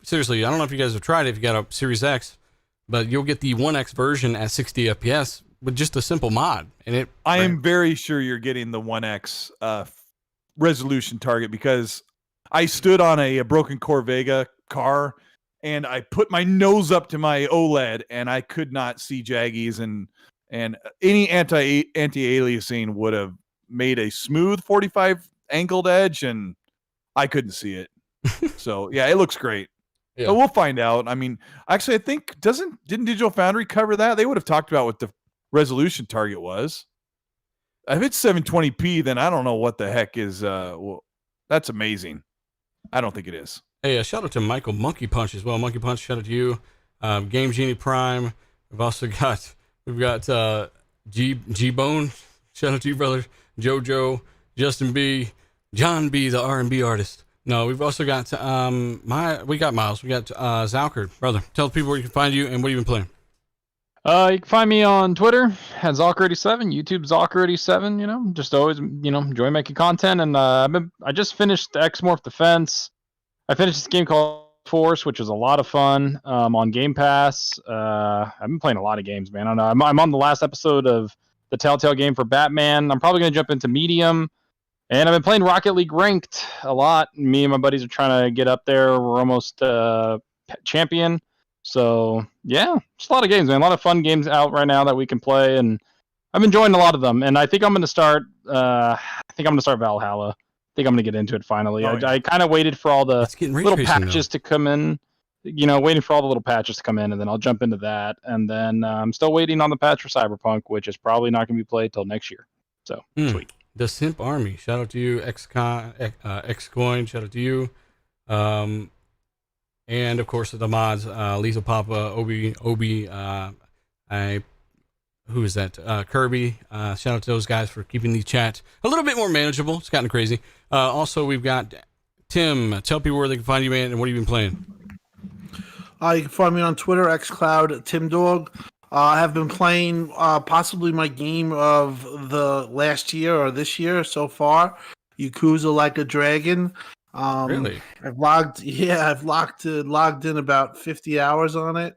Seriously, I don't know if you guys have tried it if you got a Series X, but you'll get the 1X version at 60 FPS with just a simple mod. And I am very sure you're getting the 1X resolution target because I stood on a broken Corvega car and I put my nose up to my OLED and I could not see jaggies, and any anti-aliasing would have made a smooth 45 angled edge, and I couldn't see it. So yeah, it looks great. Yeah. But we'll find out. I mean, actually, I think didn't Digital Foundry cover that? They would have talked about what the resolution target was. If it's 720p, then I don't know what the heck is. Well, that's amazing. I don't think it is. Hey, shout out to Michael Monkey Punch as well. Monkey Punch, shout out to you. Game Genie Prime. We've got G Bone. Shout out to you, brother. JoJo, Justin B, John B, the R&B artist. No, we've also got we got Miles. We got Zalker, brother. Tell the people where you can find you and what you've been playing. You can find me on Twitter at Zalker87, YouTube Zalker87. You know, just always enjoy making content. And I just finished X-Morph Defense. I finished this game called Force, which was a lot of fun on Game Pass. I've been playing a lot of games, man. I don't know. I'm on the last episode of the Telltale game for Batman. I'm probably going to jump into Medium. And I've been playing Rocket League Ranked a lot. Me and my buddies are trying to get up there. We're almost champion. So, yeah, just a lot of games, man. A lot of fun games out right now that we can play. And I'm enjoying a lot of them. And I think I'm going to start Valhalla. I think I'm going to get into it finally. I kind of waited for all the little patches to come in. Waiting for all the little patches to come in, and then I'll jump into that. And then I'm still waiting on the patch for Cyberpunk, which is probably not going to be played till next year. So, sweet. The Simp Army. Shout out to you. Xcoin. Shout out to you. And, of course, the mods. Lisa Papa, Obi. Who is that? Kirby. Shout out to those guys for keeping the chat a little bit more manageable. It's gotten crazy. Also, we've got Tim. Tell people where they can find you, man, and what have you been playing? You can find me on Twitter, xCloud, TimDog. I have been playing possibly my game of the last year or this year so far, Yakuza Like a Dragon. Really? I've logged in about 50 hours on it.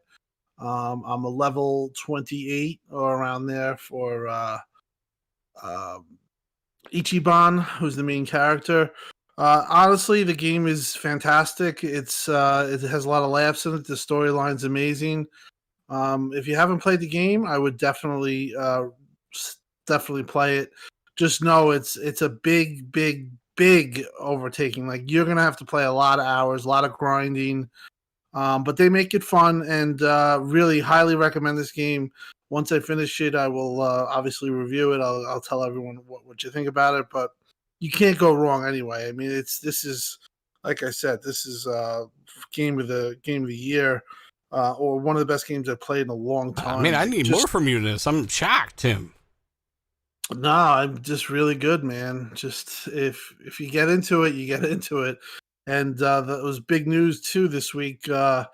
I'm a level 28 or around there for Ichiban, who's the main character. Honestly, the game is fantastic. It has a lot of laughs in it. The storyline's amazing. If you haven't played the game, I would definitely play it. Just know it's a big overtaking. Like, you're gonna have to play a lot of hours, a lot of grinding. But they make it fun, and really highly recommend this game. Once I finish it, I will obviously review it. I'll tell everyone what you think about it, but you can't go wrong anyway. I mean, this is like I said, this is game of the year, or one of the best games I've played in a long time. I mean, I need more from you in this. I'm shocked, Tim. No, I'm just really good, man. Just if you get into it, you get into it. And that was big news too this week. That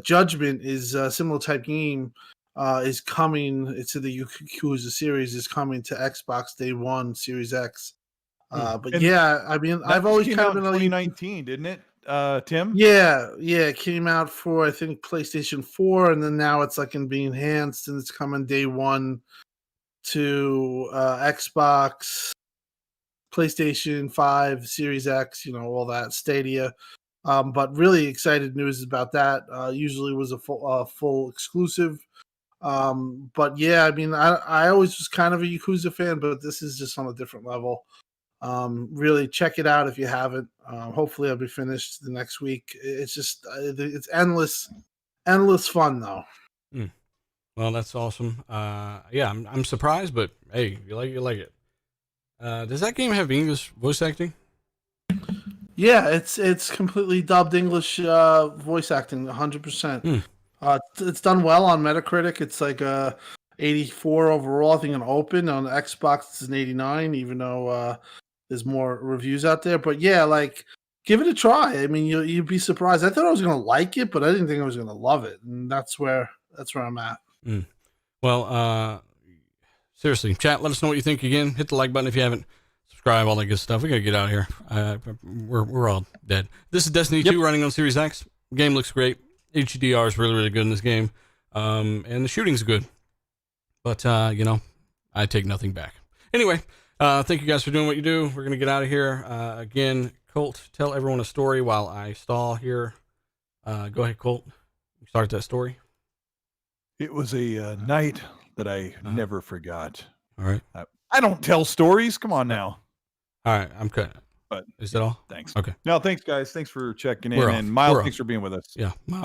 Judgment is a similar type game is coming. It's in the Yakuza series is coming to Xbox Day 1 Series X. But yeah, I mean, I've always kind of been 2019, didn't it, Tim? Yeah, it came out for I think PlayStation 4, and then now it's like being enhanced, and it's coming Day 1 to Xbox, PlayStation 5, Series X, all that, Stadia. But really excited news about that. Usually was a full exclusive. But yeah, I mean, I always was kind of a Yakuza fan, but this is just on a different level. Really check it out if you haven't. Hopefully I'll be finished the next week. It's just, it's endless fun though. Well, that's awesome. Yeah, I'm surprised, but hey, you like it. Does that game have English voice acting? Yeah, it's completely dubbed English voice acting, 100%. It's done well on Metacritic. It's like 84 overall. I think on Open. On Xbox, it's an 89, even though there's more reviews out there. But yeah, like, give it a try. I mean, you'd be surprised. I thought I was gonna like it, but I didn't think I was gonna love it, and that's where I'm at. Well, seriously, chat. Let us know what you think. Again, hit the like button if you haven't. Subscribe, all that good stuff. We gotta get out of here. We're all dead. This is Destiny 2 running on Series X. Game looks great. HDR is really, really good in this game, and the shooting's good. But I take nothing back. Anyway, thank you guys for doing what you do. We're gonna get out of here. Again, Colt, tell everyone a story while I stall here. Go ahead, Colt. Start that story. It was a night that I never forgot. All right. I don't tell stories. Come on now. All right, I'm cutting. But is that all? Thanks. Okay. No, thanks, guys. Thanks for checking in. We're and off. Miles, We're thanks off. for being with us. Yeah. Miles.